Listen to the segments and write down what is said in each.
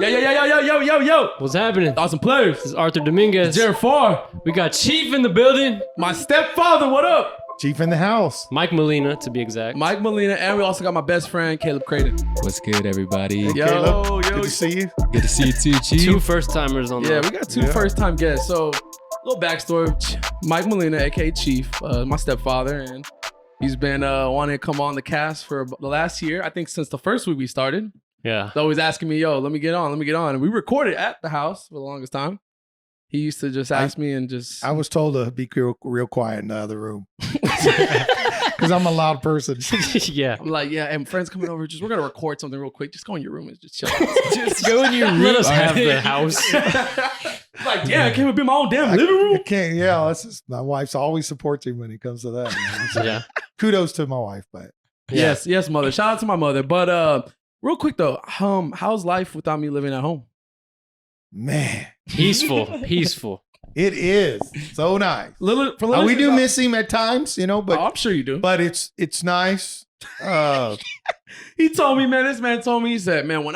Yo. What's happening? Awesome players. This is Arthur Dominguez. Jared Farr. We got Chief in the building. My stepfather, what up? Chief in the house. Mike Molina, to be exact. Mike Molina, and we also got my best friend, Caleb Crayton. What's good, everybody? Yo, Caleb, good to see you. Good to see you too, Chief. Two first-timers on Yeah, the... we got two first-time guests. So, little backstory. Mike Molina, a.k.a. Chief, my stepfather, and he's been wanting to come on the cast for the last year. I think since the first week we started. Yeah. He's always asking me, yo, let me get on. And we recorded at the house for the longest time. He used to just ask me and just... I was told to be real quiet in the other room. Because I'm a loud person. Yeah. I'm like, yeah, and friends coming over, we're going to record something real quick. Just go in your room and just chill. Just go in your room. Let us have the house. Like, yeah, I can't be in my own damn living room. I can't, yeah. That's just, my wife's always supports me when it comes to that. Man. So, Yeah. kudos to my wife, but Yeah. Yes, mother. Shout out to my mother. But real quick, though, how's life without me living at home? man, Peaceful. it is so nice. We do miss him at times, but I'm sure you do. but it's nice. He told me, man, this man told me, he said, man, when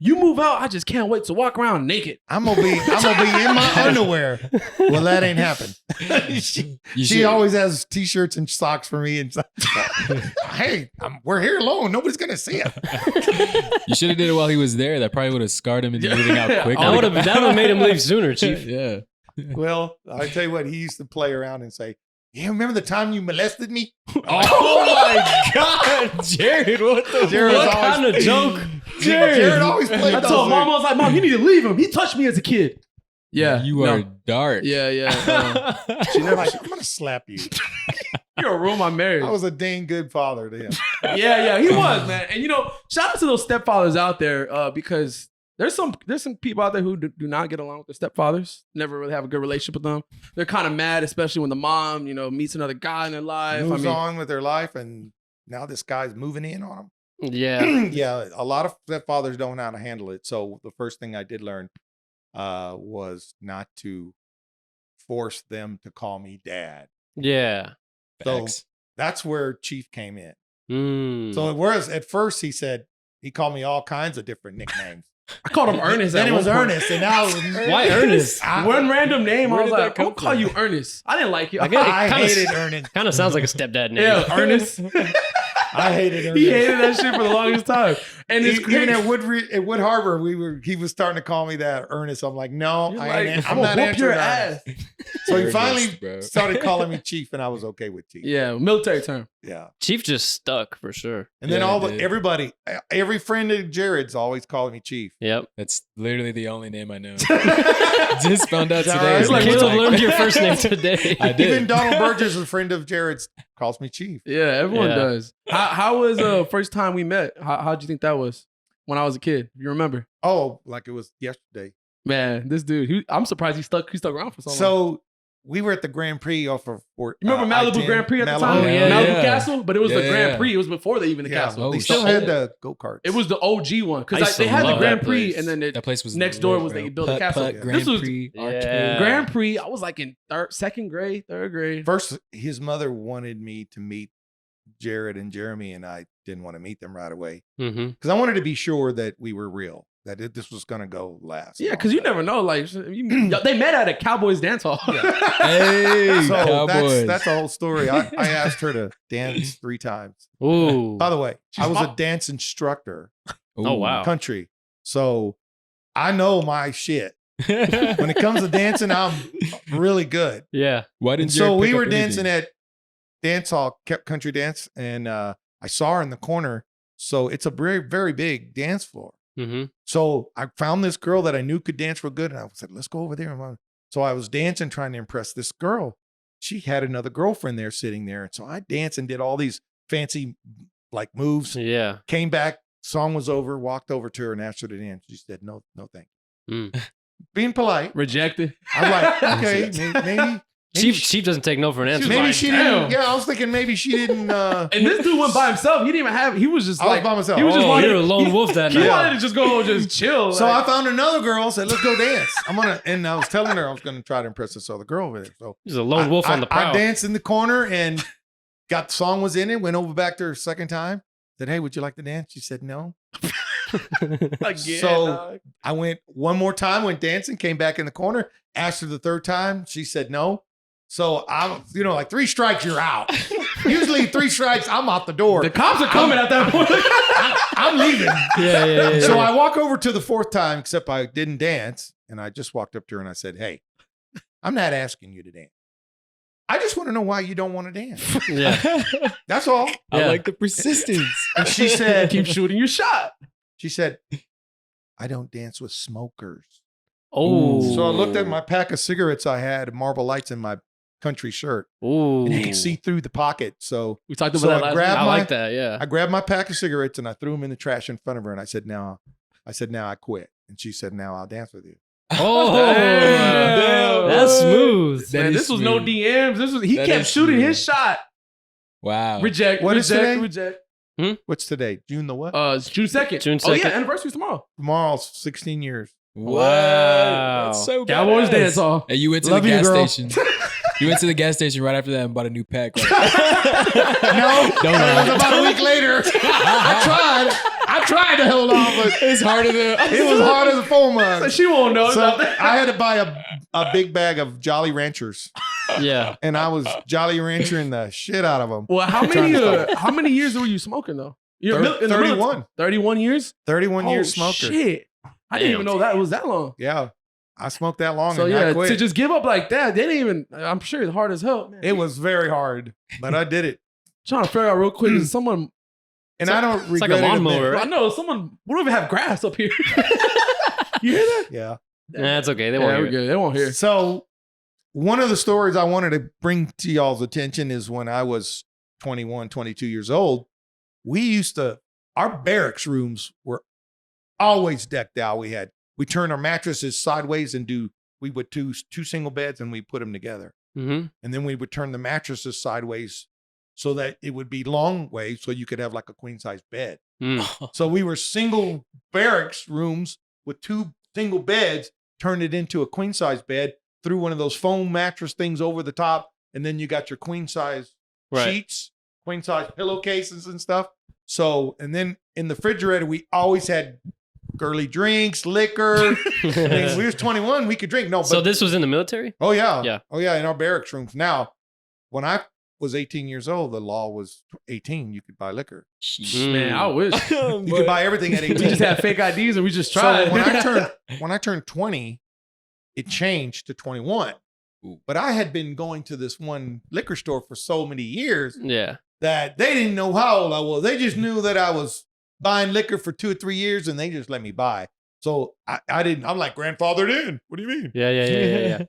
you move out, I just can't wait to walk around naked. I'm gonna be in my underwear. Well, that ain't happened. She always has t-shirts and socks for me, and hey, we're here alone. Nobody's gonna see it. You should have did it while he was there. That probably would have scarred him into moving out quick. That would have made him leave sooner, Chief. Yeah. Well, I tell you what, he used to play around and say, "Yeah, remember the time you molested me?" Oh my God, Jared! What kind of joke? Jared always played. I told Mom, I was like, Mom, you need to leave him. He touched me as a kid. Yeah. You are dark. Yeah. She never like, I'm gonna slap you. You're gonna ruin my marriage. I was a dang good father to him. Yeah, he was, man. And shout out to those stepfathers out there, because there's some people out there who do not get along with their stepfathers. Never really have a good relationship with them. They're kind of mad, especially when the mom, meets another guy in their life. Moves on with their life, and now this guy's moving in on them. Yeah. Yeah, a lot of stepfathers don't know how to handle it. So the first thing I did learn was not to force them to call me dad. Yeah. So Facts. that's where Chief came in. Mm. So whereas at first he called me all kinds of different nicknames. I called him Ernest. Then at it was one point. Ernest, and now Why Ernest? One random name. Where I was did that like, come I'll call from? you Ernest. I didn't like you. I get it. I Kinda hated Ernest. Kind of sounds like a stepdad name. Yeah, Ernest. I hated Ernest. He hated that shit for the longest time. And it's Even crazy. at Wood Harbor, he was starting to call me that Ernest. I'm like, no, You're I'm like, not I'm gonna whoop your answering ass. So he Ernest, finally bro. started calling me Chief, and I was okay with Chief. Yeah, military term. Yeah. Chief just stuck for sure. And then Yeah, every friend of Jared's always calling me Chief. Yep. That's literally the only name I know. Just found out It's all today. right. It's like, Caleb what's learned like- your first name today. I did. Even Donald Burgess, a friend of Jared's, calls me Chief. Yeah, everyone Yeah. does. How was the first time we met? How'd you think that was when I was a kid? You remember? Oh, like it was yesterday. Man, this dude, I'm surprised he stuck around for so long. So we were at the Grand Prix off of Fort. You remember Malibu I-10, Grand Prix at the Malibu. time? Oh, yeah, Malibu yeah. Castle, but it was the Yeah, Grand yeah. Prix. It was before even the Yeah, castle. they Oh, still shit. had the go-karts. It was the OG one I because used to they had the love Grand that Prix place. and then That place was next door lit, was bro. they built a Putt, castle. Putt, This Grand was- Prix, Yeah. arcade. Grand Prix. I was like in second grade, third grade. First, his mother wanted me to meet Jared and Jeremy, and I didn't want to meet them right away Mm-hmm. because I wanted to be sure that we were real, that this was going to go last. Yeah, because you never know. Like they met at a Cowboys dance hall. Hey, So Cowboys. that's the whole story. I asked her to dance 3 times. Ooh. By the way, She's I was hot. a dance instructor, Oh, wow. country. So I know my shit. When it comes to dancing, I'm really good. Yeah. Why And didn't so you we pick were up dancing anything? at dance hall, country dance, and I saw her in the corner. So it's a very, very big dance floor. Mm-hmm. So I found this girl that I knew could dance real good, and I said, "Let's go over there." So I was dancing, trying to impress this girl. She had another girlfriend there sitting there, and so I danced and did all these fancy like moves. Yeah. Came back, song was over, walked over to her and asked her to dance. She said, "No, thank you." Mm. Being polite. Rejected. I'm like, okay, maybe Chief doesn't take no for an answer. Maybe maybe like, she damn. didn't. Yeah, I was thinking maybe she didn't. And this dude went by himself. He didn't even have. He was just I was like by myself. He was just Oh, wanted, you're a lone wolf that He night. wanted to just go, just chill. So like, I found another girl. Said, "Let's go dance." And I was telling her I was going to try to impress this other girl over there. So He's a lone wolf on the prowl. I danced in the corner and got the song was in it. Went over back to her second time. Said, "Hey, would you like to dance?" She said, "No." Again, So dog. I went one more time, went dancing, came back in the corner. Asked her the third time. She said no. So I, like 3 strikes, you're out. Usually 3 strikes, I'm out the door. The cops are coming at that point. I'm leaving. Yeah. So I walk over to the 4th time, except I didn't dance. And I just walked up to her and I said, hey, I'm not asking you to dance. I just want to know why you don't want to dance. Yeah. That's all. I Yeah. like the persistence. And she said, Keep shooting your shot. she said, I don't dance with smokers. Oh. So I looked at my pack of cigarettes I had, Marble Lights in my country shirt. Ooh. And you can see through the pocket. So We talked about So that I last grabbed week. I my- like that. Yeah. I grabbed my pack of cigarettes and I threw them in the trash in front of her. And I said, now I quit. And she said, now I'll dance with you. Oh, Damn. that's smooth. That Man, is this was no smooth. DMs. He That kept is shooting smooth. his shot. Wow. Reject. What is today? Reject. What's today? June the what? It's June 2nd. June Oh, yeah, 2nd. anniversary's tomorrow. Tomorrow's 16 years. What? Wow. That's so Cowboys badass. dance off. And you went to Love the you, gas girl. station. You went to the gas station right after that and bought a new pack. Right? No, Don't it was lie. about a week later. I tried to hold on, but It's harder than it was hard as a 4 months. She won't know. So about that. I had to buy a big bag of Jolly Ranchers, Yeah. and I was Jolly Ranchering the shit out of them. Well, Trying to how many years were you smoking though? You're in the 31. military. 31 years? 31 Oh, years smoker. Shit. I didn't even know that was that long. Yeah, I smoked that long So and yeah, I quit. to just give up like that, they didn't even. I'm sure it's hard as hell. Man. It was very hard, but I did it, Trying to figure out real quick. Is someone? and I don't It's like regret a it. lawnmower, I know someone. We don't even have grass up here. You hear that? Yeah. Nah, it's okay. They Yeah, won't we're hear it. good. They won't hear. So one of the stories I wanted to bring to y'all's attention is when I was 21, 22 years old, our barracks rooms were always decked out. We turned our mattresses sideways and we would do 2 single beds and we put them together. Mm-hmm. And then we would turn the mattresses sideways so that it would be long way so you could have like a queen size bed. Mm. So we were single barracks rooms with 2 single beds, turned it into a queen size bed, threw one of those foam mattress things over the top, and then you got your queen size Right. sheets, queen size pillowcases and stuff. So, and then in the refrigerator, we always had girly drinks, liquor. I mean, we was 21, we could drink. No, but So this was in the military? oh yeah. Yeah. Oh yeah, in our barracks rooms. Now, when I was 18 years old, the law was 18, you could buy liquor. Man, I wish. You could buy everything at 18. We just had fake IDs and we just tried. So when I turned 20, it changed to 21. Ooh. But I had been going to this one liquor store for so many years Yeah. that they didn't know how old I was. They just knew that I was buying liquor for 2 or 3 years and they just let me buy. So I didn't, I'm like grandfathered in. What do you mean? Yeah.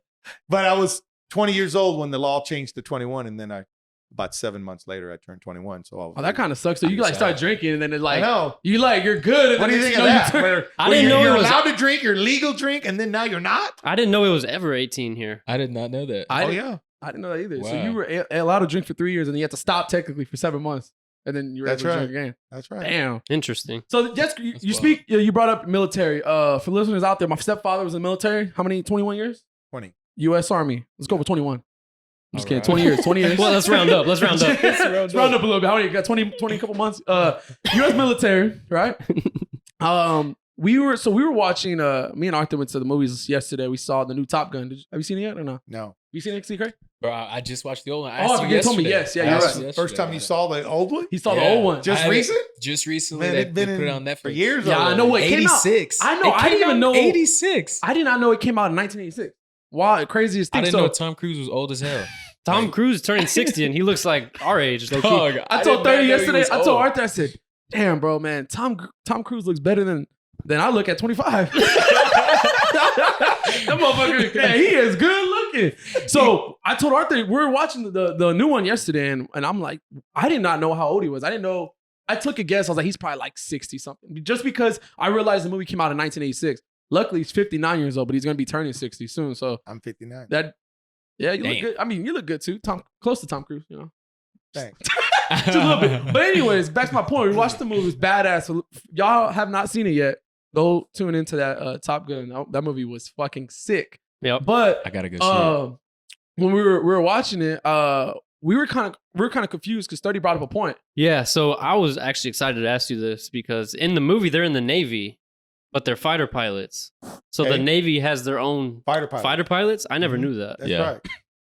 But I was 20 years old when the law changed to 21. And then about 7 months later, I turned 21. So I was Oh, that kind of sucks. So you like start drinking and then it's I like know. you're good. And What do then you think next of know that? turn- Where, I where didn't know you're it was- allowed to drink, you're legal drink, and then now you're not? I didn't know it was ever 18 here. I did not know that. I Oh, didn't- yeah. I didn't know that either. So Wow. you were allowed to drink for 3 years and then you had to stop technically for 7 months. And then you were That's able to right. drink again. That's right. Damn. Interesting. So yes, you That's speak. You brought up military. For listeners out there, my stepfather was in the military. How many? 21 years. 20. U.S. Army. Let's go for 21. I'm just All kidding. right. 20 years. 20 years. Well, let's round up. Let's round up. Let's round up a little bit. How many? You got 20 couple months. U.S. military, right? We were watching. Me and Arthur went to the movies yesterday. We saw the new Top Gun. Have you seen it yet or no? No. You seen it, Craig? Bro, I just watched the old one. I Oh, asked you told me yesterday. yes. Yeah, I you're asked right. you yesterday First time you about saw the old one? He saw the Yeah. old one. Just I haven't- recent? Just recently, Man, they it's been put it in on Netflix. for years. Yeah, I already. know what came out. 86. I know. I didn't even know. 86. I did not know it came out in 1986. Wow, craziest I thing. didn't So know Tom Cruise was old as hell. Tom Like- Cruise turning 60 and he looks like our age. Low key. Dog, I told did not 30 know he yesterday. was I told old. Arthur. I said, "Damn, bro, man, Tom Cruise looks better than I look at 25." That motherfucker, man, he is good looking. So I told Arthur we were watching the new one yesterday, and I'm like, I did not know how old he was. I didn't know. I took a guess. I was like, he's probably like 60 something, just because I realized the movie came out in 1986. Luckily, he's 59 years old, but he's gonna be turning 60 soon. So I'm 59. yeah, you look Damn. good. I mean, you look good too. Close to Tom Cruise, you know. Thanks. Just a little bit. But anyways, back to my point. We watched the movie. It's badass. So if y'all have not seen it yet, go tune into that Top Gun. That movie was fucking sick. Yep. But I gotta go see it. when we were watching it, we were kind of confused because 30 brought up a point. Yeah, so I was actually excited to ask you this because in the movie they're in the Navy, but they're fighter pilots. So the Okay. Navy has their own Fighter pilot. fighter pilots? I never Mhm. knew that. That's Yeah. right.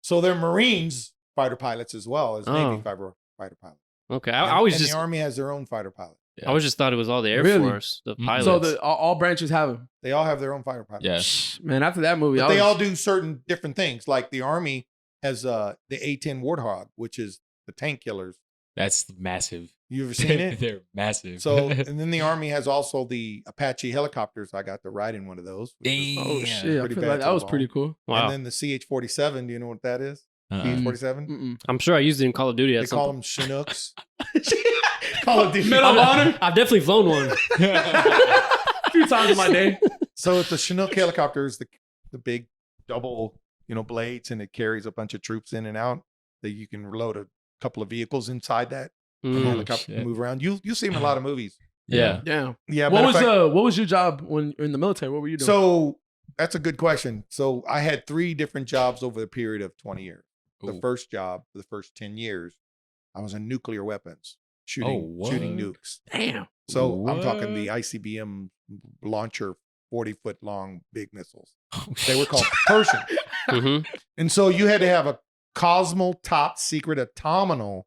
So they're Marines fighter pilots as well as Oh. Navy fighter pilots. Okay, And, I always and just the Army has their own fighter pilot. Yeah. I always just thought it was all the Air Really? Force, the Mhm. pilots. So all branches have them. They all have their own fighter pilot. Yeah. Man, after that movie, But I they was- all do certain different things. Like the Army has the A-10 Warthog, which is the tank killers. That's massive. You ever seen it? They're massive. So, and then the Army has also the Apache helicopters. I got to ride in one of those. which was- Oh Damn. shit! I Pretty feel bad like to that the was bone. pretty cool. Wow. And then the CH-47. Do you know what that is? Uh-uh. CH-47. Mm-mm. I'm sure I used it in Call of Duty They at some call point. them Chinooks. Call of Duty. Medal of Honor I've definitely flown one. a few times in my day. So it's the Chinook helicopters, the big double, blades, and it carries a bunch of troops in and out. That you can load a couple of vehicles inside that Mm. helicopter shit. can move around. You see them in a lot of movies. Yeah. Damn. Yeah. What matter of fact- what was your job when in the military? What were you doing? So that's a good question. So I had 3 different jobs over the period of 20 years. The Ooh. first job, for the first 10 years, I was in nuclear weapons, Oh, shooting what? nukes. damn. So I'm talking the What? ICBM launcher, 40-foot long big missiles. They were called Persian. Mhm. And so you had to have a Cosmo top secret autonomal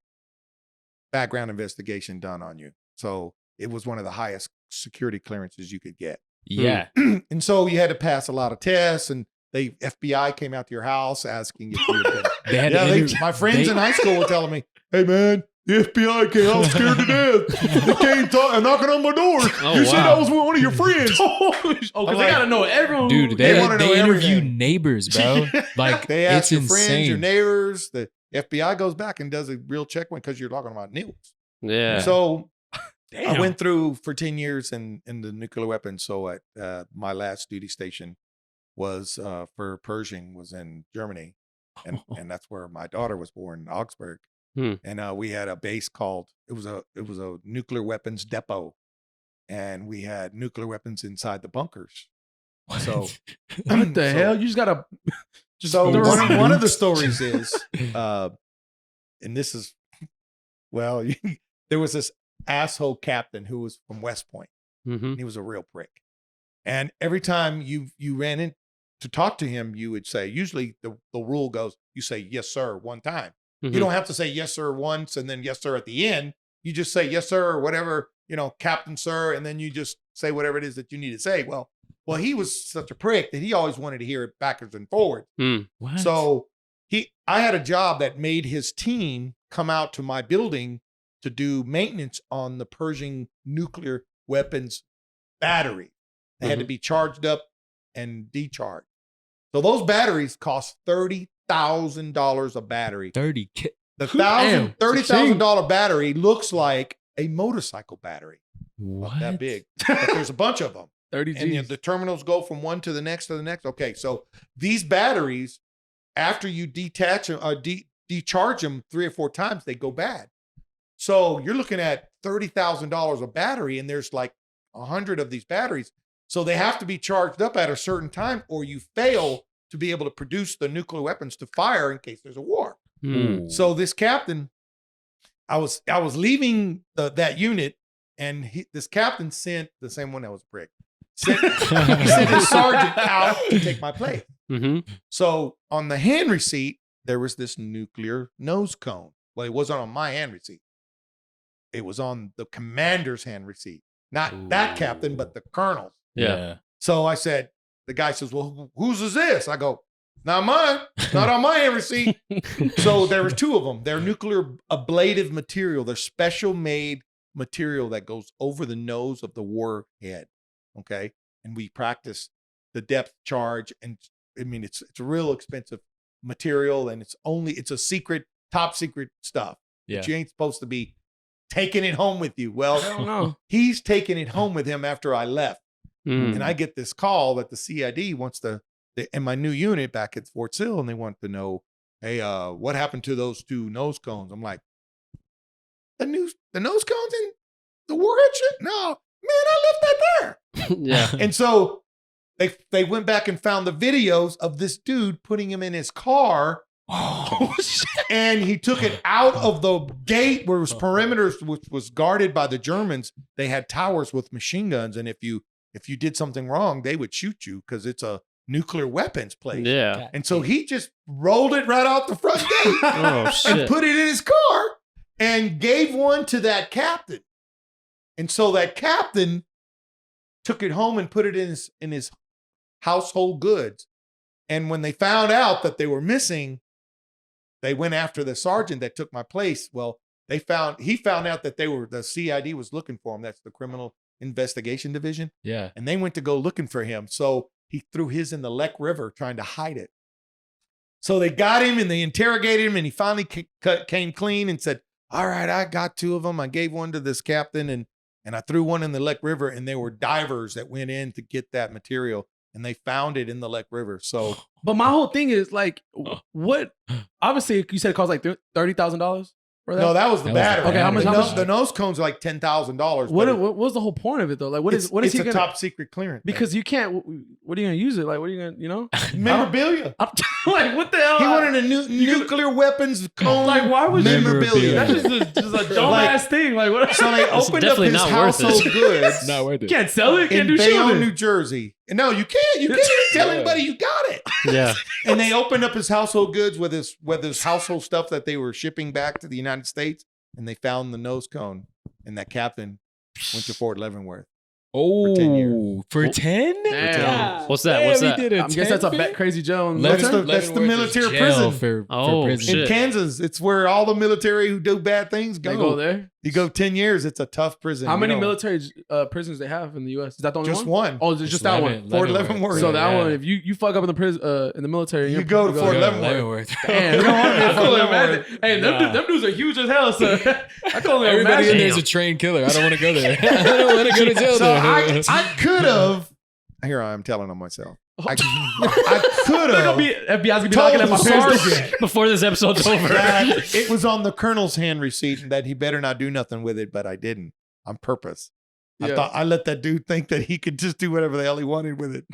background investigation done on you. So it was one of the highest security clearances you could get. Yeah. And so you had to pass a lot of tests, and the FBI came out to your house asking if you had been. They had Yeah, to interview- my friends they- in high school were telling me, "Hey man, the FBI came. I was scared to death. They came knocking on my door. Oh, You said wow. I was one of your friends." Oh, because I'm they like, gotta know everyone. Dude, They they, wanna know they interview everything. neighbors, bro. Like, They ask it's your insane. friends, your neighbors. The FBI goes back and does a real check because you're talking about nukes. Yeah. So Damn. I went through for 10 years in the nuclear weapons. So at my last duty station was for Pershing was in Germany. And that's where my daughter was born, Augsburg. Hmm. And we had a base called, it was a nuclear weapons depot. And we had nuclear weapons inside the bunkers. So What the hell? You just gotta. Just So throw one, some one of the nukes. stories is, and this is, well, there was this asshole captain who was from West Point, Mhm. and he was a real prick. And every time you ran in to talk to him, you would say, usually the rule goes, you say yes sir one time. Mhm. You don't have to say yes sir once and then yes sir at the end. You just say yes sir or whatever, captain sir, and then you just say whatever it is that you need to say. Well, he was such a prick that he always wanted to hear it backwards and forwards. Mm. What? So I had a job that made his team come out to my building to do maintenance on the Pershing nuclear weapons battery. They had to be charged up and decharged. So those batteries cost $30,000 a battery. 30 ki- The Damn, $30,000 battery looks like a motorcycle battery, What? not that big. But there's a bunch of them. 30 And G's. the terminals go from one to the next to the next. Okay, so these batteries, after you detach them, decharge them 3 or 4 times, they go bad. So you're looking at $30,000 a battery, and there's like 100 of these batteries. So they have to be charged up at a certain time, or you fail to be able to produce the nuclear weapons to fire in case there's a war. Mm. So this captain, I was leaving that unit, and this captain sent the same one that was a prick. He sent his sergeant out to take my place. Mhm. So on the hand receipt, there was this nuclear nose cone. Well, it wasn't on my hand receipt. It was on the commander's hand receipt. Not that captain, but the colonel's. Yeah. So I said, the guy says, "Well, whose is this?" I go, "Not mine. Not on my hand receipt." So there was 2 of them. They're nuclear ablative material. They're special made material that goes over the nose of the warhead. Okay. And we practice the depth charge. And I mean, it's a real expensive material, and it's a secret, top secret stuff. Yeah. But you ain't supposed to be taking it home with you. Well, I don't know. he's taking it home with him after I left. Mm. And I get this call that the CID wants in my new unit back at Fort Sill, and they want to know, hey, what happened to those 2 nose cones? I'm like, the nose cones in the warhead shit? No, man, I left that there. Yeah. And so they went back and found the videos of this dude putting him in his car Oh, shit. And he took it out of the gate where it was perimeters, which was guarded by the Germans. They had towers with machine guns, and if you did something wrong, they would shoot you because it's a nuclear weapons place. Yeah. And so he just rolled it right out the front gate Oh shit. and put it in his car and gave one to that captain. And so that captain took it home and put it in his household goods. And when they found out that they were missing, they went after the sergeant that took my place. Well, he found out that the CID was looking for him. That's the Criminal Investigation Division. Yeah. And they went to go looking for him. So he threw his in the Lek River trying to hide it. So they got him and they interrogated him, and he finally came clean and said, all right, I got 2 of them. I gave one to this captain and I threw one in the Lek River, and they were divers that went in to get that material, and they found it in the Lek River. So, But my whole thing is like, what? Obviously, you said it cost like $30,000 for that. no, that was the battery. Okay, how much- The nose cones are like $10,000. What was the whole point of it though? Like, what is it's he a gonna? top secret clearance? Because you can't. What are you gonna use it? Like, what are you gonna? You know? memorabilia. Like, what the hell? He wanted a nuclear weapons cone. Like, why would you? memorabilia? That's just a dumb Like- ass thing. Like, what? So they opened up definitely his not worth it. household goods Not worth it. Can't sell it. Can't in do shit Bayonne, with New it. Jersey. No, you can't. You can't tell anybody you got it. Yeah. And they opened up his household goods with his household stuff that they were shipping back to the United States, and they found the nose cone. And that captain went to Fort Leavenworth. Oh, 10 years. for 10? Damn. What's that? What's that? I guess that's a crazy jail. In That's military? the military prison. For Oh, prison. In shit. Kansas, it's where all the military who do bad things They go there. You go 10 years. It's a tough prison. How you many know. military prisons they have in the U.S.? Is that the only Just one? one. Oh, is it just that one? Fort Leavenworth. So that Yeah. one, if you fuck up in the prison in the military, You you're- go to Fort Yeah, Leavenworth. Damn, You don't want to be in I can Fort only Leavenworth. imagine. Hey, Nah. them dudes are huge as hell. So I can only Everybody in imagine. there is a trained killer. I don't want to go there. I don't want to go to jail So there. I could have. Here I am telling on myself. I could They're gonna have. be FBI's gonna be Told knocking at my the parents' door. sergeant Before this episode's over. that it was on the colonel's hand receipt and that he better not do nothing with it, but I didn't on purpose. I Yeah. thought I let that dude think that he could just do whatever the hell he wanted with it,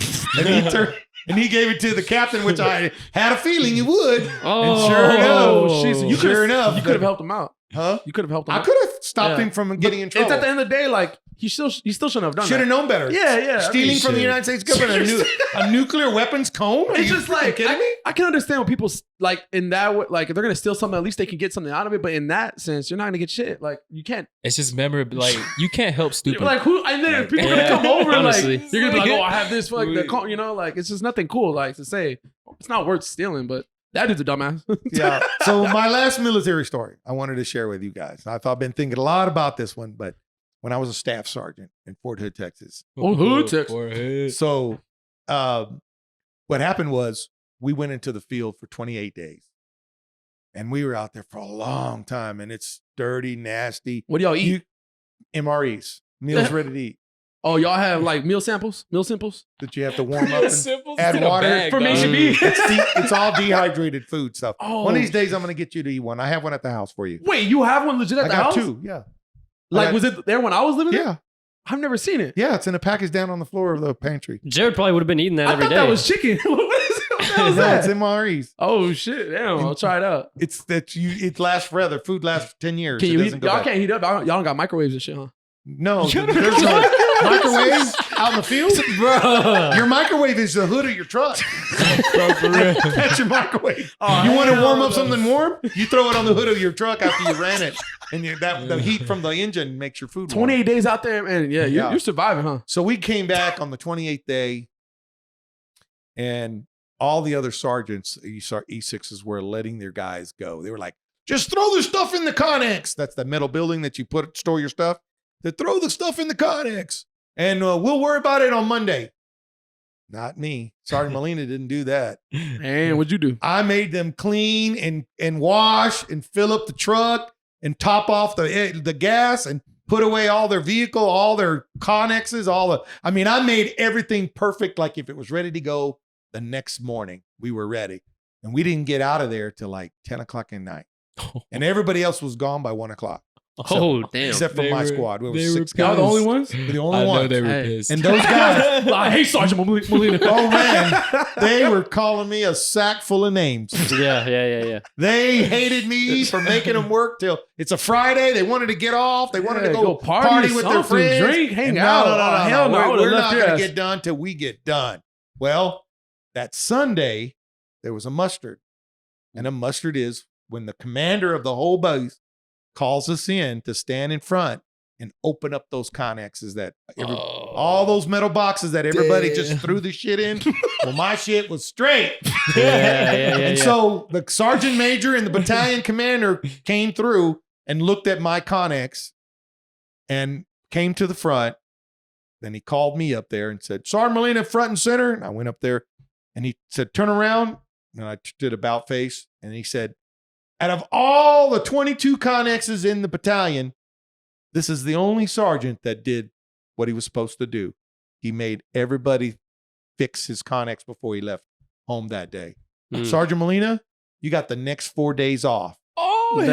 and he gave it to the captain, which I had a feeling he would. Oh, And sure enough, jeez. You sure could've- enough, You could have helped him out. Huh? You could have helped him I out. could have stopped Yeah. him from getting in trouble. It's at the end of the day, like he still shouldn't have done Should have that. known better. Yeah, yeah. Stealing from the should. United States government a nuclear weapons cone? Are It's you just like kidding me? I can understand when people like in that way, like if they're gonna steal something, at least they can get something out of it. But in that sense, you're not gonna get shit. Like you can't. It's just memorable. Like, you can't help stupid. Like who? And then if people Yeah. gonna come over, Honestly. like you're gonna be like, oh, I have this, fuck, you know, like it's just nothing cool, like to say. It's not worth stealing, but that dude's a dumbass. Yeah. So my last military story I wanted to share with you guys. I've been thinking a lot about this one, but when I was a staff sergeant in Fort Hood, Texas. Oh, Hood, Texas. Fort Hood. So what happened was we went into the field for 28 days. And we were out there for a long time. And it's dirty, nasty. What do y'all eat? MREs, meals ready to eat. Oh, y'all have like meal samples, meal simples That you have to warm up and Simple add in a water. bag, from dog. HEB. it's all dehydrated food stuff. Oh. One of these days, I'm going to get you to eat one. I have one at the house for you. Wait, you have one legit at I the got house? 2. Yeah. Like, I got- was it there when I was living there? Yeah. I've never seen it. Yeah. It's in a package down on the floor of the pantry. Jared probably would have been eating that I every thought day. that was chicken. What the hell is No, that? it's MREs. Oh shit! Damn, I'll try it out. It's that it lasts forever. Food lasts 10 years. Can It you doesn't heat? go Y'all back. can't heat up. Y'all don't got microwaves and shit, huh? No, there's no microwaves out in the field. Bro. Your microwave is the hood of your truck. Bro, for real. That's your microwave. Oh, You want to hell warm up no. something warm? You throw it on the hood of your truck after you ran it, and the heat from the engine makes your food warm. 28 days out there, man. Yeah, Yeah. you're surviving, huh? So we came back on the 28th day, and all the other sergeants, E6s, were letting their guys go. They were like, just throw the stuff in the Connex. That's the metal building that you store your stuff. They throw the stuff in the Connex, and we'll worry about it on Monday. Not me. Sergeant Molina didn't do that. And what'd you do? I made them clean and wash and fill up the truck and top off the gas and put away all their vehicle, all their Connexes, I made everything perfect. Like if it was ready to go the next morning, we were ready. And we didn't get out of there till like 10 o'clock at night. And everybody else was gone by 1 o'clock. Oh, damn. Except for They my were- squad. We were they were 6 Y'all guys. the only ones? We're the only I know ones. they were Hey. pissed. And those guys, I hate Sergeant Molina. oh man, they were calling me a sack full of names. Yeah. They hated me for making them work till it's a Friday. They wanted to get off. They wanted to Yeah, go party with their something, friends. drink, hang And out. No, Hell no, I We're, would've we're left not your going ass. to get done till we get done. Well, that Sunday, there was a mustard. And a mustard is when the commander of the whole base calls us in to stand in front and open up those Connexes that all those metal boxes that everybody just threw the shit in. Well, my shit was straight. And so the sergeant major and the battalion commander came through and looked at my Connex and came to the front. Then he called me up there and said, Sergeant Molina, front and center. And I went up there and he said, turn around. And I did about face. And he said, out of all the 22 Connexes in the battalion, this is the only sergeant that did what he was supposed to do. He made everybody fix his Connex before he left home that day. Sergeant Molina, you got the next 4 days off. Oh, And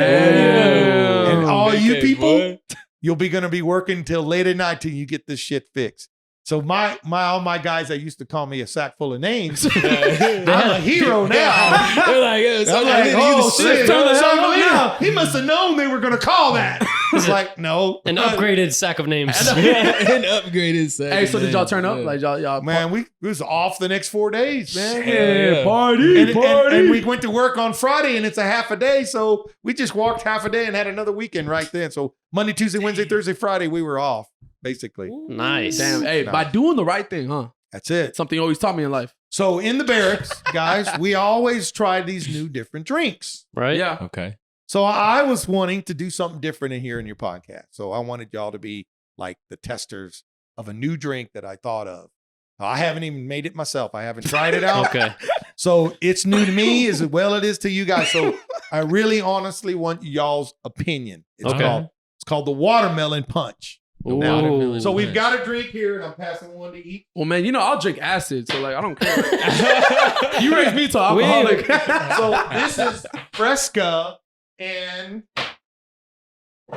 hell. all you Vacay, people, boy. you'll be going to be working till late at night till you get this shit fixed. So all my guys that used to call me a sack full of names, I'm a hero now. They're like, I'm like, oh shit, Sergeant Molina, he must have known they were going to call that. It's like, no. An upgraded sack of names. an upgraded set. Hey, so did y'all turn up? Like y'all Man, we was off the next 4 days. yeah, party. And we went to work on Friday and it's a half a day. So we just walked half a day and had another weekend right then. So Monday, Tuesday, Wednesday, Thursday, Friday, we were off, basically. Nice. Damn, hey, Nice. by doing the right thing, huh? That's it. Something you always taught me in life. So in the barracks, guys, we always try these new different drinks. Right? Yeah. Okay. So I was wanting to do something different in here in your podcast. So I wanted y'all to be like the testers of a new drink that I thought of. I haven't even made it myself. I haven't tried it out. Okay. So it's new to me as well it is to you guys. So I really honestly want y'all's opinion. It's called the watermelon punch. Ooh. So we've got a drink here and I'm passing one to each. Well, man, I'll drink acid, so like I don't care. You raised me to alcoholic. So this is Fresca and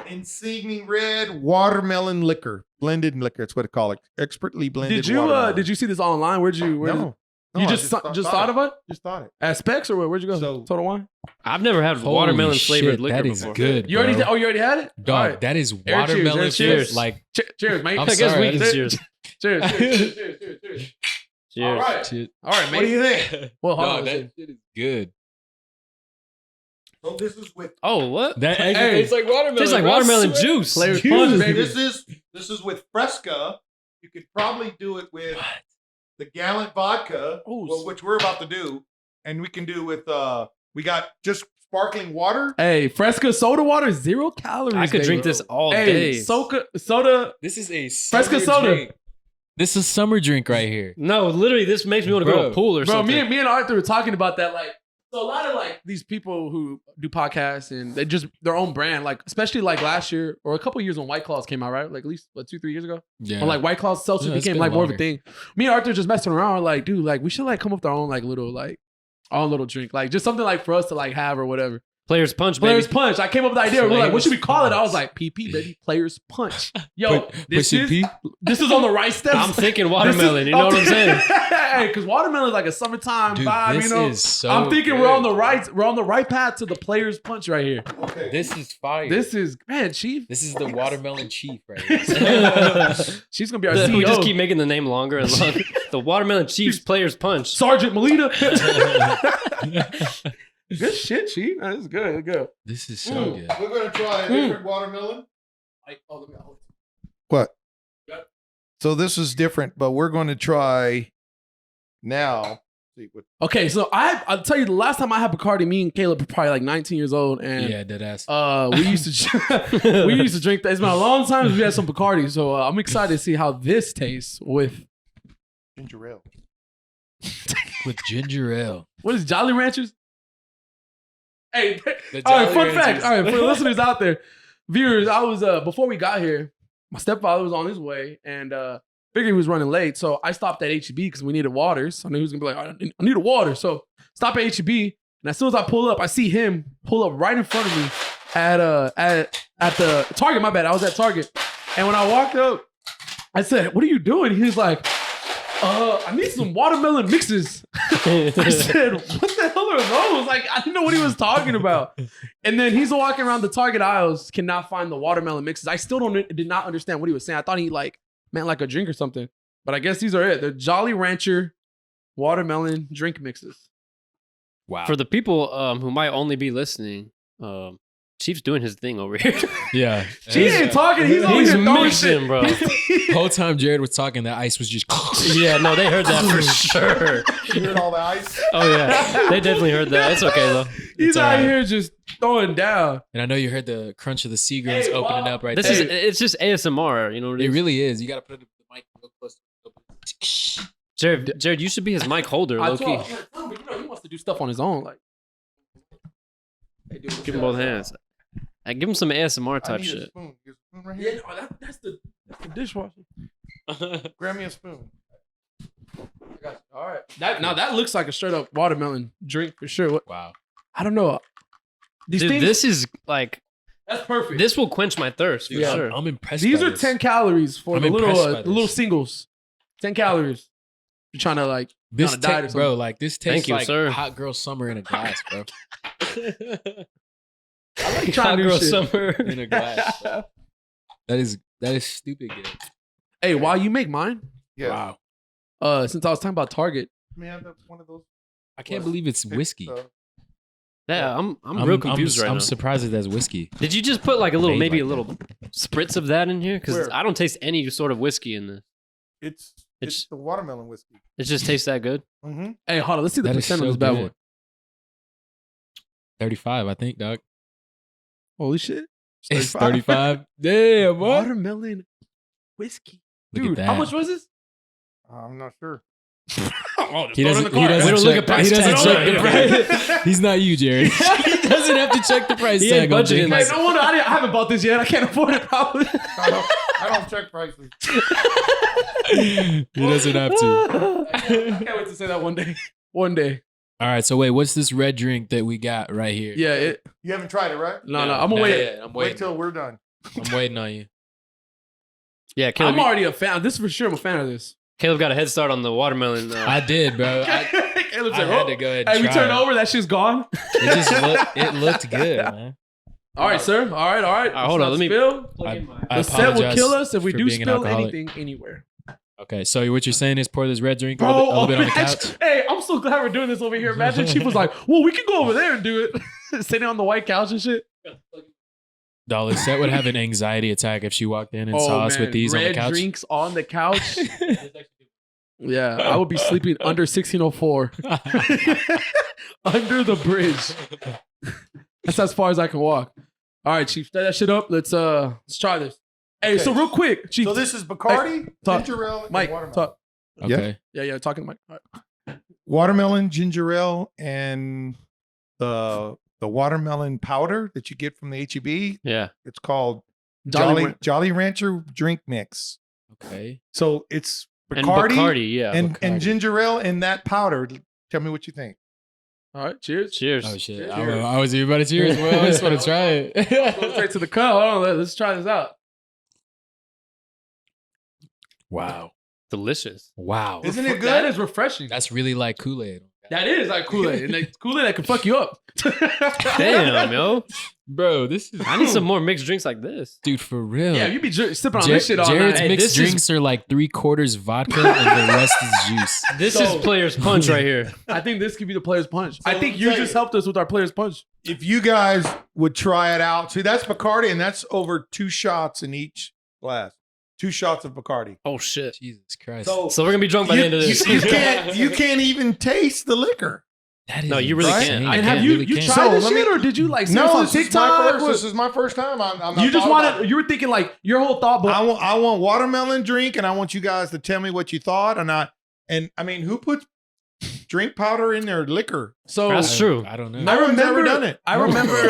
Insignia Red watermelon liquor, blended liquor. That's what they call it. Expertly blended. Did you see this online? Where'd you? No. You just thought of it Just thought it. at Specs or where'd you go? So- Total Wine. I've never had Holy watermelon flavored shit, liquor that is before. good. You already? bro. Oh, you already had it. Dog, All right. that is Cheers, watermelon. cheers. Like, Cheers, mate. I'm I guess sorry, we can I cheers. Cheers. Cheers. Cheers. Cheers. All right. shit. All right, mate. What do you think? Well, hold No, on. that shit is good. So this is with Oh, what? That Hey. it's like watermelon. Tastes like bro, I watermelon swear. juice. Flavors punch, baby. this is with Fresca. You could probably do it with the Gallant vodka, Ooh. which we're about to do, and we can do with we got just sparkling water. Hey, Fresca soda water, 0 calories. I could baby. drink this all Hey, day. soda. This is a Fresca summer soda. drink. This is summer drink right here. No, literally, this makes me want to go to a Bro. pool or Bro, something. me and Arthur were talking about that. Like, so a lot of like these people who do podcasts and they just their own brand, like especially like last year or a couple years when White Claws came out, right? Like at least 2-3 years ago. Yeah. When like White Claws seltzers Yeah, it's became been like more of a longer. thing. Me and Arthur just messing around. We're like, dude, like we should like come up with our own like little like our own little drink, like just something like for us to like have or whatever. Players punch, baby. Players Punch. I came up with the idea. We're like, what should we call it? I was Punch. like, PP, baby. Players Punch. Yo, this Push it, is P. this is on the right steps. I'm thinking watermelon. You know what I'm saying? Hey, because watermelon is like a summertime Dude, vibe. this You know, is so I'm thinking good, we're on the bro. right path to the Players Punch right here. Okay. This is fire. This is man, Chief. This is the watermelon chief right here. She's gonna be our CEO. We just keep making the name longer and longer. The watermelon Chiefs Players Punch. Sergeant Molina. Good shit, Chief. That is good. It's good. This is so good. We're gonna try a different watermelon. What? So this is different, but we're going to try now. See what Okay, so I'll tell you the last time I had Bacardi, me and Caleb were probably like 19 years old, and Yeah, dead ass. we used to drink that. It's been a long time since we had some Bacardi, so I'm excited to see how this tastes with ginger ale. With ginger ale. what is Jolly Ranchers? Hey, The all right, Jolly fun Ranchers. fact. All right, for the listeners out there, viewers, I was before we got here, my stepfather was on his way and figured he was running late, so I stopped at HEB because we needed waters. So I knew he was gonna be like, I need a water. So stop at HEB, and as soon as I pull up, I see him pull up right in front of me at the Target. My bad. I was at Target, and when I walked up, I said, "What are you doing?" He was like, "I need some watermelon mixes." I said, "What the hell are those?" Like, I didn't know what he was talking about. And then he's walking around the Target aisles, cannot find the watermelon mixes. I still did not understand what he was saying. I thought he like meant like a drink or something. But I guess these are it. They're Jolly Rancher watermelon drink mixes. Wow. For the people who might only be listening, Chief's doing his thing over here. Yeah. He ain't talking. He's over He's here throwing mixing, shit. bro. The whole time Jared was talking, that ice was just. Yeah, no, they heard that for sure. You heard all the ice? Oh yeah, they definitely heard that. It's okay though. He's out alright. here just throwing down. And I know you heard the crunch of the Seagrams Hey, opening wow. up right This there. is it's just ASMR. You know what It it is? really is. You got to put the mic real close. Jared, you should be his mic holder, I low told key. him, but you know, he wants to do stuff on his own. Like, Give him both hands. Give him some ASMR I type need a shit. spoon. Get a spoon right yeah, here. no, that's the dishwasher. Grab me a spoon. All right. That looks like a straight up watermelon drink for sure. What, Wow. I don't know. These Dude, things, this is like that's perfect. this will quench my thirst for Dude, sure. I'm impressed. These by are this. 10 calories for I'm the little impressed by the little this. singles. 10 calories. You're trying to like This on a diet or tastes, something. bro. Like this Thank tastes you, like sir. hot girl summer in a glass, bro. I like Hot trying to do girl shit. summer. In a glass. Bro. That is stupid good. Hey, while you make mine, Yeah. Wow. since I was talking about Target, May I have one of those? I can't believe it's whiskey. Yeah, I'm real confused right I'm now. surprised that that's whiskey. Did you just put like a little, Made maybe like a little spritz of that in here? Because Where? I don't taste any sort of whiskey in this. It's It's- the watermelon whiskey. It just tastes that good. Mm-hmm. hey, hold on, let's see the That is percent on so this bad good. one. 35, I think, dog. Holy shit. It's 35. Damn, what? Watermelon whiskey. Look at Dude, that. how much was this? I'm not sure. Oh, just He throw it in doesn't. the He cart. doesn't We don't look check- at price He doesn't tags. check the Yeah. price. He's not you, Jared. he doesn't have to check the price He tag. ain't on budgeting things. like- Hey, no wonder I haven't bought this yet. I can't afford it probably. I don't check prices. He doesn't have to. I can't wait to say that one day. One day. All right. So wait, what's this red drink that we got right here? Yeah, You haven't tried it, right? no, I'm gonna wait. I'm Wait waiting. till we're done. I'm waiting on you. Yeah, Caleb, I'm already a fan. This for sure. I'm a fan of this. Caleb got a head start on the watermelon. I did, bro. I Caleb said, had "Oh." to go ahead. Hey, And we try turned it. over. That shit's gone. It looked good, man. All right, sir. All right. hold on, Let's let me- spill. I The set will apologize kill us if we for do being an spill alcoholic. anything anywhere. Okay, so what you're saying is pour this red drink a Bro, little bit on the imagine- couch. Hey, I'm so glad we're doing this over here. Imagine Chief was like, well, we can go over there and do it. Sitting on the white couch and shit. Dollar Set would have an anxiety attack if she walked in and saw us with these Red on the couch. drinks on the couch. Yeah, I would be sleeping under 1604. Under the bridge. That's as far as I can walk. All right, Chief, set that shit up. Let's try this. Hey, Okay. so real quick, Chief. So this is Bacardi, talk. ginger ale, and Mike, watermelon. talk. Okay. Yeah, talking to Mike. All right. Watermelon, ginger ale, and the watermelon powder that you get from the HEB. Yeah. It's called Jolly Ran- Jolly Rancher drink mix. Okay. So it's And Bacardi, Bacardi, yeah. and Bacardi. ginger ale and that powder. Tell me what you think. All right, cheers. Cheers. Oh shit! Cheers. I was you about to cheers. Well, I just want to try Go it. straight to the cup. Hold on, let's try this out. Wow! Delicious. Wow! Isn't it good? That is refreshing. That's really like Kool-Aid. That is like Kool-Aid. And like Kool-Aid that can fuck you up. Damn, yo. Bro, this is I need some more mixed drinks like this. dude for real. Yeah, you be sipping on this shit all Jared's night. Hey, mixed this is- drinks are like 3/4 vodka and the rest is juice. This So- is player's punch right here. I think this could be the player's punch. I So think let me you tell just you. helped us with our player's punch. If you guys would try it out, see that's Bacardi, and that's over 2 shots in each glass. 2 shots of Bacardi. Oh shit. Jesus Christ! So we're gonna be drunk by the end of this. you can't even taste the liquor. that is No, you really insane. can't. I And have can't, you really you can't. tried So, this let me- shit or did you like see this No, on this is TikTok? my first time. I'm You just thought about wanted. You were thinking like your whole thought. But I want watermelon drink, and I want you guys to tell me what you thought. And I mean, who puts drink powder in their liquor? so That's true. I don't know. No one's ever done it. I No one's remember ever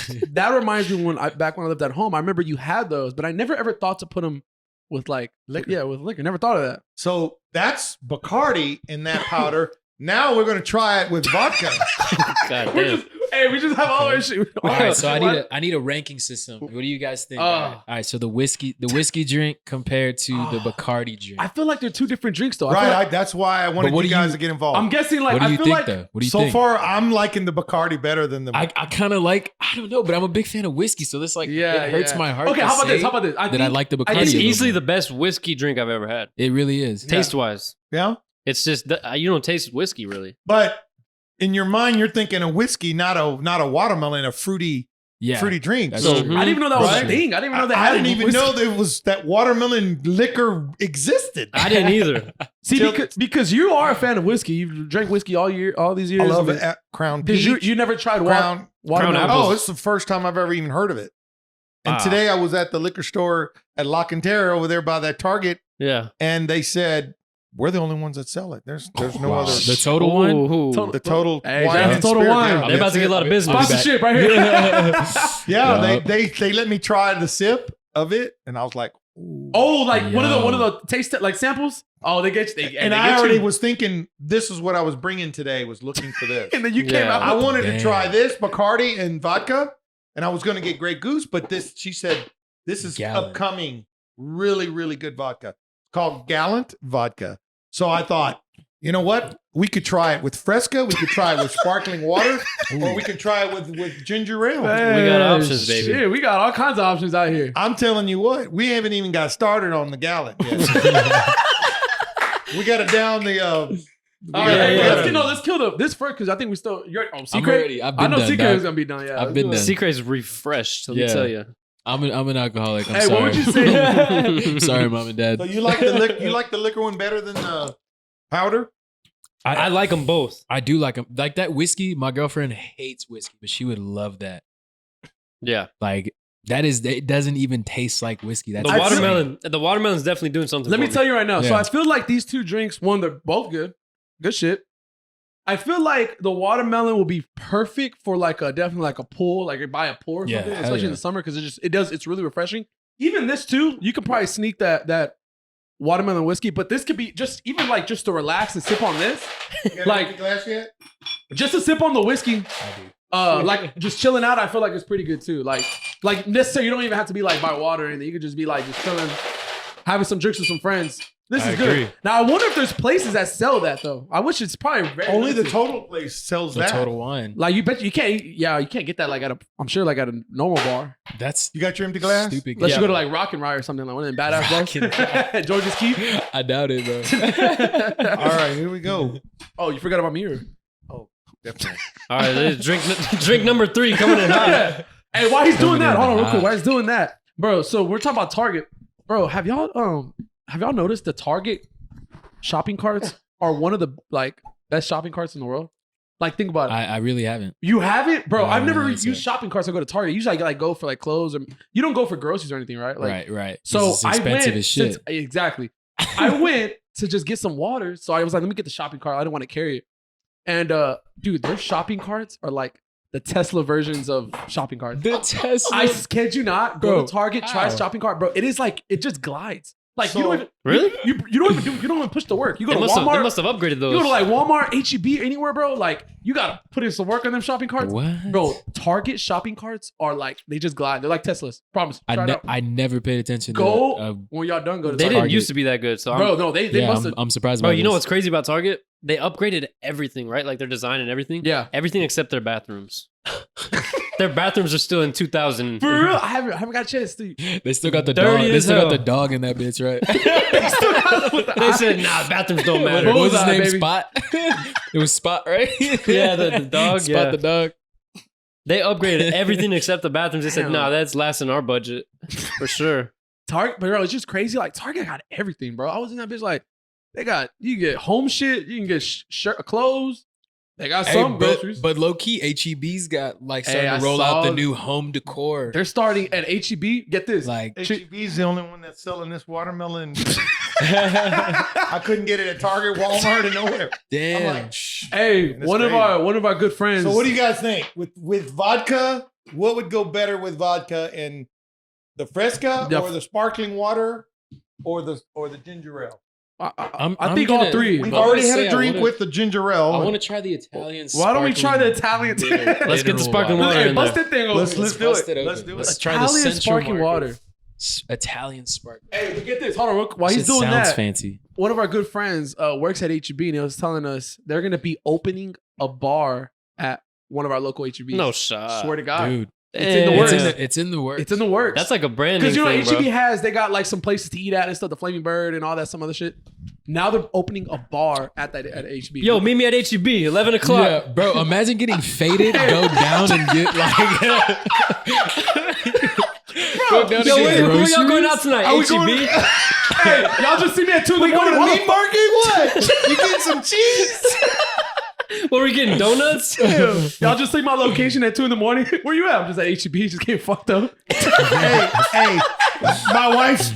done that reminds me back when I lived at home. I remember you had those, but I never ever thought to put them with like Liquor. Yeah, with liquor. Never thought of that. So that's Bacardi in that powder. Now we're going to try it with vodka. God We're damn. just Hey, we just have all our shit. All right, so I need a ranking system. What do you guys think? All right, so the whiskey drink compared to the Bacardi drink. I feel like they're two different drinks, though. Right. That's why I wanted you guys to get involved. I'm guessing, like, what do I you feel think, like though? What do you so think? far, I'm liking the Bacardi better than the. I kind of like. I don't know, but I'm a big fan of whiskey, so this it hurts my heart. Okay, to how about say this? How about this? I like the Bacardi. It's a little easily more. the best whiskey drink I've ever had. It really is. Taste wise. Yeah. It's just you don't taste whiskey really. But in your mind, you're thinking a whiskey, not a watermelon, a fruity drink. That's So true. I didn't even know that was Right? a thing. I didn't even know they had I didn't even whiskey. know there was that watermelon liquor existed. I didn't either. See, Till- because you are a fan of whiskey. You've drank whiskey all these years. I love it. Crown Did Peach. you never tried Crown watermelon? Apples. Oh, it's the first time I've ever even heard of it. And Wow. today I was at the liquor store at Lock and Terror over there by that Target, Yeah. and they said we're the only ones that sell it. There's no other. The total one. Ooh. The total Hey, wine shout out and to Total spirit. Wine. Yeah, They're about that's to get it. a lot of business. Sponsorship right here. Yeah, Yup. they let me try the sip of it, and I was like, ooh. Oh, like one Yo. of the taste like samples. Oh, they get you. And I already was thinking this is what I was bringing today. Was looking for this. And then you came Yeah. out. I with- wanted to Damn. try this Bacardi and vodka, and I was going to get Grey Goose, but this she said this is Gallant. upcoming, really really good vodka. It's called Gallant vodka. So I thought, you know what? We could try it with Fresca. We could try it with sparkling water, or we could try it with ginger ale. We got options, baby. Shit, we got all kinds of options out here. I'm telling you what, we haven't even got started on the Gallant yet. We got to down the. All right, yeah. let's kill this first because I think we still. I'm Secret. ready. I've been I know done, Secret dog. is gonna be done. Yeah, I've been done. Secret's refreshed, let me Yeah. tell you. I'm an alcoholic. I'm Hey, sorry. what would you say? I'm sorry, mom and dad. So you like the liquor one better than the powder? I like them both. I do like them. Like that whiskey. My girlfriend hates whiskey, but she would love that. Yeah. Like it doesn't even taste like whiskey. That's The insane. watermelon's definitely doing something. Let me for tell you right now. So Yeah. I feel like these two drinks, one, they're both good shit. I feel like the watermelon will be perfect for definitely like a pool, like by a pool or Yeah, something, hell especially in yeah. the summer because it's really refreshing. Even this too, you could probably sneak that watermelon whiskey, but this could be just to relax and sip on this, You got Like- an empty glass yet? just to sip on the whiskey. Like just chilling out, I feel like it's pretty good too. Like necessarily, you don't even have to be like by water or anything. You could just be like just chilling, having some drinks with some friends. This I is good. agree. Now I wonder if there's places that sell that though. I wish it's probably very Only the limited. Total place sells The that. Total Wine. Like you bet you can't. Yeah, you can't get that like I'm sure like at a normal bar. That's You got your empty glass? stupid. Unless Yeah. you go to like Rock and Ride or something like one of them badass bars. George's Keep. I doubt it, bro. All right, here we go. Oh, you forgot about me or? Definitely. All right, this is drink number 3 coming in hot. Hey, why he's doing Coming that? in Hold on, real hot. quick. Why he's doing that, bro? So we're talking about Target, bro. Have y'all noticed the Target shopping carts are one of the like best shopping carts in the world? Like, think about it. I really haven't. You haven't, bro? No, I I've never haven't, used shopping carts to go to Target. Usually, I like go for like clothes, or you don't go for groceries or anything, right? Like, right. So It's I expensive went as shit. exactly. I went to just get some water, so I was like, let me get the shopping cart. I didn't want to carry it. And dude, their shopping carts are like the Tesla versions of shopping carts. The Tesla. I kid you not. Go Bro, to Target, try a how? shopping cart, bro. It is like it just glides. Like you So- don't even Really? you don't even push the work. You go They to must Walmart. have upgraded You those. go to like Walmart, HEB, anywhere, bro. Like you gotta put in some work on them shopping carts. What? Bro, Target shopping carts are like they just glide. They're like Teslas. Promise. Try it out. I never paid attention Go to when y'all done. Go to they Target. didn't used to be that good. So Bro, no, they must have. I'm surprised bro, about you know this. what's crazy about Target? They upgraded everything, right? Like their design and everything. Yeah. Everything except their bathrooms. Their bathrms are still in 2000. For real, I haven't got a chance to. They still got the Dirty dog. They as still got hell. the dog in that bitch, right? They said, nah, bathrooms don't matter. What was his Bullseye, name? baby. Spot. It was Spot, right? Yeah, the dog. Spot Yeah. the dog. They upgraded everything except the bathrooms. They said, Damn. nah, that's less than our budget. For sure. Target, bro, it's just crazy. Like Target got everything, bro. I was in that bitch like you can get home shit, you can get shirt, clothes. They got some groceries. but low key, HEB's got like Hey, starting I to roll out saw- the new home decor. They're starting at HEB. Get this. Like, HEB's the only one that's selling this watermelon. I couldn't get it at Target, Walmart, and nowhere. I'm damn. like, shh. Hey, That's one crazy. of our good friends. So what do you guys think? With vodka, what would go better with vodka and the Fresca The- or the sparkling water or the ginger ale? I think all three. We've but- already had say a I drink wanna- with the ginger ale. I want to try the Italian. Why don't we try the sparkling Italian? Let's get the sparkling Hey, water in bust there. that thing open. Let's do bust it. it Let's open. do it. Let's try the Italian Central sparkling Market. water. Italian sparkling. Hey, but get this. Hold on. While he's Shit doing sounds that, fancy. one of our good friends works at HEB and he was telling us they're going to be opening a bar at one of our local HEBs. No shot. Swear to God. Dude, It's in the Damn. works. it's in the works. It's in the works. That's like a branding because you know thing, HEB bro. has they got like some places to eat at and stuff, the Flaming Bird and all that some other shit. Now they're opening a bar at HEB. Yo, meet me at HEB, 11 o'clock. Yeah, bro. Imagine getting faded, go down and get like. Go down Yo, and where get y'all groceries. going out tonight? Are we HEB? going- Hey, y'all just see me at 2 in the We going morning. to meat market? What? You getting some cheese? What, are we getting donuts? Y'all just see my location at 2 in the morning. Where you at? I'm just at HEB, just getting fucked up. hey, my wife's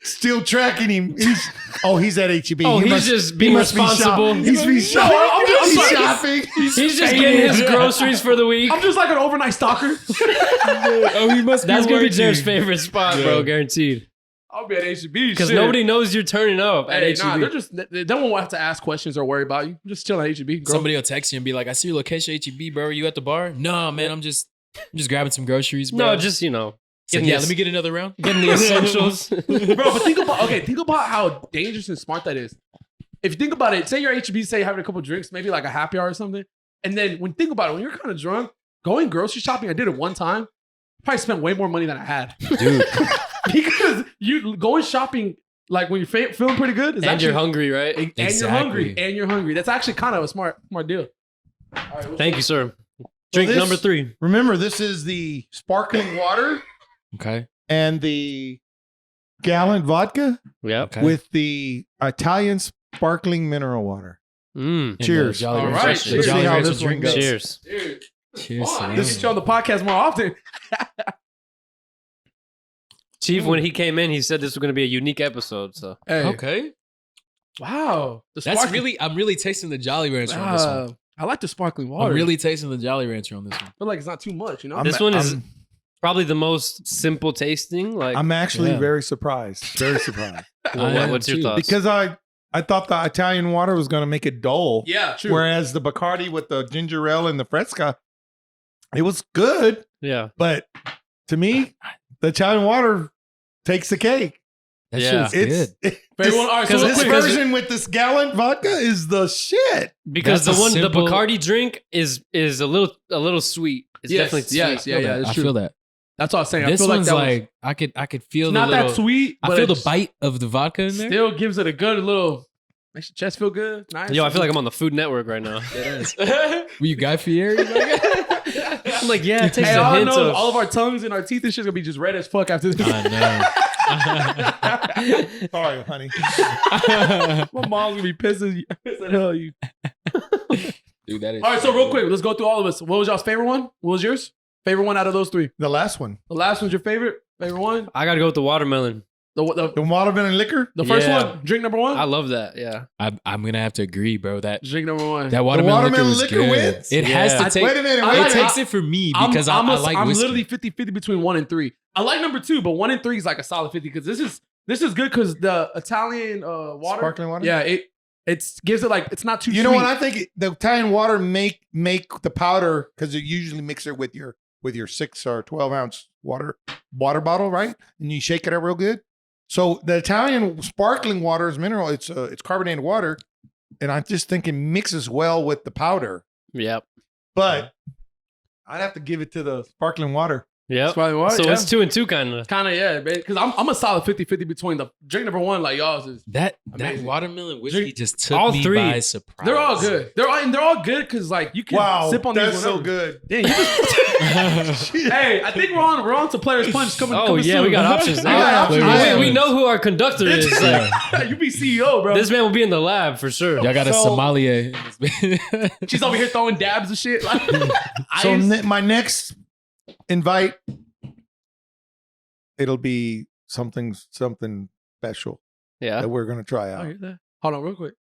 still tracking him. He's at HEB. Oh, He he's just being responsible. He's been shopping. I'm He's sorry. shopping. He's just getting his groceries for the week. I'm just like an overnight stalker. Oh, he must. That's gonna be working. Jared's favorite spot, bro, guaranteed. I'll be at HEB. Because nobody knows you're turning up at Hey, HEB. nah, they're just they don't have to ask questions or worry about you. Just chill at HEB. Girl. Somebody will text you and be like, "I see your location, HEB, bro. Are you at the bar?" No, man. I'm just grabbing some groceries, bro. No, just, you know, So, yeah. Let me get another round. getting the essentials. Bro, but think about how dangerous and smart that is. If you think about it, say you're at HEB, say you're having a couple drinks, maybe like a happy hour or something, and then when think about it, when you're kind of drunk, going grocery shopping, I did it one time, probably spent way more money than I had, Dude. because you going shopping like when you're feeling pretty good, is And actually, you're hungry, right? and Exactly. you're hungry. That's actually kind of a smart deal. All right, Thank you, sir. Drink this- number 3. Remember, this is the sparkling water Okay. and the gallon vodka Yep. Okay. with the Italian sparkling mineral water. Mm. And the Cheers. Jolly All Rancher- right, the cheers. Jolly See how Rancher this one drink goes. goes. Cheers. Dude, Cheers. oh, I to need to that. get you on the podcast more often. Chief, when he came in, he said this was going to be a unique episode. So Hey, Okay. wow, the That's sparkling- really. I'm really tasting the Jolly Rancher on this one. I like the sparkling water. I'm really tasting the Jolly Rancher on this one. I feel like it's not too much, you know. this one is probably the most simple tasting. Like, I'm actually Yeah. very surprised. Very surprised. what's your thoughts? Because I thought the Italian water was going to make it dull. yeah, true. Whereas the Bacardi with the ginger ale and the Fresca, it was good. yeah, But to me, the Italian water takes the cake. That Yeah. shit is good. It's Everyone, all right, so Because real this quick, version with this gallon vodka is the shit. because That's a the simple- Bacardi drink is a little sweet. It's Yes, definitely sweet. yes, yeah, yeah. I That's feel true. that. That's all I'm saying. This I feel one's like that like I could feel was the not little, that sweet. I but feel it the just bite of the vodka in there. Still gives it a good little. Makes your chest feel good. Nice. Yo, I feel like I'm on the Food Network right now. Were you Guy Fieri? I'm like, yeah, it takes Hey, a all I hint know is of. all of our tongues and our teeth and shit's gonna be just red as fuck after this. Sorry, honey. My mom's gonna be pissed as hell. You. Dude, that is. All right, so real quick, let's go through all of us. What was y'all's favorite one? What was yours? Favorite one out of those 3? The last one. The last one's your favorite one. I gotta go with the watermelon. The watermelon liquor. The first Yeah. one, drink number 1. I love that. Yeah. I'm gonna have to agree, bro. That Drink number 1. watermelon liquor watermelon was liquor good. wins? It has Yeah. to take. Wait a minute. I Wait like- a It minute. takes it for me because I like I'm whiskey. literally 50-50 between 1 and 3. I like number 2, but 1 and 3 is like a solid 50 because this is good because the Italian water, Sparkling water? Yeah, it gives it like it's not too. You know sweet. what? I think the Italian water make the powder because you usually mix it with your 6 or 12 ounce water bottle, right? And you shake it up real good. So the Italian sparkling water is mineral. It's carbonated water, and I just think it mixes well with the powder. Yep. But I'd have to give it to the sparkling water. Yep. Sparkling water, So yeah. it's 2 and 2 kind of. Kind of, yeah, because I'm a solid 50-50 between the drink number 1 like y'all's is. that Amazing. watermelon whiskey Drink- just took all me 3. by surprise. They're all good. They're all good because like you can Wow, sip on that's these so whenever. good. Damn, you just, hey, I think we're on to Players Punch coming. Oh coming yeah, soon. we got options now. Yeah, Wait, options. We know who our conductor is. you be CEO, bro. This man will be in the lab for sure. Y'all got a So- sommelier. She's over here throwing dabs and shit. Like, So ice. my next invite, it'll be something special Yeah, that we're gonna try I out. hear that. Hold on, real quick.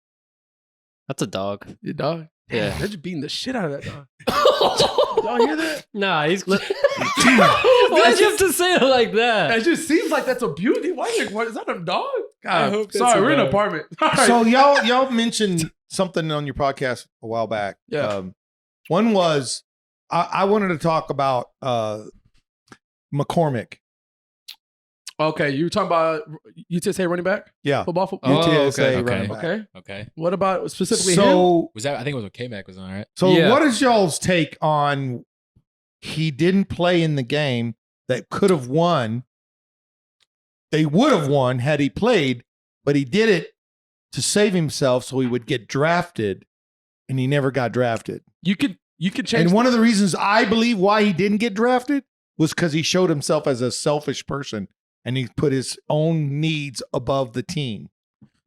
that's a dog. Your dog. Yeah. They're just beating the shit out of that dog. Y'all hear that? Nah, he's. Why'd you have to say it like that? It just seems like that's a beauty. Why is that a dog? God, hope that's sorry, a we're in an dog. apartment. All right. So y'all mentioned something on your podcast a while back. Yeah. One was I wanted to talk about McCormick. Okay, you were talking about UTSA running back? Yeah. Football? Oh, UTSA okay. running back. Okay. Okay. What about specifically him? So Was that? I think it was what K-Mac was on, right? Yeah. what is y'all's take on he didn't play in the game that could have won? They would have won had he played, but he did it to save himself so he would get drafted, and he never got drafted. You could change. And one of the reasons I believe why he didn't get drafted was because he showed himself as a selfish person and he put his own needs above the team.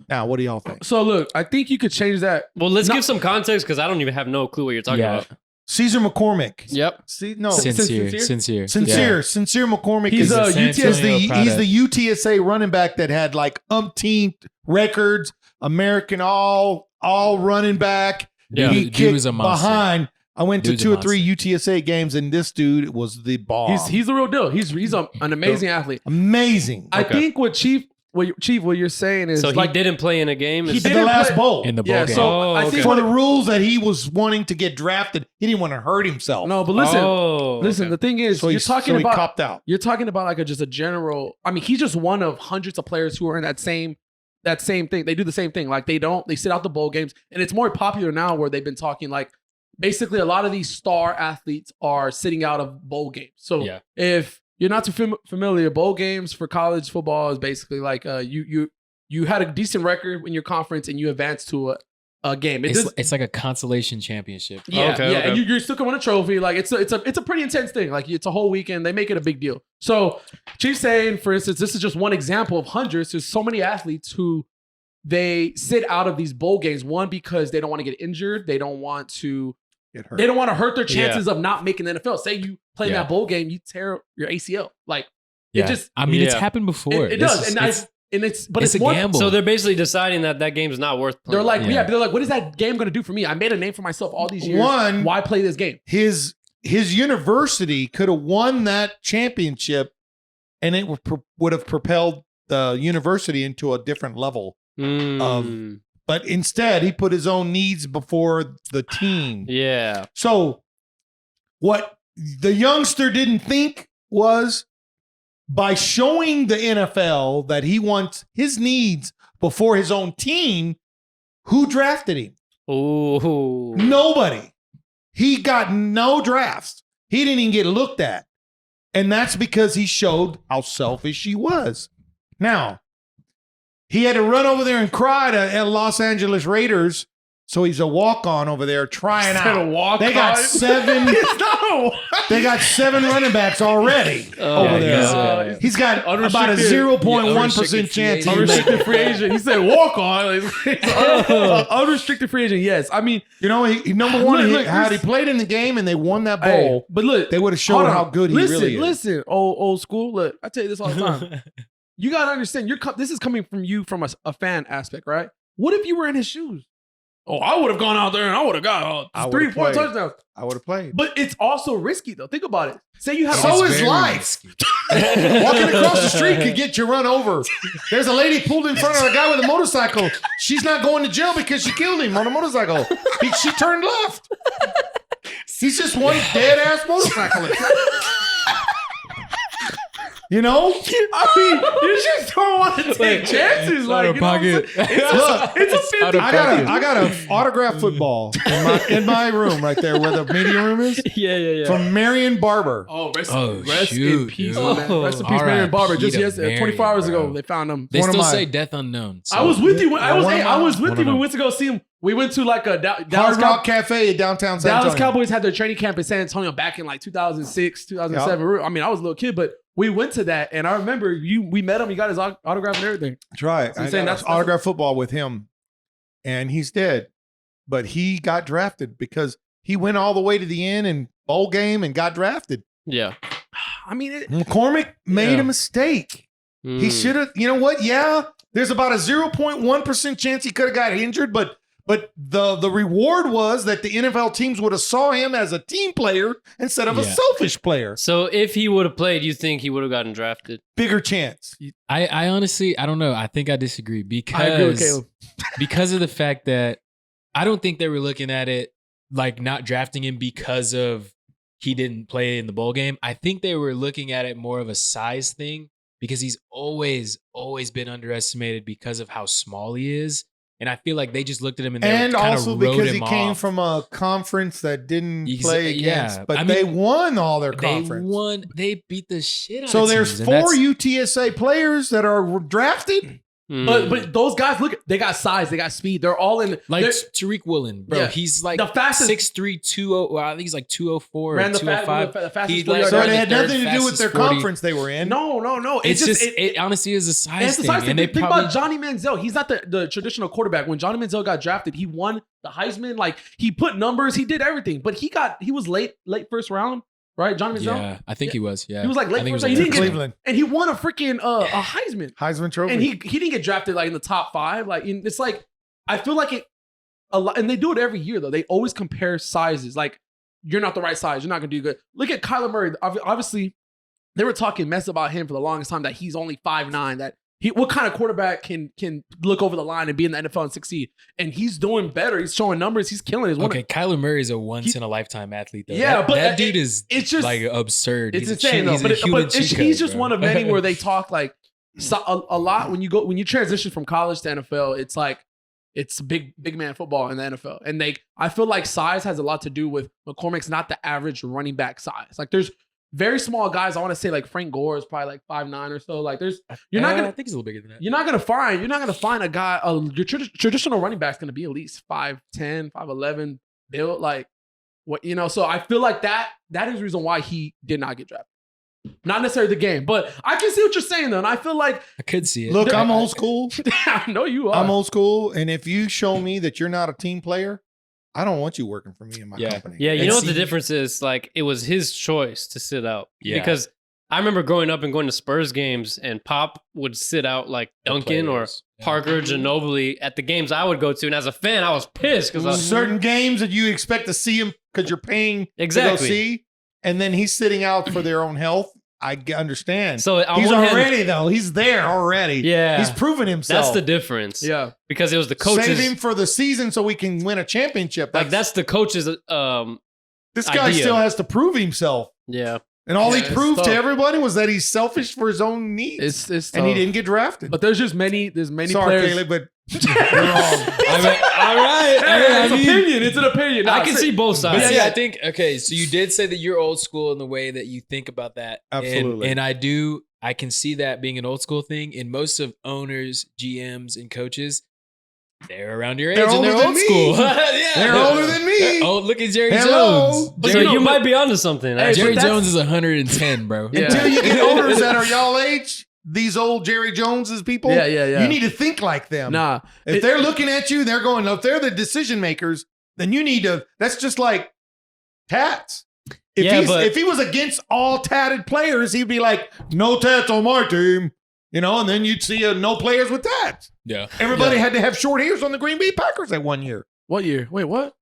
Now, what do y'all think? So look, I think you could change that. Well, let's No. give some context because I don't even have no clue what you're talking Yeah. about. Caesar McCormick. Yep. See, no, Sincere. Sincere McCormick He's is a San Antonio he's the UTSA running back that had like umpteen records, American all running back. Yeah. He Dude kicked was a monster. behind. I went to Dude's a 2 or 3 UTSA games, and this dude was the bomb. He's the real deal. He's an amazing athlete. amazing. I Okay. think what you're saying is So like he didn't play in a game. He in didn't the last play- bowl. In the bowl yeah. game. So Oh, I think okay. For what the rules that he was wanting to get drafted, he didn't want to hurt himself. no, but listen, Okay. the thing is, so you're talking he about copped out. you're talking about like just a general. I mean, he's just one of hundreds of players who are in that same thing. They do the same thing. Like they sit out the bowl games, and it's more popular now where they've been talking like basically a lot of these star athletes are sitting out of bowl games. So Yeah. if you're not too familiar, bowl games for college football is basically like you had a decent record in your conference and you advanced to a game. It's like a consolation championship. Yeah, Okay, yeah, okay. and you're still gonna win a trophy. Like it's a pretty intense thing. Like it's a whole weekend. They make it a big deal. So Chief's saying, for instance, this is just one example of hundreds. There's so many athletes who they sit out of these bowl games. One, because they don't want to get injured. They don't want to. Get hurt. They don't want to hurt their chances of not making the NFL. Say you play in Yeah. that bowl game, you tear your ACL. Like Yeah. it just I mean, it's Yeah. happened before. it This does, is- and it's it's a more, gamble. So they're basically deciding that game's not worth playing. They're like, Yeah. they're like, what is that game going to do for me? I made a name for myself all these years. One- Why play this game? his university could have won that championship, and it would have propelled the university into a different level. Mm. But instead, he put his own needs before the team. Yeah. So, what the youngster didn't think was by showing the NFL that he wants his needs before his own team, who drafted him? Ooh. Nobody. He got no drafts. He didn't even get looked at. And that's because he showed how selfish he was. Now, he had to run over there and cry to Los Angeles Raiders. So he's a walk-on over there trying Instead out. of walk They got on. seven. It's not a walk. They got 7 running backs already Oh, over my there. God. He's got about a Unrestricted. 0.1% chance. He Unrestricted free agent. He said walk on. Unrestricted free agent. Yes. I mean, You know, he number one, Look, had he played in the game and they won that hey, bowl, but look, they would have shown hold on. how good he listen, really is. Listen, old school. Look, I tell you this all the time. You gotta understand. This is coming from you from a fan aspect, right? What if you were in his shoes? Oh, I would have gone out there and I would have got I 3 would've 4 played. touchdowns. I would have played. But it's also risky though. Think about it. Say you have So It's is very life. risky. Walking across the street could get you run over. There's a lady pulled in front of a guy with a motorcycle. She's not going to jail because she killed him on a motorcycle. She turned left. He's just one dead ass motorcyclist. You know? I mean, you just don't want to take chances. Like, you know what I'm saying? pocket. Look, It's a 50. out of I got a autographed football in my room right there where the media room is Yeah. from Marion Barber. Oh, rest Oh, in shoot, peace, dude. man. Rest in peace, R.I.P. Marion Barber. Just to yesterday, 24 Marion, hours ago, bro. they found him. They One of still my- say death unknown. So. I was with you. When, I was with one you of when we them. went to go see him. We went to like a Hard Dallas, Rock Cafe at downtown San Dallas Antonio. Cowboys had their training camp in San Antonio back in like 2006, 2007. I mean, I was a little kid, but we went to that, and I remember we met him. You got his autograph and everything. That's right. So you're I saying got that's- autographed football with him, and he's dead. But he got drafted because he went all the way to the end and bowl game and got drafted. Yeah. I mean, McCormick made Yeah. a mistake. He Mm. should have. You know what? Yeah, there's about a 0.1% chance he could have got injured, but But the reward was that the NFL teams would have saw him as a team player instead of a selfish player. So if he would have played, you think he would have gotten drafted? Bigger chance. I honestly, I don't know. I think I disagree because I agree with Caleb. because of the fact that I don't think they were looking at it like not drafting him because of he didn't play in the bowl game. I think they were looking at it more of a size thing because he's always been underestimated because of how small he is. And I feel like they just looked at him and also wrote because he him came off. from a conference that didn't play against, yeah. but I they mean, won all their conference. They beat the shit out So of there's teams, 4 UTSA players that are drafted. But those guys, look, they got size, they got speed. They're all in. like they're- Tariq Woolen, bro. Yeah. He's like The fastest- 6'3", 200. Well, I think he's like 204 or ran the 205. the fastest He 40 like yard So dash. it had third nothing to do with their fastest 40. conference they were in. No. It's just it, it honestly is a size it's the thing. size thing. And they Think probably about Johnny Manziel. He's not the traditional quarterback. When Johnny Manziel got drafted, he won the Heisman. Like he put numbers, he did everything. But he was late first round, right? Johnny Manziel. yeah, I think he was. Yeah, He was like I late think first it round. was He late didn't first get, Cleveland. and he won a freaking a Heisman. Heisman Trophy. And he didn't get drafted like in the top 5. Like it's like I feel like it a lot, and they do it every year though. They always compare sizes. Like you're not the right size. You're not gonna do good. Look at Kyler Murray. Obviously, they were talking mess about him for the longest time that he's only 5'9". That what kind of quarterback can look over the line and be in the NFL and succeed? And he's doing better. He's showing numbers. He's killing it. Okay, Kyler Murray is a once in a lifetime athlete though. Yeah, but that dude is it's just like absurd. It's He's insane he's though. a human But cheat he's code, just bro. one of many where they talk like a lot when you transition from college to NFL. It's like it's big man football in the NFL, and I feel like size has a lot to do with McCormick's not the average running back size. Like there's very small guys. I want to say like Frank Gore is probably like 5'9" or so. Like I think he's a little bigger than that. You're not gonna find a guy. Your traditional running back's gonna be at least 5'10", 5'11", built like what So I feel like that is the reason why he did not get drafted. Not necessarily the game, but I can see what you're saying though, and I feel like I could see it. Look, I'm old school. I know you are. I'm old school, and if you show me that you're not a team player, I don't want you working for me in my company. Yeah, you And know what see- the difference is? Like, it was his choice to sit out. Yeah. Because I remember growing up and going to Spurs games, and Pop would sit out like Duncan or players. Yeah. Parker Ginobili at the games I would go to. And as a fan, I was pissed because I was Certain games that you expect to see him because you're paying Exactly. to go see, and then he's sitting out for their own health. I understand. So on he's one hand- already though. He's there already. Yeah. he's proven himself. That's the difference. Yeah. Because it was the coaches. Save him for the season so we can win a championship. Like, that's the coaches. this guy idea. still has to prove himself, Yeah. and all Yeah, he it's proved to tough. everybody was that he's selfish for his own needs, It's and he tough. didn't get drafted. But there's many Sorry, players. Caleb, but you're wrong. All right. Hey, it's I mean, opinion. It's an opinion. I Nah, can sit- see both But sides. see, I think okay. So you did say that you're old school in the way that you think about that. Absolutely. and I can see that being an old school thing. And most of owners, GMs, and coaches, they're around your age They're and they're older than old me. school. Yeah. They're older than me. Oh, look at Jerry Hello. Jones. So Jerry- you might be onto something. Hey, Jerry but that's- Jones is 110, bro. Yeah. Until you get owners that are y'all age, these old Jerry Joneses people, Yeah. you need to think like them. Nah. If they're looking at you, they're going, if they're the decision makers, then you need to, that's just like tats. If he was against all tatted players, he'd be like, no tats on my team. And then you'd see no players with tats. Yeah. Everybody had to have short hairs on the Green Bay Packers that one year. What year? Wait, what?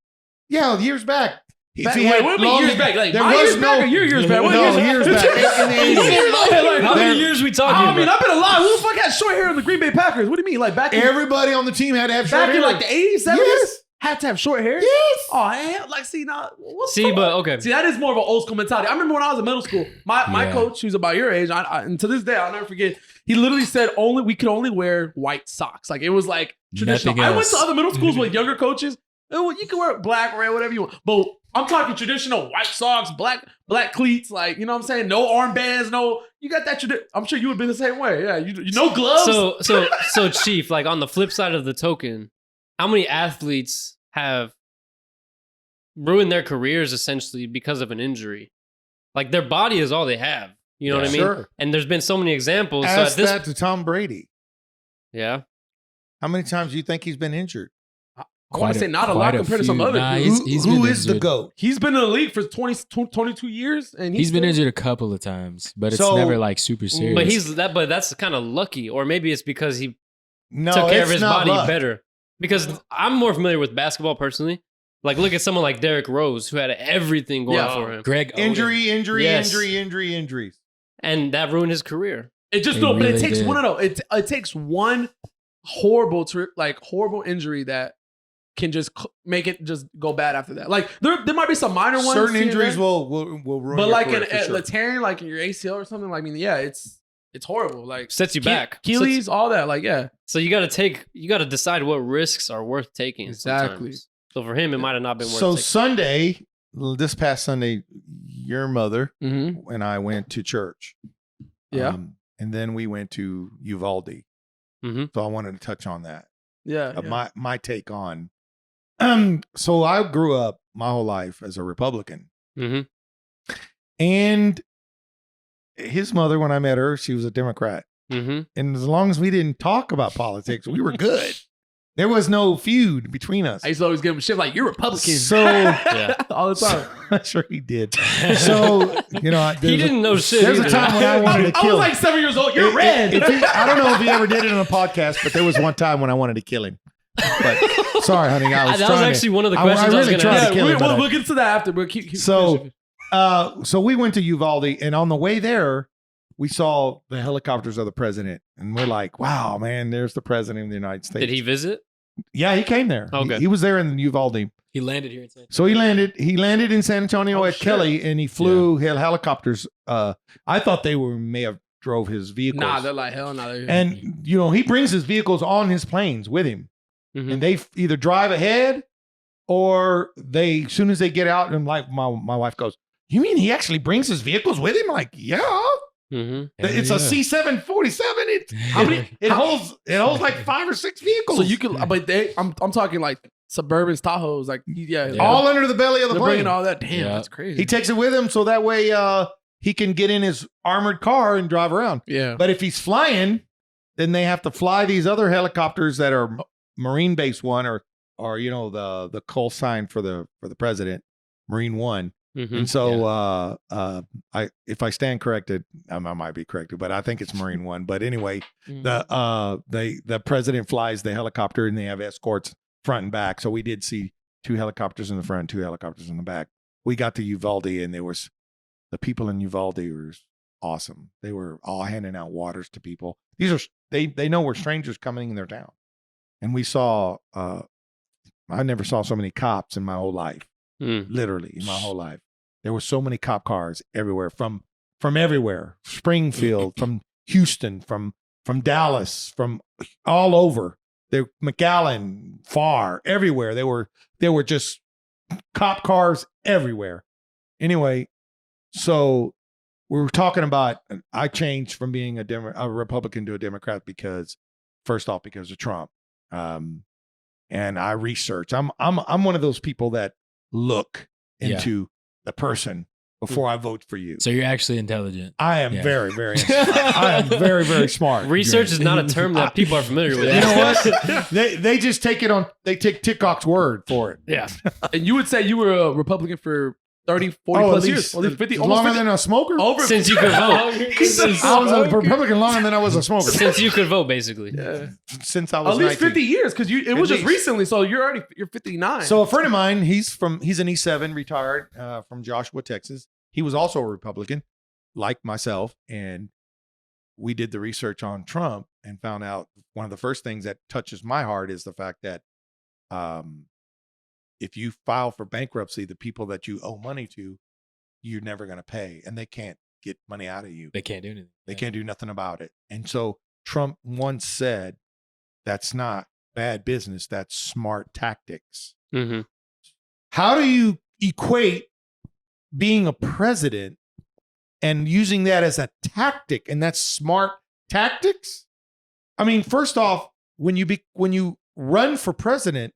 Yeah, years back. What do you mean years back? Like there my was years back or your years back? What No, years years back. In the 80s. How There- many years we talking I mean, about? I've been alive. Who the fuck had short hair in the Green Bay Packers? What do you mean? Like back in Everybody on the team had to have short back in hair. like the 80s, 70s? Yes. Had to have short hair? Yes. Oh, hell. Like, see, now. What's See, but okay. See, that is more of an old school mentality. I remember when I was in middle school, my Yeah. coach, who's about your age, and to this day, I'll never forget, he literally said we could only wear white socks. Like, it was like traditional. Nothing I went to else. other middle schools with younger coaches. Oh, you can wear black, red, whatever you want. But I'm talking traditional white socks, black cleats, like, you know what I'm saying? No armbands, no. You got that I'm sure you would have been the same way. Yeah, you know gloves. So Chief, like on the flip side of the token, how many athletes have ruined their careers essentially because of an injury? Like their body is all they have. You know what I mean? Sure. And there's been so many examples. Ask so at this, that to Tom Brady. yeah. How many times do you think he's been injured? I want to say not a lot compared to some other Nah, dudes. Who been is the injured. GOAT? He's been in the league for 22 years, and He's been still- injured a couple of times, but it's So- never like super serious. But that's kind of lucky, or maybe it's because he No, took care of it's his not body luck. better. Because I'm more familiar with basketball personally. Like, look at someone like Derrick Rose, who had everything going for him. Greg Oden. Injuries. And that ruined his career. It just It but really it takes did. one. No, it takes one horrible injury that can just make it just go bad after that. Like there might be some minor ones. Certain here and injuries there, will ruin. but your like career an for sure. tearing, like in your ACL or something. Like, I mean, yeah, it's horrible. Like Sets you back. Achilles, all that. Like, yeah, So you got to decide what risks are worth taking. Exactly. Sometimes. So for him, it might have not been worth So taking. Sunday, this past Sunday, your mother mm-hmm. and I went to church. Yeah. And then we went to Uvalde. Mm-hmm. So I wanted to touch on that. yeah. My take on. So I grew up my whole life as a Republican, Mm-hmm. and his mother, when I met her, she was a Democrat. Mm-hmm. And as long as we didn't talk about politics, we were good. There was no feud between us. I used to always give him shit like, you're Republican. So all the time. I'm sure he did. So he He didn't know shit. There's a either. time when I wanted to I kill was him. like 7 years old. You're red. I don't know if he ever did it on a podcast, but there was one time when I wanted to kill him. But sorry, honey, I was that trying was actually to, one of the I questions I, was really going to tried ask. to kill him, but we'll get to that after. But keep So we went to Uvalde, and on the way there, we saw the helicopters of the president, and we're like, "Wow, man, there's the president of the United States." Did he visit? Yeah, he came there. Okay. He was there in Uvalde. He landed here in San So he landed in San Antonio at shit. Kelly, and he flew helicopters. I thought they may have drove his vehicles. Nah, they're like, hell no. And he brings his vehicles on his planes with him, Mhm. and they either drive ahead or they, as soon as they get out, and like my wife goes, "You mean he actually brings his vehicles with him?" Like, yeah, Mm-hmm. it's a C-747. It holds like 5 or 6 vehicles. So you can, but I'm talking like Suburban Tahoes, like all under the belly of the they're plane. bringing all that. Damn, Yeah. that's crazy. He takes it with him so that way he can get in his armored car and drive around. yeah, But if he's flying, then they have to fly these other helicopters that are Marine Base One or the call sign for the president, Marine One. Mm-hmm. And so if I stand corrected, I might be corrected, but I think it's Marine One. But anyway, the president flies the helicopter, and they have escorts front and back. So we did see 2 helicopters in the front, 2 helicopters in the back. We got to Uvalde, and the people in Uvalde were awesome. They were all handing out waters to people. These are they know we're strangers coming in their town, and we saw. I never saw so many cops in my whole life. Literally in my whole life, there were so many cop cars everywhere, from everywhere, Springfield, from Houston, from Dallas, from all over. They McAllen, far, everywhere. There were just cop cars everywhere. Anyway, so we were talking about. I changed from being a Republican to a Democrat because of Trump, and I researched. I'm one of those people that look into the person before I vote for you. So you're actually intelligent. I am very, very, I am very, very smart. Research is not a term that people are familiar with. You know what? They just take it on. They take TikTok's word for it. Yeah. and you would say you were a Republican for 30, 40 plus years. At least 50, almost longer 50. than a smoker. Over Since you could vote. I was a Republican longer than I was a smoker. Since you could vote, basically. Yeah. Since I was At least 19. 50 years, because it was just least. recently. So you're 59. So a friend of mine, he's an E7, retired from Joshua, Texas. He was also a Republican, like myself, and we did the research on Trump and found out one of the first things that touches my heart is the fact that if you file for bankruptcy, the people that you owe money to, you're never going to pay, and they can't get money out of you. They can't do anything. They can't do nothing about it. And so Trump once said, that's not bad business, that's smart tactics. Mm-hmm. How do you equate being a president and using that as a tactic, and that's smart tactics? I mean, first off, when you run for president,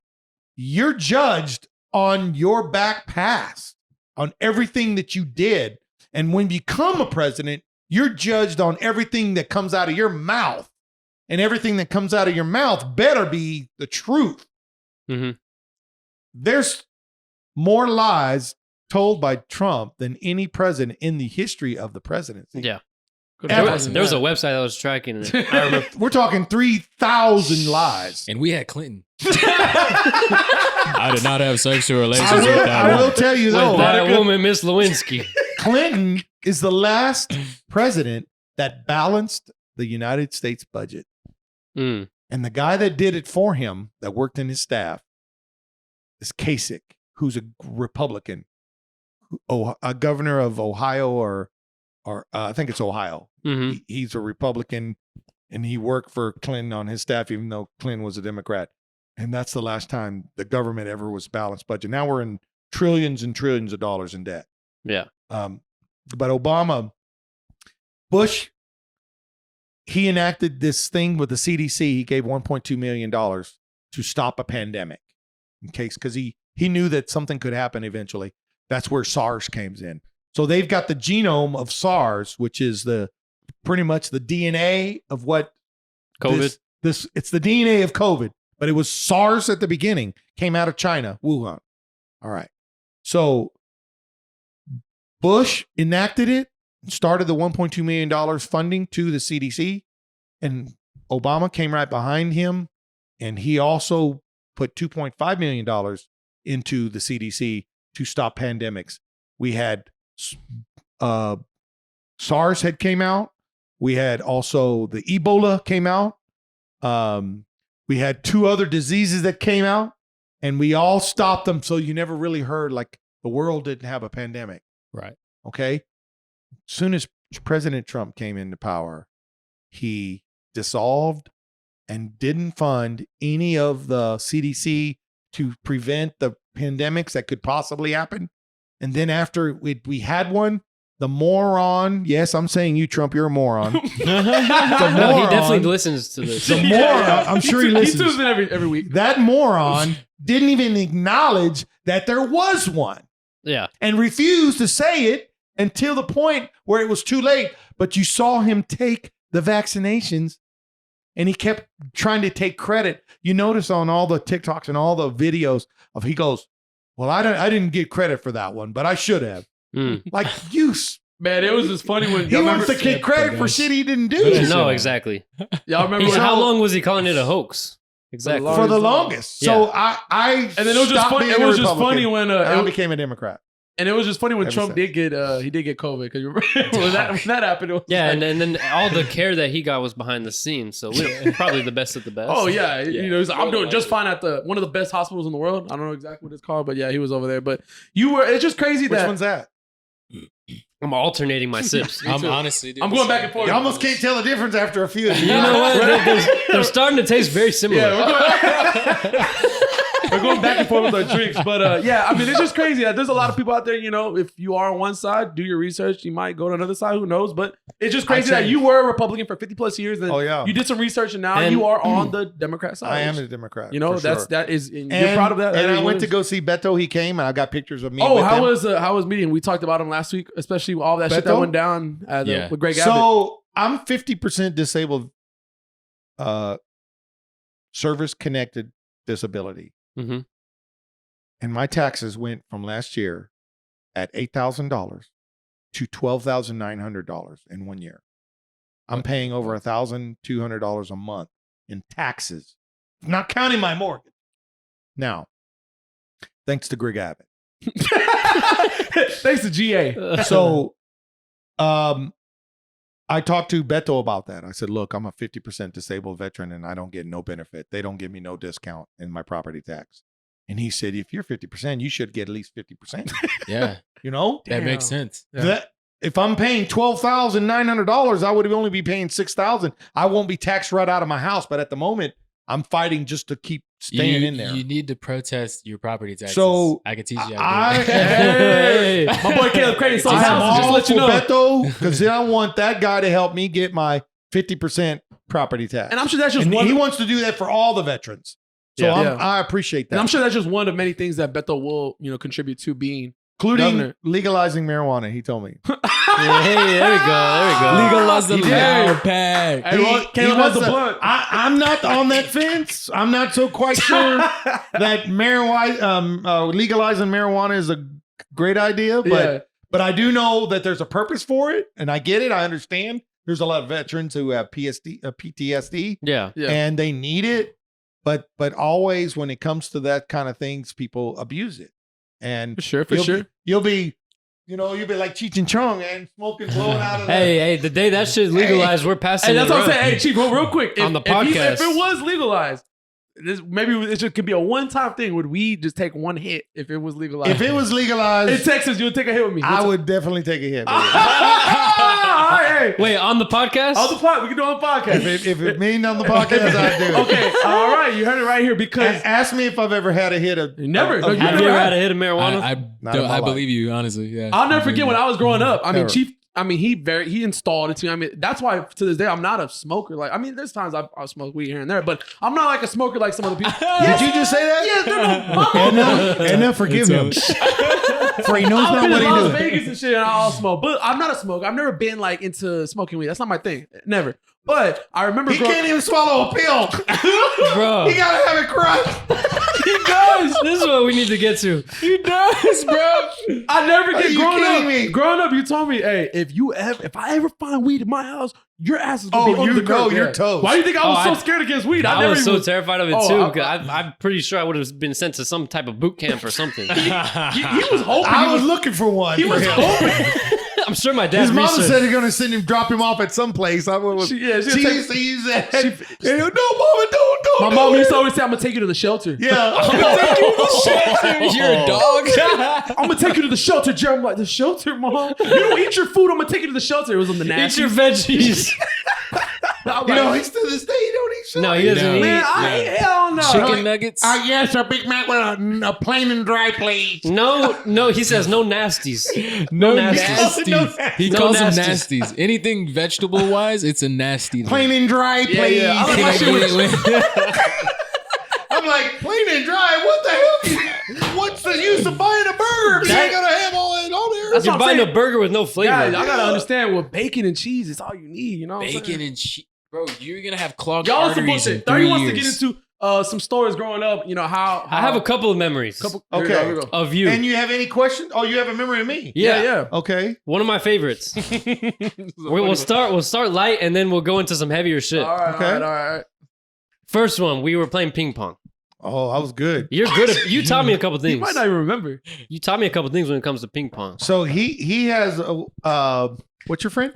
you're judged on your back past, on everything that you did. And when you become a president, you're judged on everything that comes out of your mouth. And everything that comes out of your mouth better be the truth. Mm-hmm. There's more lies told by Trump than any president in the history of the presidency. Yeah. There was a website that was tracking it. I remember. We're talking 3,000 lies. And we had Clinton. I did not have sexual relations with that I will woman. tell you With though, that woman, Miss Lewinsky. Clinton is the last president that balanced the United States budget. Mm. And the guy that did it for him, that worked in his staff, is Kasich, who's a Republican, a governor of Ohio, or I think it's Ohio. Mm-hmm. He's a Republican, and he worked for Clinton on his staff, even though Clinton was a Democrat. And that's the last time the government ever was balanced budget. Now we're in trillions and trillions of dollars in debt. Yeah. But Bush, he enacted this thing with the CDC. He gave $1.2 million to stop a pandemic in case, because he knew that something could happen eventually. That's where SARS comes in. So they've got the genome of SARS, which is pretty much the DNA of what COVID. It's the DNA of COVID, but it was SARS at the beginning, came out of China, Wuhan. All right. So Bush enacted it, started the $1.2 million funding to the CDC, and Obama came right behind him, and he also put $2.5 million into the CDC to stop pandemics. We had SARS had came out. We had also the Ebola came out. We had 2 other diseases that came out, and we all stopped them. So you never really heard like the world didn't have a pandemic. Right. Okay. As soon as President Trump came into power, he dissolved and didn't fund any of the CDC to prevent the pandemics that could possibly happen. And then after we had one, the moron, yes, I'm saying you, Trump, you're a moron. No, he definitely listens to this. The moron, I'm sure he listens. He tunes in every week. That moron didn't even acknowledge that there was one. Yeah. And refused to say it until the point where it was too late. But you saw him take the vaccinations, and he kept trying to take credit. You notice on all the TikToks and all the videos of, he goes, well, I didn't get credit for that one, but I should have. Mm. Like, you, Man, it was just funny when he wants to get credit for shit he didn't do. No, exactly. y'all remember when How long was he calling it a hoax? Exactly. For the longest. Yeah. So I And then it was just funny. It was just funny when I became a Democrat. and it was just funny when Ever Trump since. did get COVID, because when that happened. It was Yeah, like, and then all the care that he got was behind the scenes, so we're probably the best of the best. oh yeah, you know, he's like, I'm doing just fine at one of the best hospitals in the world. I don't know exactly what it's called, but yeah, he was over there. But it's just crazy Which that one's that? I'm alternating my sips. I'm honestly doing I'm going the back same and forth. You almost can't tell the difference after a few. You know what? They're starting to taste very similar. Yeah, we're going back and forth with our drinks. But yeah, I mean, it's just crazy. There's a lot of people out there, you know, if you are on one side, do your research. You might go to another side. Who knows? But it's just crazy that you were a Republican for 50 plus years. And Oh, yeah. you did some research, and now And- you are on the Democrat side. I am a Democrat. You know, for sure. that is, and you're And, proud of that. and That I is went what to it go is. see Beto. He came, and I got pictures of me. Oh, with him. how was meeting? We talked about him last week, especially all that shit that Beto? went down Yeah. with Greg Abbott. So I'm 50% disabled, service connected disability, Mm-hmm. and my taxes went from last year at $8,000 to $12,900 in 1 year. I'm paying over $1,200 a month in taxes, not counting my mortgage. Now, thanks to Greg Abbott. Thanks to GA. So, I talked to Beto about that. I said, look, I'm a 50% disabled veteran and I don't get no benefit. They don't give me no discount in my property tax. And he said, if you're 50%, you should get at least 50%. Yeah, You know? that makes sense. Yeah. That if I'm paying $12,900, I would only be paying $6,000. I won't be taxed right out of my house. But at the moment, I'm fighting just to keep staying in there. You need to protest your property taxes. So, I can teach you how to do it. Hey, my boy Caleb Crayton sold his I'm house. Just to all let you for know. Beto, because I want that guy to help me get my 50% property tax. And I'm sure that's just And one. he wants to do that for all the veterans. So Yeah. I appreciate that. And I'm sure that's just one of many things that Beto will, you know, contribute to being including governor. legalizing marijuana, he told me. Hey, there we go. Legalize the He did. loud pack. Hey, well, Caleb has wants the to- blunt. I'm not on that fence. I'm not so quite sure that legalizing marijuana is a great idea, but Yeah. but I do know that there's a purpose for it, and I get it. I understand there's a lot of veterans who have PTSD, Yeah. Yeah. and they need it. But always when it comes to that kind of things, people abuse it. And For you'll sure. be- you'll be like Cheech and Chong and smoking, blowing out of Hey, the day that shit legalized, we're passing Hey, that's it what I'm around. saying. Hey, Chief, real quick. On the If podcast. it was legalized, maybe it just could be a one-time thing. Would we just take one hit if it was legalized? If it was legalized, in Texas, you would take a hit with me. I would definitely take a hit. baby. All right, hey. Wait, on the podcast? On the pod, we can do it on the podcast. if it mean on the podcast, I'd do it. Okay, all right, you heard it right here because Ask me if I've ever had a hit of Never. No, you Have you ever had a hit of marijuana? Not in my I life. believe you, honestly. Yeah. I'll never forget when I was growing up. I mean, Never. Chief. I mean, he installed it to me. I mean, that's why to this day I'm not a smoker. Like, I mean, there's times I'll smoke weed here and there, but I'm not like a smoker like some other people. Did you just say that? Yes, they're not. Anna, forgive him. For he knows I've not been what in he Las doing. Vegas and shit, and I'll smoke. But I'm not a smoker. I've never been like into smoking weed. That's not my thing. Never. But I remember He can't even swallow a pill. Bro. He gotta have it crushed. He does. This is what we need to get to. He does, bro. I never Are get you growing kidding up. me? Growing up, you told me, hey, if I ever find weed in my house, your ass is gonna Oh, be under you the curb. know you're toast. Why do you think I was Oh, so I- scared against weed? I never was so even- terrified of it Oh, too. I- 'Cause I'm pretty sure I would have been sent to some type of boot camp or something. He was hoping. I was looking for one. He for was him. hoping. I'm sure my dad. His mama researched- said they're gonna send him, drop him off at some place. I was, She she used used to use that. She- And, no, mama, don't. My mom used to always say, "I'm gonna take you to the shelter." Yeah. You're a dog. I'm gonna take you to the shelter, Jerry. I'm like, the shelter, mom. You don't eat your food. I'm gonna take you to the shelter. It was on the Eat nasty. your veggies. I'm You know, like, he's to this day, he don't eat shit. No, he doesn't No. eat. man, I ain't hell no. Chicken nuggets. Yes, a Big Mac with a plain and dry, please. No, he says no nasties. no nasties. nasties. No nasties. He No calls them nasties. nasties. Anything vegetable wise, it's a nasty. Plain and dry, please. yeah. I like Can my I shit with- get it? I'm like, plain and dry? What the hell? What's the use of buying a burger? You ain't gonna have all that on there. That's You're what I'm buying saying. a burger with no flavor. Guys, I gotta understand with bacon and cheese, it's all you need. You know, what I'm Bacon saying? and cheese. Bro, you're going to have clogged Y'all arteries supposed in to. 30 3 wants to years. get into some stories growing up. You know how I have a couple of memories Here Okay. we go, here we go. of you. And you have any questions? Oh, you have a memory of me? yeah, Okay. one of my favorites. We'll start light and then we'll go into some heavier shit. All right, Okay. all right. First one, we were playing ping pong. Oh, I was good. You're good at. You taught me a couple You things. might not even remember. You taught me a couple things when it comes to ping pong. So he has what's your friend?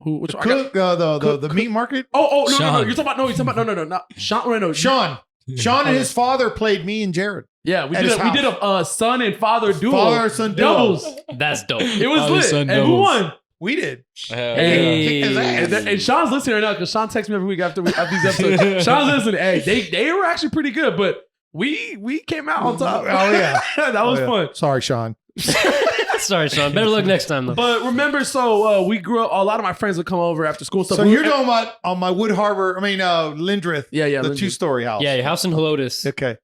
Who? Which one? I got- Cook, the meat market. no. Sean. You're talking about no. Not Sean. No, Sean. Sean and his father played me and Jared. Yeah, we At did. his We did a son and father duo. Father-son duo. doubles. That's dope. It was lit. Father-son And who doubles. won? We did. Hey. Kicked his ass. And Sean's listening right now because Sean texts me every week after these episodes. Sean's listening. Hey, they were actually pretty good, but we came out on top. Oh, yeah. that was Oh, yeah. fun. Sorry, Sean. Sorry, Sean. Better luck next time, though. But remember, so we grew up. A lot of my friends would come over after school stuff. So you're talking about on my Wood Harbor, Lindrith. Yeah, The Lindrith. 2-story house. Yeah, your house in Helotes. Okay.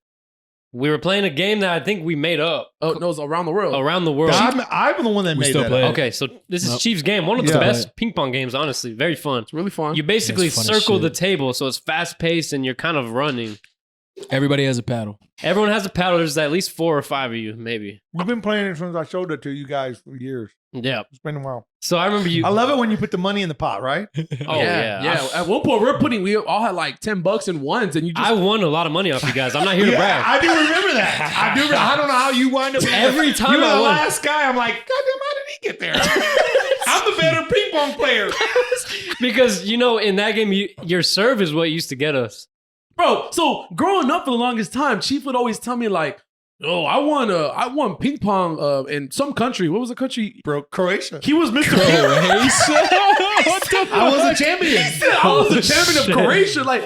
We were playing a game that I think we made up Oh no, it's around the world. around the world. I'm the one that We made still that. play up. it. Okay, so this is Nope. Chief's game. One of the Yeah. best ping pong games, honestly. Very fun. It's really fun. You basically That's fun as circle the shit. table, so it's fast paced and you're kind of running. Everybody has a paddle. Everyone has a paddle. There's at least 4 or 5 of you, maybe. We've been playing it since I showed it to you guys for years. Yeah. It's been a while. So I remember you. I love it when you put the money in the pot, right? Oh yeah. yeah. At one point, we all had like $10 in ones, and you just I won a lot of money off you guys. I'm not here to Yeah, brag. I do remember that. I don't know how you wind up. Every time you were I the won. last guy. I'm like, goddamn, how did he get there? I'm the better ping pong player. Because in that game, your serve is what used to get us. bro. So growing up for the longest time, Chief would always tell me like, "Oh, I won ping pong in some country. What was the country? Bro, Croatia. He was Mr. I was a champion. I was the champion of Croatia. Like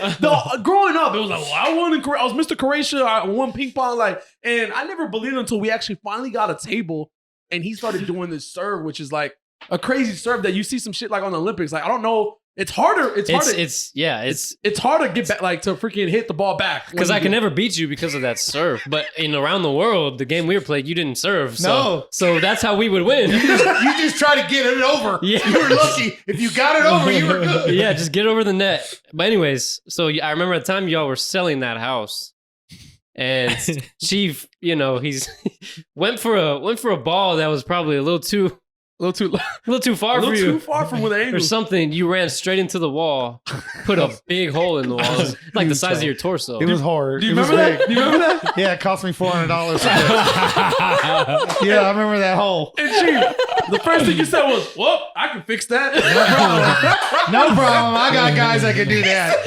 growing up, it was like, well, I won in Croatia. I was Mr. Croatia. I won ping pong. Like, and I never believed it until we actually finally got a table, and he started doing this serve, which is like a crazy serve that you see some shit like on the Olympics. Like, I don't know. It's harder. It's hard to get back, like to freaking hit the ball back. Because I can never beat you because of that serve. But in around the world, the game we were playing, you didn't serve. So, No. So that's how we would win. You just try to get it over. Yeah. You were lucky. If you got it over, you were good. Yeah, just get over the net. But anyways, so I remember at the time y'all were selling that house. And Chief, he's went for a ball that was probably a little too A little too far for you. too far from where the Or angle. something, you ran straight into the wall, put a big hole in the wall, It's like the size of your torso. It was hard. Do you It was remember that? big. Do you remember that? Yeah, it cost me $400. Yeah, I remember that hole. And Chief, the first thing you said was, "Well, I can fix that." No problem. I got guys that can do that.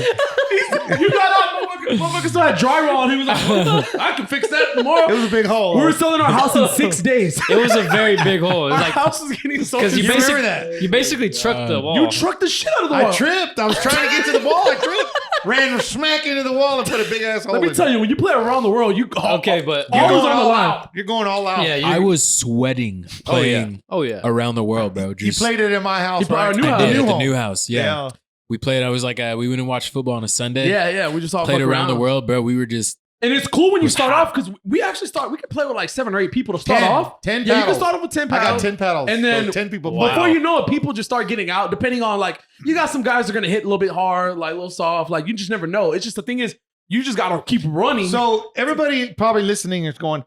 You got out, motherfucker still had drywall, and he was like, "I can fix that tomorrow." It was a big hole. We were selling our house in 6 days. It was a very big hole. It was Our like house was getting so. because You remember that? you basically trucked the wall. You trucked the shit out of the wall. I tripped. I was trying to get to the ball. I tripped. Ran smack into the wall and put a big ass hole Let me in tell it. you, when you play around the world, you Okay, but always on the all line. out. You're going all out. yeah, you, I was sweating playing oh yeah. around the world, bro. You Just, played it in my house, played our right? new I house. did at the home. new house. Yeah. We played. I was like, we went and watched football on a Sunday. Yeah, we just all Played fuck around the world, bro. We were just And it's cool when you was start hot. off because we actually start. We could play with like 7 or 8 people to start 10. off. 10 Yeah, you can paddles. start off with 10 I got paddles. 10 paddles. And then- So 10 people. Wow. Before you know it, people just start getting out. Depending on like, you got some guys that are gonna hit a little bit hard, like a little soft. Like you just never know. It's just the thing is, you just gotta keep running. So everybody probably listening is going,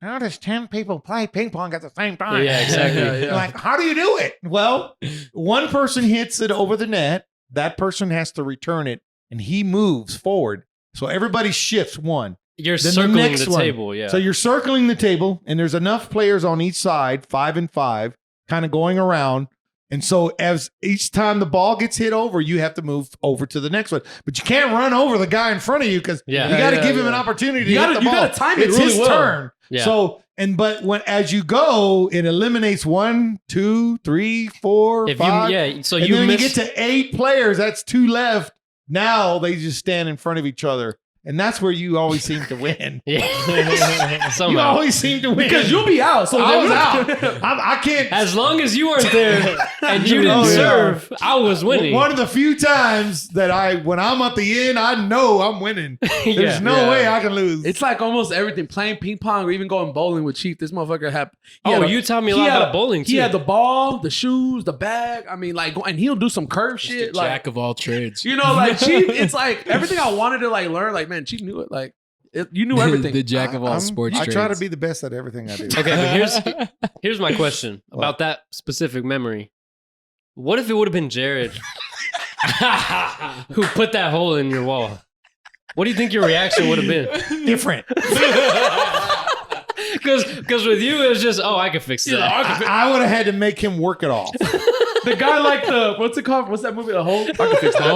how does 10 people play ping pong at the same time? Yeah, exactly. You're like, how do you do it? Well, one person hits it over the net. That person has to return it, and he moves forward. So everybody shifts one. You're Then the circling next the one. table. Yeah. So you're circling the table, and there's enough players on each side, 5 and 5, kind of going around. And so as each time the ball gets hit over, you have to move over to the next one. But you can't run over the guy in front of you because Yeah. you got to Yeah, give him yeah. an opportunity to You gotta- hit the you ball. gotta time it it's really his well. turn. Yeah. So but when as you go, it eliminates 1, 2, 3, 4, if 5. so And you then when you miss. get to 8 players, that's 2 left. Now they just stand in front of each other. And that's where you always seem to win. yeah. You Somehow. always seem to win. because you'll be out. So I was then- out. I can't. As long as you weren't there and you Oh, didn't yeah. serve, I was winning. One of the few times that when I'm at the end, I know I'm winning. There's Yeah. no way I can lose. It's like almost everything. Playing ping pong or even going bowling with Chief. This motherfucker had. You taught me a lot about bowling too. He had the ball, the shoes, the bag. I mean, like, and he'll do some curve just shit. a Like, jack of all trades. you know, like Chief. It's like everything I wanted to like learn. Like, man, Chief knew it. Like, you knew everything. the jack of all sports I trades. try to be the best at everything I do. Okay, but here's my question about that specific memory. What if it would have been Jared who put that hole in your wall? What do you think your reaction would have been? Different. Because with you, it was just, I can fix that. I would have had to make him work it off. The guy like what's it called? What's that movie? The Hole? I can fix that.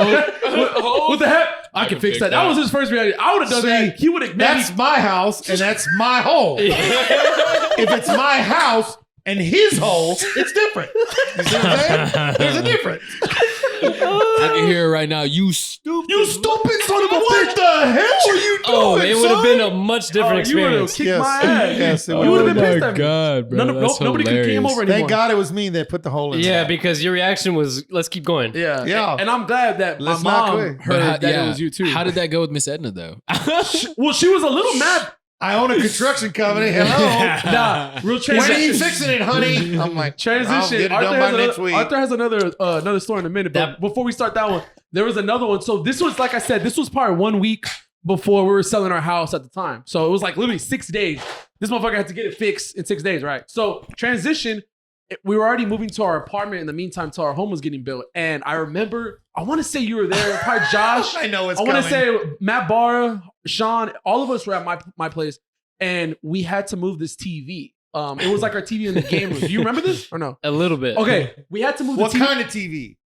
What the heck? I can fix that. That was his first reaction. I would have done See, that. He would have. That's my house and that's my hole. If it's my house and his hole, it's different. You see what I'm saying? There's a difference. I can hear it right now. You stupid. You stupid son of a bitch. What the hell are you doing? Oh, it would have son? been a much different You would have experience. kicked Yes. my ass. Yes, it You would've would have been. been pissed at me. God, bro. that's Nobody could came hilarious. over anymore. Thank God it was me that put the hole in. Yeah, there. because your reaction was, let's keep going. Yeah, Yeah. And I'm glad that Let's my not mom quit. heard that it was you too. How did that go with Miss Edna though? Well, she was a little mad. I own a construction company. Hello. Nah, real When are you transition. fixing it, honey? I'm like, I'll Transition. get it done by next week. Arthur has another story in a minute. But That- before we start that one, there was another one. So this was, like I said, this was probably 1 week before we were selling our house at the time. So it was like literally 6 days. This motherfucker had to get it fixed in 6 days, right? So transition. We were already moving to our apartment in the meantime till our home was getting built. And I remember, I want to say you were there, probably Josh. I know it's I coming. want to say Matt Barra, Sean, all of us were at my place, and we had to move this TV. It was like our TV in the game room. Do you remember this or no? A little bit. Okay, we had to move What the TV. kind of TV?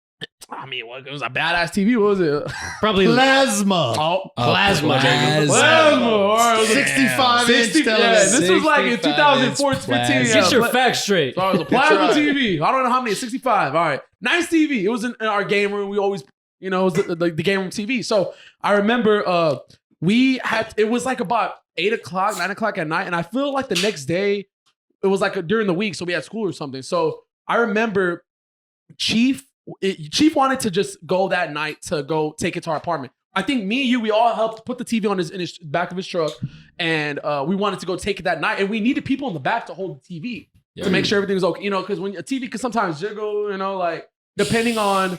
I mean, it was a badass TV. What was it? Probably Plasma. Oh, plasma. plasma. All right, it was a 65 inch 60. Yeah, television. this was like in 65 2014, 15. plasma. Yeah, Get your facts straight. So it was a plasma That's right. TV. I don't know how many. 65. All right, nice TV. It was in our game room. We always, it was the game room TV. So I remember it was like about 8 o'clock, 9 o'clock at night. And I feel like the next day, it was like during the week. So we had school or something. So I remember Chief wanted to just go that night to go take it to our apartment. I think me and you, we all helped put the TV on in his back of his truck. And we wanted to go take it that night. And we needed people in the back to hold the TV to make sure everything was okay. Because when a TV can sometimes jiggle, like depending on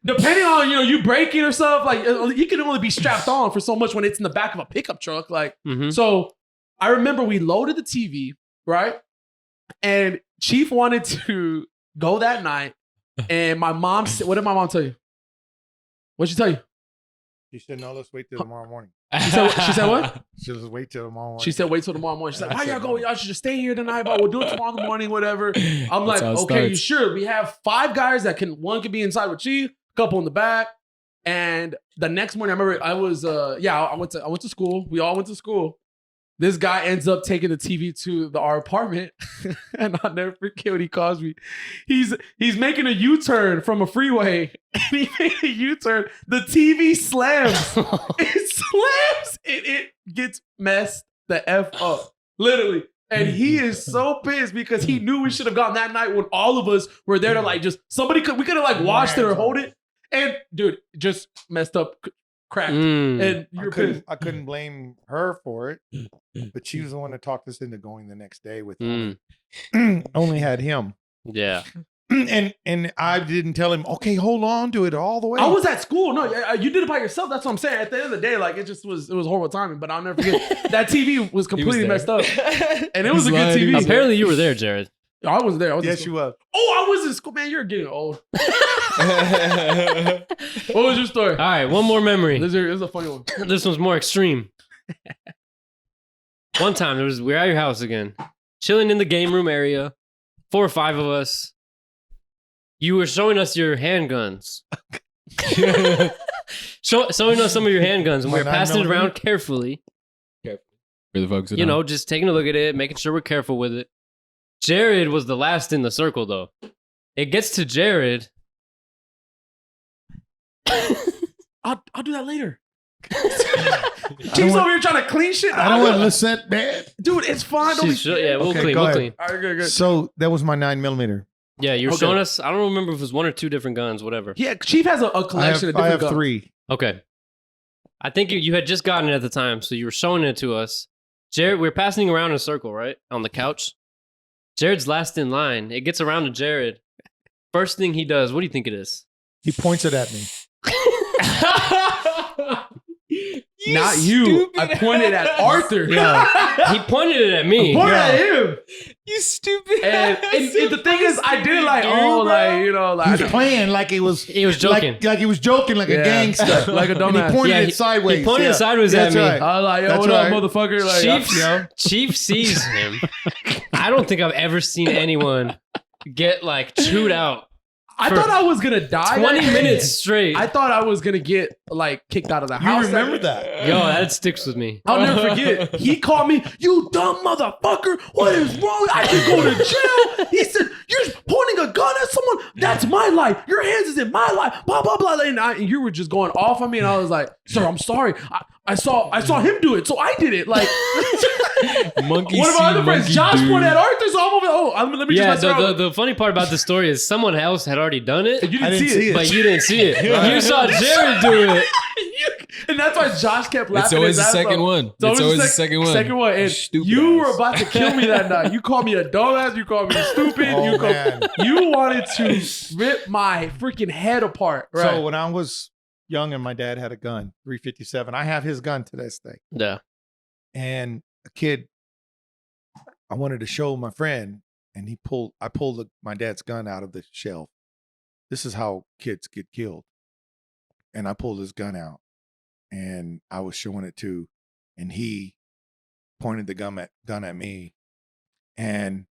you breaking or stuff, like you can only be strapped on for so much when it's in the back of a pickup truck. Like, Mhm. so I remember we loaded the TV, right? And Chief wanted to go that night, and my mom said, "What did my mom tell you? What'd she tell you?" She said, "No, let's wait till tomorrow morning." She said what? She said, "Let's wait till tomorrow morning." She said, "Wait till tomorrow morning." She's like, "Why y'all go? Y'all should just stay here tonight, but we'll do it tomorrow in the morning, whatever." I'm like, how it "Okay, you starts. sure?" We have 5 guys that one can be inside with Chief, a couple in the back, and the next morning, I remember I was, I went to school. We all went to school. This guy ends up taking the TV to our apartment, and I'll never forget what he calls me. He's making a U-turn from a freeway, and he made a U-turn. The TV slams. It slams. It gets messed the F up, literally. And he is so pissed because he knew we should have gone that night when all of us were there to like just we could have like watched it or hold it. And dude, just messed up. Cracked. And you're pissed. I couldn't blame her for it, but she was the one that talked us into going the next day with him. Only had him. Yeah. And I didn't tell him, okay, hold on to it all the way. I was at school. No, you did it by yourself. That's what I'm saying. At the end of the day, like it was horrible timing. But I'll never forget that TV was completely messed up, and it was a good TV. Apparently, you were there, Jared. I wasn't there. Yes, you were. Oh, I was in school, man. You're getting old. What was your story? All right, one more memory. This is a funny one. This one's more extreme. One time, we were at your house again, chilling in the game room area, 4 or 5 of us. You were showing us your handguns. Showing us some of your handguns, and we were passing it around carefully. For the folks at You home. know, just taking a look at it, making sure we're careful with it. Jared was the last in the circle, though. It gets to Jared. I'll do that later. Chief's over here trying to clean shit. I don't want to listen, man. Dude, it's fine. Don't be Yeah, we'll Okay, clean. go We'll ahead. clean. All right, good. So that was my 9mm. Yeah, you were Okay. showing us. I don't remember if it was 1 or 2 different guns, whatever. Yeah, Chief has a collection of I different have guns. 3. Okay. I think you had just gotten it at the time, so you were showing it to us. Jared, we were passing around in a circle, right? On the couch. Jared's last in line. It gets around to Jared. First thing he does, what do you think it is? He points it at me. Not you. I pointed at Arthur. Yeah. He pointed it at me. Pointed at him. You stupid. And the thing is, I did it like, like, you know, He like was playing like he was joking. like he was joking like a gangster. like a And dumbass. he pointed Yeah, it sideways. he pointed it sideways at That's me. right. I was like, yo, That's what right. up, motherfucker? Like, Chief sees him. I don't think I've ever seen anyone get like chewed out I thought I was gonna die. 20 that day. minutes straight. I thought I was gonna get like kicked out of the house. You remember that? Yo, that sticks with me. I'll never forget. He called me, "You dumb motherfucker! What is wrong? I could go to jail." He said, "You're pointing a gun at someone. That's my life. Your hands is in my life." Blah blah blah. And you were just going off on me, and I was like, "Sir, I'm sorry. I saw him do it, so I did it." Like, Monkey one of see, my other friends, monkey Josh, do. pointed at Arthur, so I'm over. Let me Yeah, just mess around. the funny part about the story is someone else had already done it, You I didn't didn't see see it. it. but you didn't see it. You saw Jared do it. And that's why Josh kept laughing. It's always the his ass second off. one. It's always the second one. Second one. And Stupid you ass. were about to kill me that night. You called me a dumbass. You called me stupid. Oh, man. You wanted to rip my freaking head apart. Right. So when I was young and my dad had a gun, 357, I have his gun to this day. Yeah. And a kid, I wanted to show my friend, and I pulled my dad's gun out of the shelf. This is how kids get killed. And I pulled his gun out, and I was showing it to, and he pointed the gun at me, and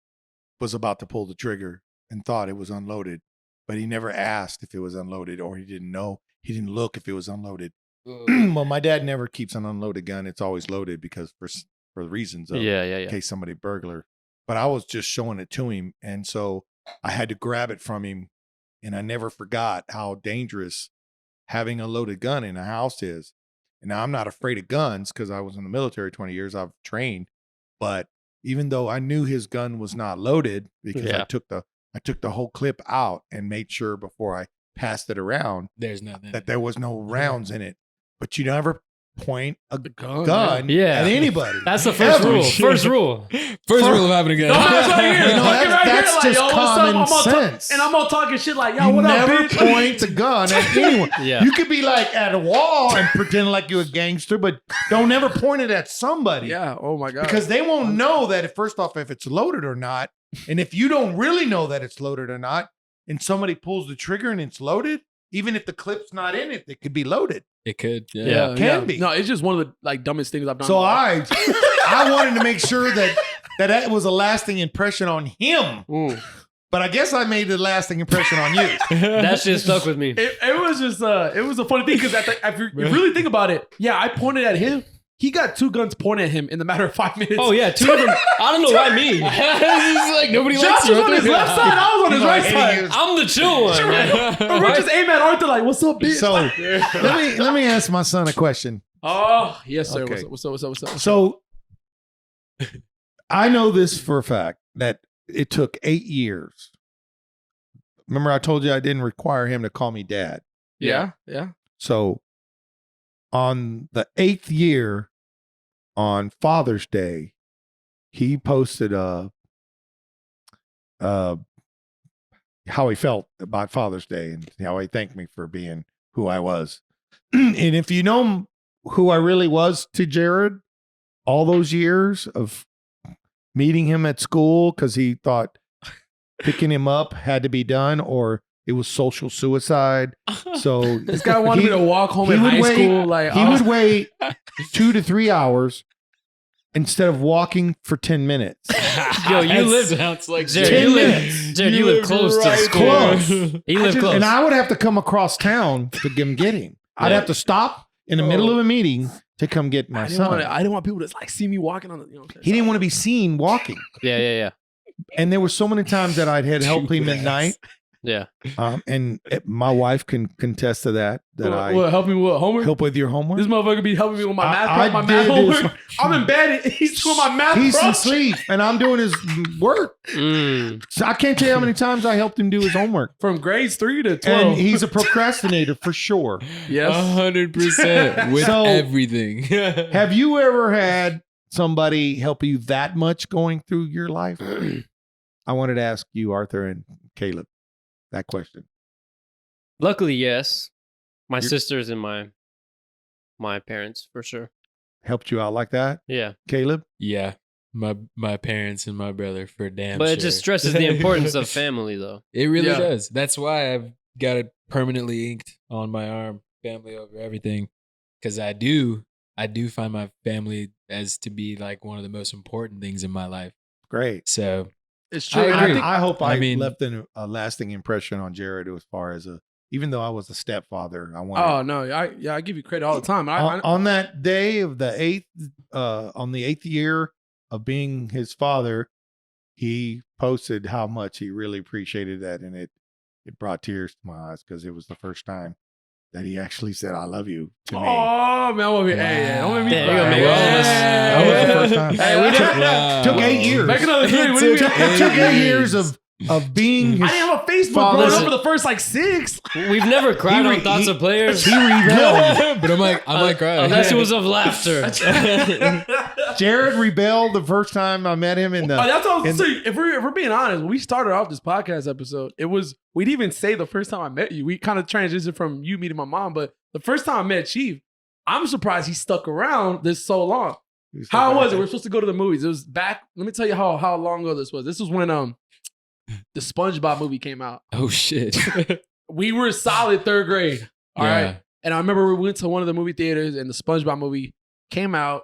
was about to pull the trigger, and thought it was unloaded, but he never asked if it was unloaded, or he didn't know. He didn't look if it was unloaded. Well, my dad never keeps an unloaded gun. It's always loaded because for reasons of in case somebody burglar. But I was just showing it to him, and so I had to grab it from him, and I never forgot how dangerous having a loaded gun in a house is. And now I'm not afraid of guns because I was in the military 20 years. I've trained, but even though I knew his gun was not loaded because I took the whole clip out and made sure before I passed it around There's nothing. that there was no rounds in it. But you never point a gun, gun yeah. at anybody. That's the first Ever. rule. First rule. First rule of having a gun. Dumbass right here. You know, Fucking right that's here, just yo, what's up? common I'm all sense. and I'm all talking shit like, yo, You what up, never bitch? point a gun at anyone. Yeah. You could be like at a wall and pretend like you're a gangster, but don't ever point it at somebody. Yeah. Oh my god. Because they won't know that, first off, if it's loaded or not, And if you don't really know that it's loaded or not, and somebody pulls the trigger and it's loaded, even if the clip's not in it, it could be loaded. It could. Yeah. It can be. No, it's just one of the like dumbest things I've done. So I wanted to make sure that was a lasting impression on him. But I guess I made the lasting impression on you. That shit stuck with me. It was just it was a funny thing because if you really think about it, yeah, I pointed at him. He got 2 guns pointed at him in the matter of 5 minutes. Oh yeah, 2 different. I don't know why me. It's like nobody Josh likes was you. on his left side. I was on his right side. I'm the chill one. We're just aiming at Arthur like, "What's up, bitch?" So let me ask my son a question. Oh yes, sir. Okay. What's up? So I know this for a fact that it took 8 years. Remember, I told you I didn't require him to call me dad. Yeah. So on the 8th year, on Father's Day, he posted how he felt about Father's Day and how he thanked me for being who I was. And if you know who I really was to Jared, all those years of meeting him at school because he thought picking him up had to be done or it was social suicide. So This guy wanted me to walk home in high school. Like he would wait 2 to 3 hours instead of walking for 10 minutes. Yo, you live. Sounds like Jared, you live close to school. Close. He lived close. And I would have to come across town to come get him. I'd have to stop in the middle of a meeting to come get my son. I didn't want people to like see me walking on the. You know what I'm saying? He didn't want to be seen walking. Yeah. And there were so many times that I'd had help him at night. Yeah. And my wife can contest to that. What, help me with homework? Help with your homework. This motherfucker be helping me with my I math did homework. this. I'm in bed. He's doing my math. He's project. asleep, and I'm doing his work. So I can't tell you how many times I helped him do his homework. From grades 3 to 12. And he's a procrastinator for sure. Yes. 100% with So- everything. Have you ever had somebody help you that much going through your life? I wanted to ask you, Arthur and Caleb, that question. Luckily, yes. My sisters and my parents for sure. Helped you out like that, Yeah, Caleb? Yeah. My parents and my brother for damn but sure. it just stresses the importance of family, though. It really Yeah. does. That's why I've got it permanently inked on my arm, family over everything. Because I do find my family as to be like one of the most important things in my life. Great. So It's true. I And agree. I hope I mean- left a lasting impression on Jared as far as even though I was a stepfather, I wanted. Oh no, I give you credit all the time. On that day of the 8th, on the 8th year of being his father, he posted how much he really appreciated that, and it brought tears to my eyes because it was the first time that he actually said "I love you" to me. Oh man, I'm over here. Hey, don't make me Damn, cry. you gonna make all this- That was the first time. Hey, we Took 8 years. Make another three. What do you mean? It took 8 years of being his. I didn't have a Facebook Father- growing up Listen. for the first like 6. We've never cried on thoughts of players. He rebelled. but I might cry. Unless it was of laughter. Jared rebelled the first time I met him in the. That's all. in- So if we're being honest, when we started off this podcast episode, we didn't even say the first time I met you. We kind of transitioned from you meeting my mom, but the first time I met Chief, I'm surprised he stuck around this so long. How was it? We're supposed to go to the movies. It was back. Let me tell you how long ago this was. This was when the SpongeBob movie came out. Oh shit. We were solid 3rd grade. All right. Yeah. And I remember we went to one of the movie theaters and the SpongeBob movie came out.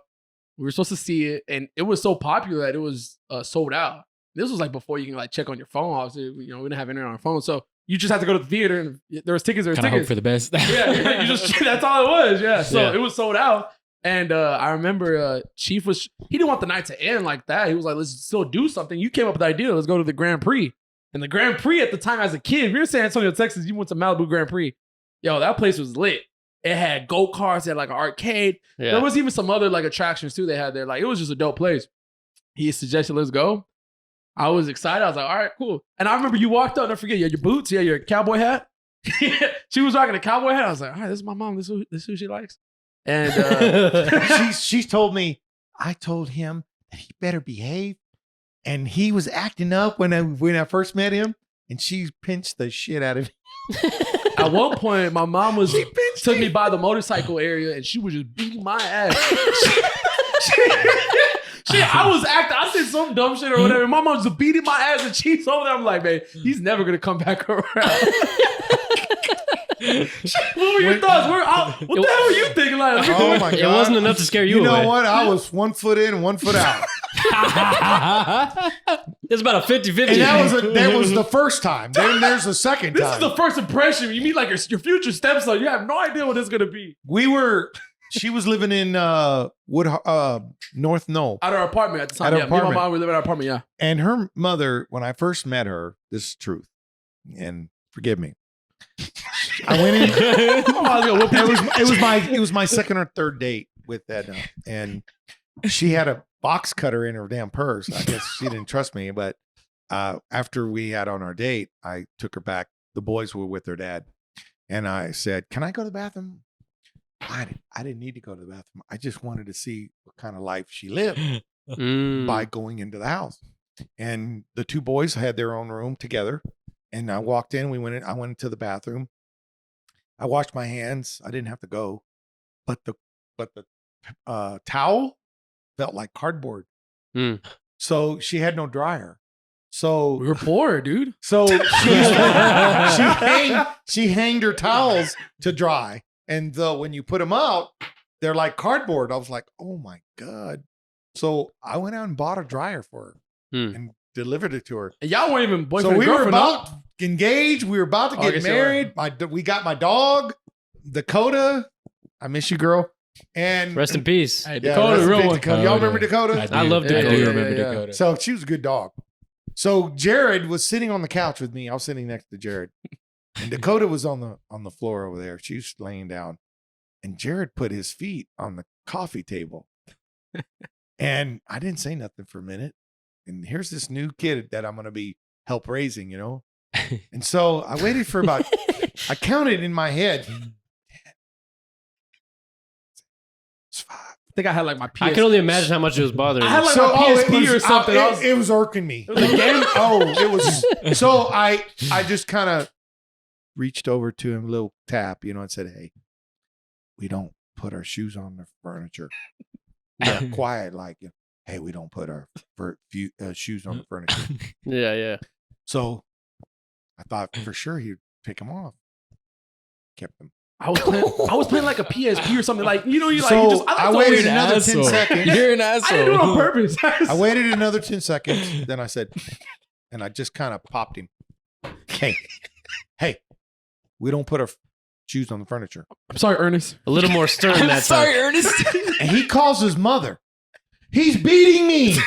We were supposed to see it, and it was so popular that it was sold out. This was like before you can like check on your phone. Obviously, we didn't have internet on our phone, so you just had to go to the theater, and there was tickets. Kind of hope for the best. Yeah, you just that's all it was. Yeah, so Yeah. it was sold out. And I remember Chief he didn't want the night to end like that. He was like, let's still do something. You came up with the idea. Let's go to the Grand Prix. And the Grand Prix at the time as a kid, if you're in San Antonio, Texas, you went to Malibu Grand Prix. Yo, that place was lit. It had go-karts, it had like an arcade. Yeah. There was even some other like attractions too they had there. Like it was just a dope place. He suggested, let's go. I was excited. I was like, all right, cool. And I remember you walked up, don't forget, you had your boots, you had your cowboy hat. She was rocking a cowboy hat. I was like, all right, this is my mom. This is who she likes. And she's told me, I told him that he better behave. And he was acting up when I first met him. And she pinched the shit out of him. at one point, my mom took me by the motorcycle area and she was just beating my ass. Shit, I did some dumb shit or whatever. My mom's just beating my ass and cheeks over there. I'm like, man, he's never gonna come back around. What were your thoughts? What the hell were you thinking? Like, Oh my God. It wasn't enough to scare you You away. know what? I was 1 foot in, 1 foot out. It's about a 50-50. And that was the first time. Then there's the second this time. is the first impression. You meet like your future stepson. You have no idea what it's gonna be. She was living in North Knoll. At our apartment at the time. At our Me and my apartment. mom, we live at our apartment, yeah. And her mother, when I first met her, this is truth, and forgive me. I went in. It was my second or third date with Edna, and she had a box cutter in her damn purse. I guess she didn't trust me, but after we had on our date, I took her back. The boys were with their dad, and I said, "Can I go to the bathroom?" I didn't need to go to the bathroom. I just wanted to see what kind of life she lived by going into the house. And the two boys had their own room together. And I walked in. I went into the bathroom. I washed my hands. I didn't have to go, but the towel felt like cardboard. So she had no dryer. So We were poor, dude. so she hanged her towels to dry. And when you put them out, they're like cardboard. I was like, oh my God. So I went out and bought a dryer for her and delivered it to her. And y'all weren't even boyfriend So we and were girlfriend. about engaged. We were about to I get guess you married. We got my dog, Dakota. I miss you, girl. And Rest in peace. Hey, yeah, Dakota, rest in real peace, one. Dakota. Y'all remember Dakota? I love I Dakota. do Yeah, remember yeah, yeah. Dakota. So she was a good dog. So Jared was sitting on the couch with me. I was sitting next to Jared. And Dakota was on the floor over there. She was laying down. And Jared put his feet on the coffee table. And I didn't say nothing for a minute. And here's this new kid that I'm going to be help raising, you know? And so I waited for about, I counted in my head. It's 5. I think I had like my PS. I can only imagine how much it was bothering I had you. like my PSP it or something. It was irking me. was a game. It was. So I just kind of reached over to him, a little tap, you know, and said, "Hey, we don't put our shoes on the furniture." Not quiet, like, "Hey, we don't put our shoes on the furniture." Yeah. So I thought for sure he'd pick them off. Kept them. I was playing like a PSP or something. Like, you know, you like, So you just, I like waited to- another 10 asshole. seconds. You're an I asshole. didn't do it on purpose. I waited another 10 seconds. Then I said, and I just kind of popped him. Hey, we don't put our shoes on the furniture. I'm sorry, Ernest. A little more stern I'm that sorry, time. Ernest. And he calls his mother. He's beating me.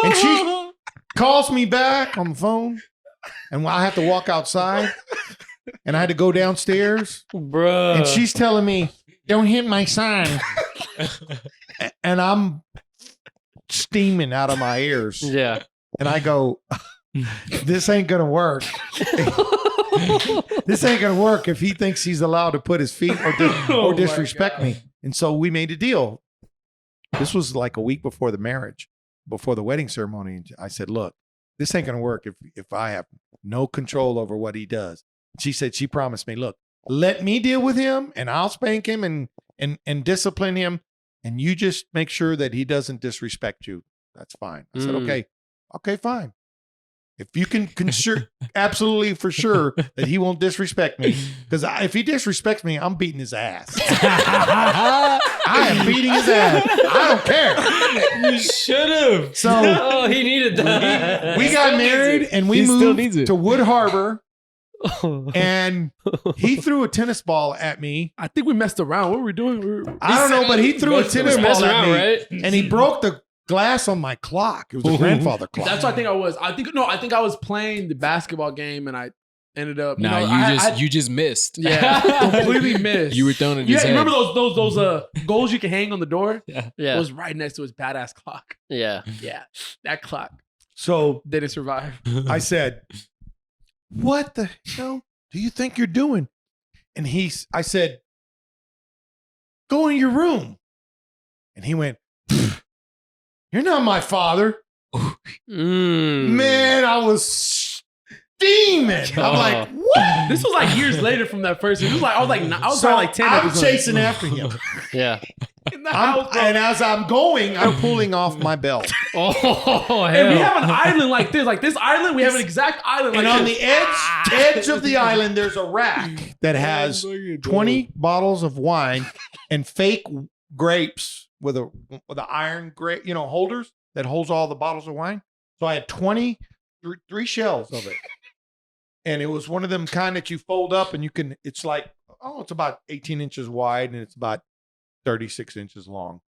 And she calls me back on the phone. And I have to walk outside. And I had to go downstairs. Bruh. And she's telling me, "Don't hit my son." And I'm steaming out of my ears. Yeah. And I go, "This ain't going to work. This ain't going to work if he thinks he's allowed to put his feet or disrespect me." And so we made a deal. This was like a week before the marriage, before the wedding ceremony. I said, "Look, this ain't going to work if I have no control over what he does." She said, she promised me, "Look, let me deal with him and I'll spank him and discipline him. And you just make sure that he doesn't disrespect you. That's fine." I said, okay, fine. If you can absolutely for sure that he won't disrespect me, because if he disrespects me, I'm beating his ass. I am beating his ass. I don't care. You should have. So Oh, he needed that. we got married and we He still moved needs it. to Wood Harbor, and he threw a tennis ball at me. I think we messed around. What were we doing? I don't know, but he threw a We're tennis ball messing at around, me, right? and he broke the glass on my clock. It was a grandfather clock. That's what I think I was. I think I was playing the basketball game and I ended up. Nah, you just missed. Yeah, completely missed. You were thrown in Yeah, his head. remember those goals you can hang on the door? It Yeah. was right next to his badass clock. Yeah. Yeah, that clock So didn't survive. I said, "What the hell do you think you're doing?" And I said, "Go in your room." And he went, "You're not my father." Mm. Man, I was demon. I'm like, what? This was like years later from that first. It was like I was So probably like 10. I'm chasing after him. Yeah. in the house, bro. And as I'm going, I'm pulling off my belt. Oh, hell. And we have an island like this. Like this island, we have an exact island And like on this. the edge of the island, there's a rack that has 20 bottles of wine and fake grapes with a iron grape, holders that holds all the bottles of wine. So I had 3 shelves of it. And it was one of them kind that you fold up and it's about 18 inches wide and it's about 36 inches long.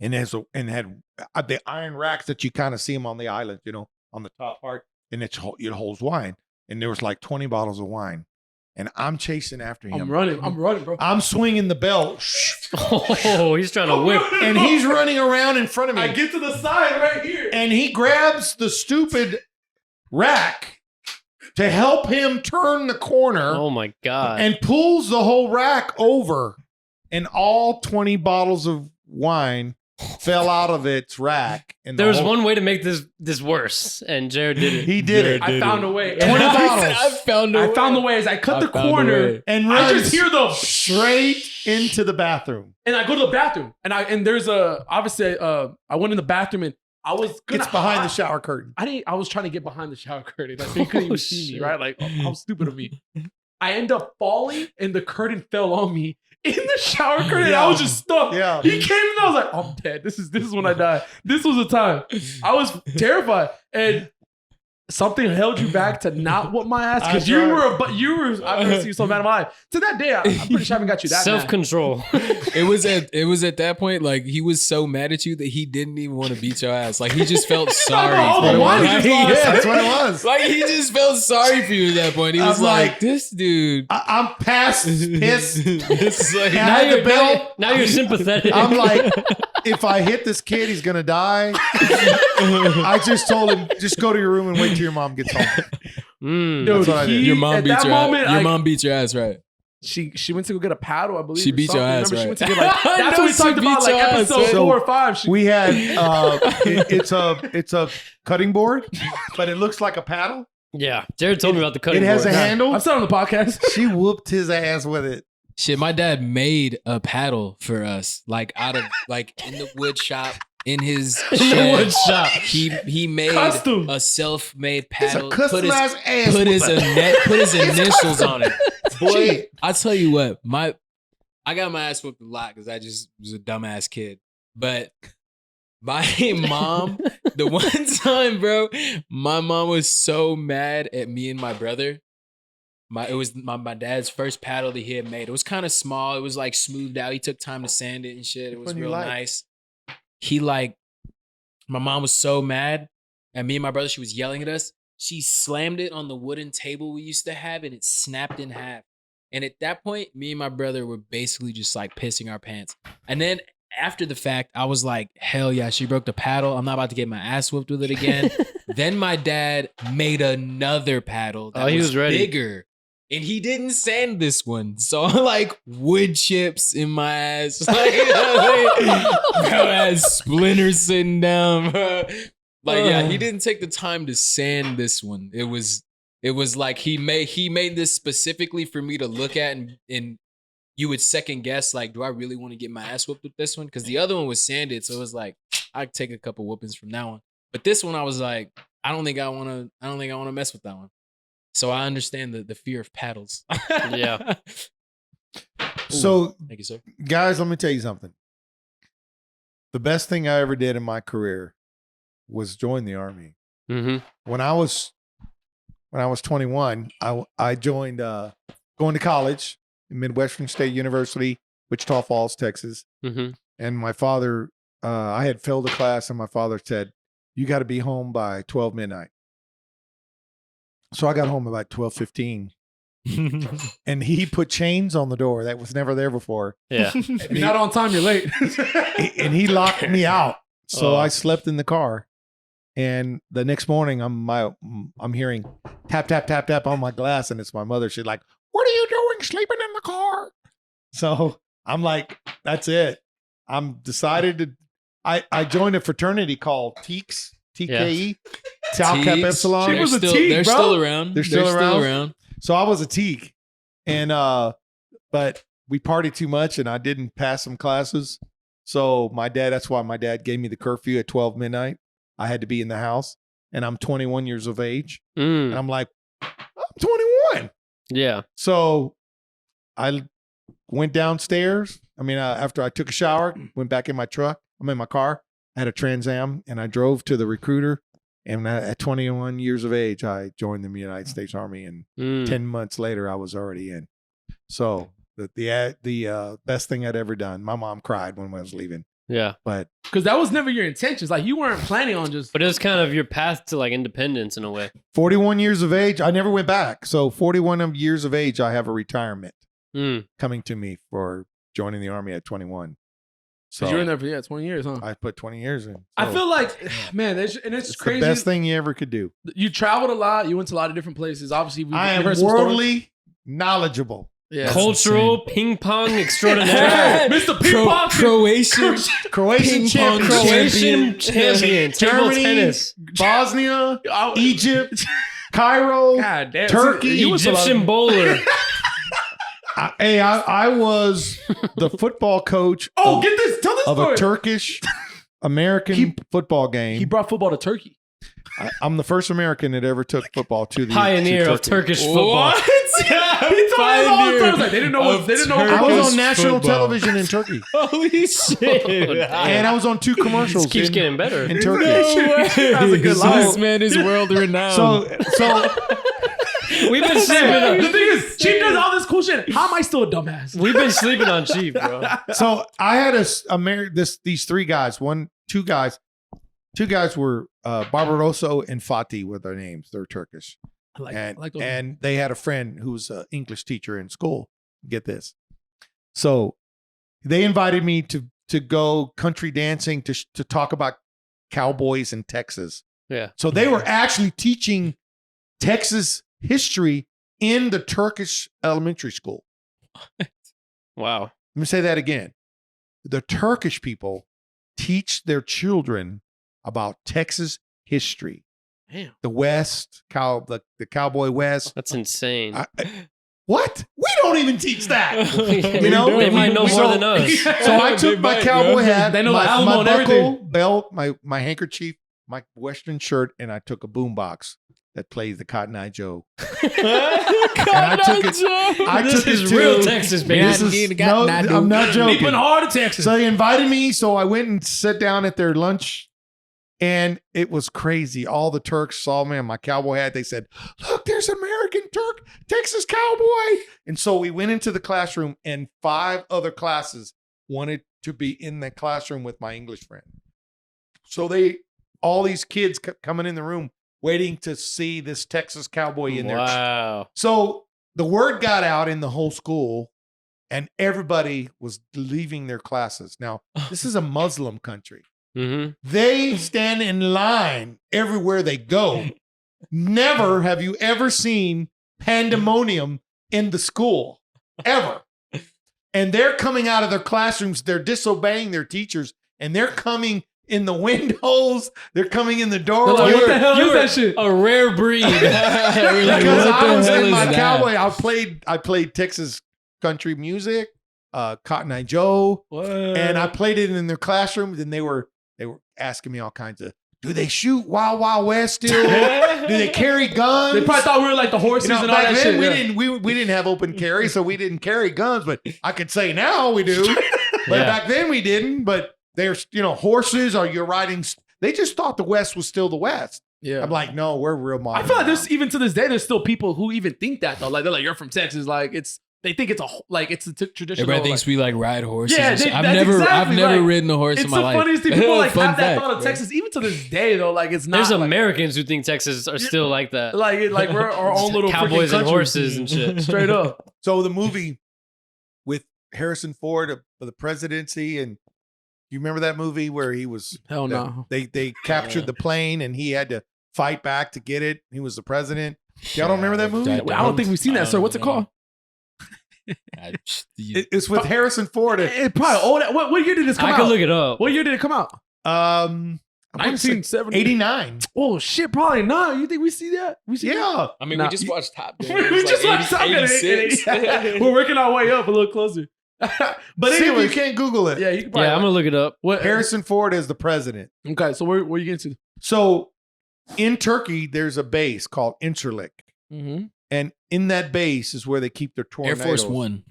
And had the iron racks that you kind of see them on the island, on the top part, and it holds wine. And there was like 20 bottles of wine. And I'm chasing after him. I'm running, bro. I'm swinging the belt. Oh, he's trying to whip. And he's running around in front of me. I get to the side right here. And he grabs the stupid rack to help him turn the corner. Oh my God. And pulls the whole rack over. And all 20 bottles of wine fell out of its rack. And there was one way to make this worse, and Jared did it. He did it. I found a way. 20 bottles. I found the way as I cut the corner And I runs just hear the straight into the bathroom. and I go to the bathroom and there's obviously I went in the bathroom and I was gonna It's behind the shower curtain. I was trying to get behind the shower curtain. Like, they couldn't even see me, shit. right? Like, how stupid of me. I end up falling and the curtain fell on me in the shower curtain. And I was just stuck. Yeah. He came in and I was like, I'm dead. This is when I die. This was the time. I was terrified. And something held you back to not whoop my ass because you were I've never seen you so mad in my life. To that day, I'm pretty sure I haven't got you that mad. Self-control. It was at that point, like, he was so mad at you that he didn't even want to beat your ass. Like, he just felt sorry. all the for you. wine Like, just lost. That's what it was. like, he just felt sorry for you at that point. He was I'm like, like, this dude. I'm past pissed. It's like, I now had the you're, belt. now you're sympathetic. I'm like, if I hit this kid, he's gonna die. I just told him, just go to your room and wait till your mom gets home. Mm. Dude, That's what I did. your mom at beat that your moment, ass. Your mom beat your ass, right? She went to go get a paddle, I believe. She or beat your something. ass, Remember, right? She went to get like, that's No, what we she talked about, beat like your ass, episode right? 4 or 5. We had it's a cutting board, but it looks like a paddle. Yeah. Jared told me about the cutting It has board. a handle. I've said on the podcast. She whooped his ass with it. Shit, my dad made a paddle for us, like out of like in the wood shop in his In the shed. wood shop. He made Custom. a self-made It's paddle. a customized ass. put his whooping. initials on it. Boy, Shit. I tell you what, I got my ass whooped a lot because I just was a dumbass kid. But my mom, the one time, bro, my mom was so mad at me and my brother. It was my dad's first paddle that he had made. It was kind of small. It was like smoothed out. He took time to sand it and shit. It was real nice. My mom was so mad at me and my brother. She was yelling at us. She slammed it on the wooden table we used to have and it snapped in half. And at that point, me and my brother were basically just like pissing our pants. And then after the fact, I was like, hell yeah, she broke the paddle. I'm not about to get my ass whooped with it again. Then my dad made another paddle that He was ready. bigger. And he didn't sand this one. So like wood chips in my ass. Like, bro, I had splinters sitting down, bro. Like, yeah, he didn't take the time to sand this one. It was like he made this specifically for me to look at and you would second guess, like, do I really want to get my ass whooped with this one? Because the other one was sanded, so it was like I'd take a couple whoopings from that one. But this one, I was like, I don't think I want to mess with that one. So I understand the fear of paddles. Yeah. So, Thank you, sir. guys, let me tell you something. The best thing I ever did in my career was join the Army. Mm-hmm. When I was 21, I joined going to college at Midwestern State University, Wichita Falls, Texas. Mm-hmm. And my father, I had failed a class, and my father said, "You got to be home by 12 midnight." So I got home about 12:15, and he put chains on the door that was never there before. Yeah. If you're not on time, you're late. And he locked me out. So I slept in the car. And the next morning, I'm hearing tap, tap, tap, tap on my glass. And it's my mother. She's like, "What are you doing sleeping in the car?" So I'm like, that's it. I'm decided to, I joined a fraternity called TEEKS, TKE. Tau Cap Teagues. Epsilon. She was a still, Teague, they're bro. still around. They're still around? around. So I was a Teague, and but we partied too much, and I didn't pass some classes. So that's why my dad gave me the curfew at 12 midnight. I had to be in the house, and I'm 21 years of age, and I'm like, I'm 21. Yeah. So I went downstairs. I mean, after I took a shower, went back in my truck. I'm in my car. I had a Trans Am, and I drove to the recruiter. And at 21 years of age, I joined the United States Army, and 10 months later, I was already in. So the best thing I'd ever done. My mom cried when I was leaving. Yeah. But Because that was never your intentions. Like, you weren't planning on just. But it was kind of your path to like independence in a way. 41 years of age, I never went back. So 41 years of age, I have a retirement coming to me for joining the Army at 21. So you were in there for 20 years, huh? I put 20 years in. So I feel like, man, it's crazy. the best thing you ever could do. You traveled a lot. You went to a lot of different places. Obviously, I am heard some stories. worldly knowledgeable. Yeah. Cultural ping pong extraordinaire. Mr. Ping Pong. Croatian Ping champion. pong Croatian champion. Table Germany, tennis. Bosnia, Egypt, Cairo, God damn. Turkey, You was a lot of- Egyptian bowler. I was the football coach Oh, get this. Tell this of story. a Turkish American football game. He brought football to Turkey. I'm the first American that ever took football to the Pioneer to of Turkey. Turkish football. He told us all the time. Like, they didn't know what. They didn't know. I What was on national football. television in Turkey, Holy shit. and I was on 2 commercials This keeps in, getting better. in Turkey. That's a good line. This man is world renowned. So We've been sleeping The on, thing is, Chief does all this cool shit. How am I still a dumbass? we've been sleeping on Chief, bro. So I had these 3 guys. Two guys were Barbarosso and Fatih were their names. They're Turkish. I like those. And they had a friend who was an English teacher in school. Get this. So they invited me to go country dancing to talk about cowboys in Texas. Yeah. So they were actually teaching Texas history in the Turkish elementary school. Wow. Let me say that again. The Turkish people teach their children about Texas history. Damn. The West, the Cowboy West. That's insane. What? We don't even teach that. You know, they might know more so- than us. So I took my cowboy hat, They know my Alamo and buckle, everything. belt, my handkerchief, my Western shirt, and I took a boombox that plays the Cotton Eye Joe. And I took it. I This took is it real to- Texas, baby. This is, no, I'm not joking. Leaping hard to Texas. So they invited me, so I went and sat down at their lunch, and it was crazy. All the Turks saw me in my cowboy hat. They said, "Look, there's an American Turk, Texas cowboy." And so we went into the classroom, and 5 other classes wanted to be in the classroom with my English friend. So all these kids kept coming in the room, waiting to see this Texas cowboy in there. Wow. So the word got out in the whole school, and everybody was leaving their classes. Now, this is a Muslim country. Mm-hmm. They stand in line everywhere they go. Never have you ever seen pandemonium in the school, ever. And they're coming out of their classrooms. They're disobeying their teachers, and they're coming in the windows. They're coming in the They're door. like, what the hell You is were that shit? a rare breed. Because what I the was hell in is my that? cowboy. I played Texas country music, Cotton Eye Joe, and I played it in their classrooms. And they were asking me all kinds of, do they shoot Wild Wild West still? Do they carry guns? They probably thought we were like the horses You know, and all back that then shit. we didn't have open carry, so we didn't carry guns. But I could say now we do. But Yeah. back then we didn't. But there's horses, or you're riding. They just thought the West was still the West. Yeah. I'm like, no, we're real modern. I feel like now. there's even to this day, there's still people who even think that though. Like they're like, you're from Texas. Like they think it's a traditional. Everybody thinks we like ride horses. Yeah, and shit. I've that's never exactly I've never right. ridden a horse It's in the my life. funniest thing. People like Fun have that fact, thought of bro. Texas, even to this day though. Like it's not There's like, Americans who think Texas are still like that. like we're our own little Cowboys freaking and country. horses and shit. Straight up. So the movie with Harrison Ford for the presidency, and you remember that movie where he was Hell no. They captured the plane and he had to fight back to get it. He was the president. Y'all don't remember that movie? I don't think we've seen that, sir. What's it called? It's with Harrison Ford. It probably old. What year did this come I out? could look it up. What year did it come out? wanna say 1970. 89. Oh shit, probably not. You think we see that? We see that? Yeah. I mean, Nah, we just watched Top Gun. we just watched Top Gun in 86. 86. We're working our way up a little closer. But See if anyway, you can't Google it. yeah, you can probably. Yeah, I'm gonna look it up. What? Harrison Ford is the president. Okay, so where you getting to? So in Turkey, there's a base called Incirlik. Mm-hmm. And in that base is where they keep their Air tornadoes. Force One.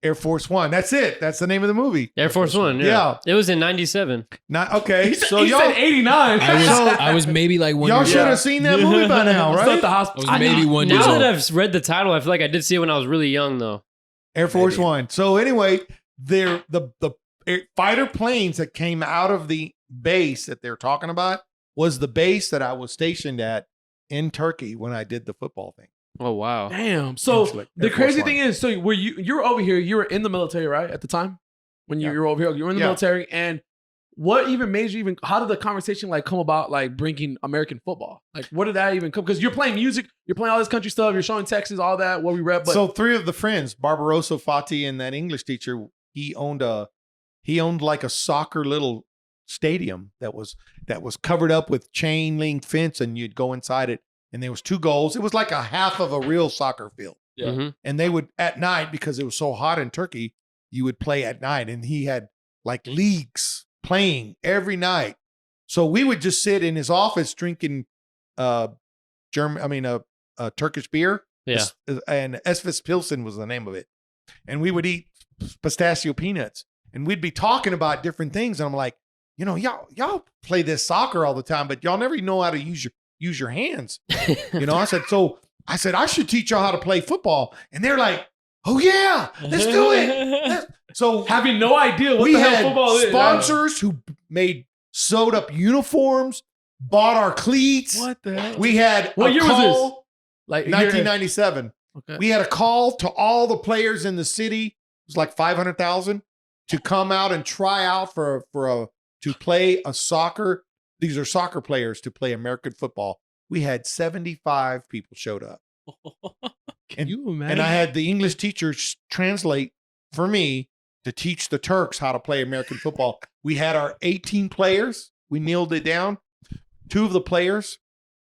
Air Force One. That's it. That's the name of the movie. Air Force One. Yeah. It was in '97. Not okay. So he y'all, said 89. I was maybe like 1 y'all year should old. have seen that movie by now, It's right? at the I hospital. was maybe 1 year Now old. that I've read the title, I feel like I did see it when I was really young, though. Air Force Maybe. One. So anyway, the fighter planes that came out of the base that they're talking about was the base that I was stationed at in Turkey when I did the football thing. Oh wow. Damn. So Incirlik, the Air Force crazy One. thing is, so were you were over here? You were in the military, right? At the time when you Yeah. were over here, you were in the Yeah. military. And what even made you even? How did the conversation like come about? Like bringing American football? Like what did that even come? Because you're playing music, you're playing all this country stuff, you're showing Texas, all that. What we rep. But So three of the friends, Barbarossa, Fati, and that English teacher, he owned like a soccer little stadium that was covered up with chain link fence, and you'd go inside it, and there was 2 goals. It was like a half of a real soccer field. Yeah. Mhm. And they would at night, because it was so hot in Turkey, you would play at night, and he had like leagues playing every night. So we would just sit in his office drinking Turkish beer. Yeah. And Esvis Pilsen was the name of it. And we would eat pistachio peanuts, and we'd be talking about different things. And I'm like, y'all play this soccer all the time, but y'all never know how to use your hands. I said, I should teach y'all how to play football. And they're like, oh yeah, let's do it. So having no idea what we the hell had football is. sponsors who sewed up uniforms, bought our cleats. What the hell? We had What a year was call, this? Like 1997. Okay. We had a call to all the players in the city. It was like 500,000 to come out and try out to play a soccer. These are soccer players to play American football. We had 75 people showed up. Can you imagine? And I had the English teachers translate for me to teach the Turks how to play American football. We had our 18 players. We kneeled it down. 2 of the players'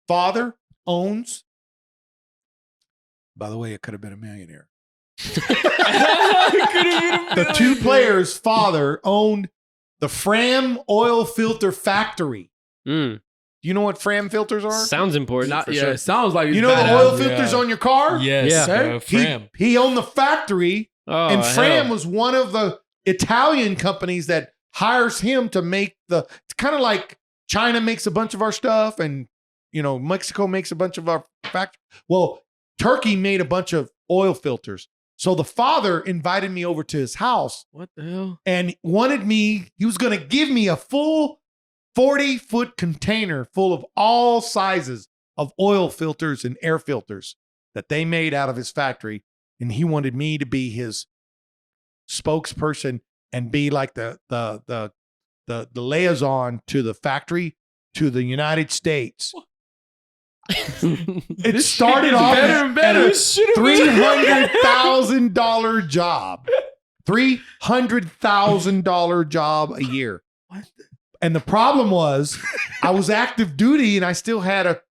father owns. By the way, it could have been a millionaire. The 2 players' father owned the Fram oil filter factory. Mm. Do you know what Fram filters are? Sounds important. Not, for yeah, sure. it sounds like it's You know the badass. oil filters Yeah. on your car? Yes. Yeah. Fram. He owned the factory. Oh, And Fram hell. was one of the Italian companies that hires him to make it's kind of like China makes a bunch of our stuff, and Mexico makes a bunch of our factory. Well, Turkey made a bunch of oil filters. So the father invited me over to his house What the hell? and he was going to give me a full 40-foot container full of all sizes of oil filters and air filters that they made out of his factory. And he wanted me to be his spokesperson and be like the liaison to the factory to the United States. It This started shit gets off better and better. at a $300,000 job. $300,000 job a year. What? And the problem was I was active duty and I still had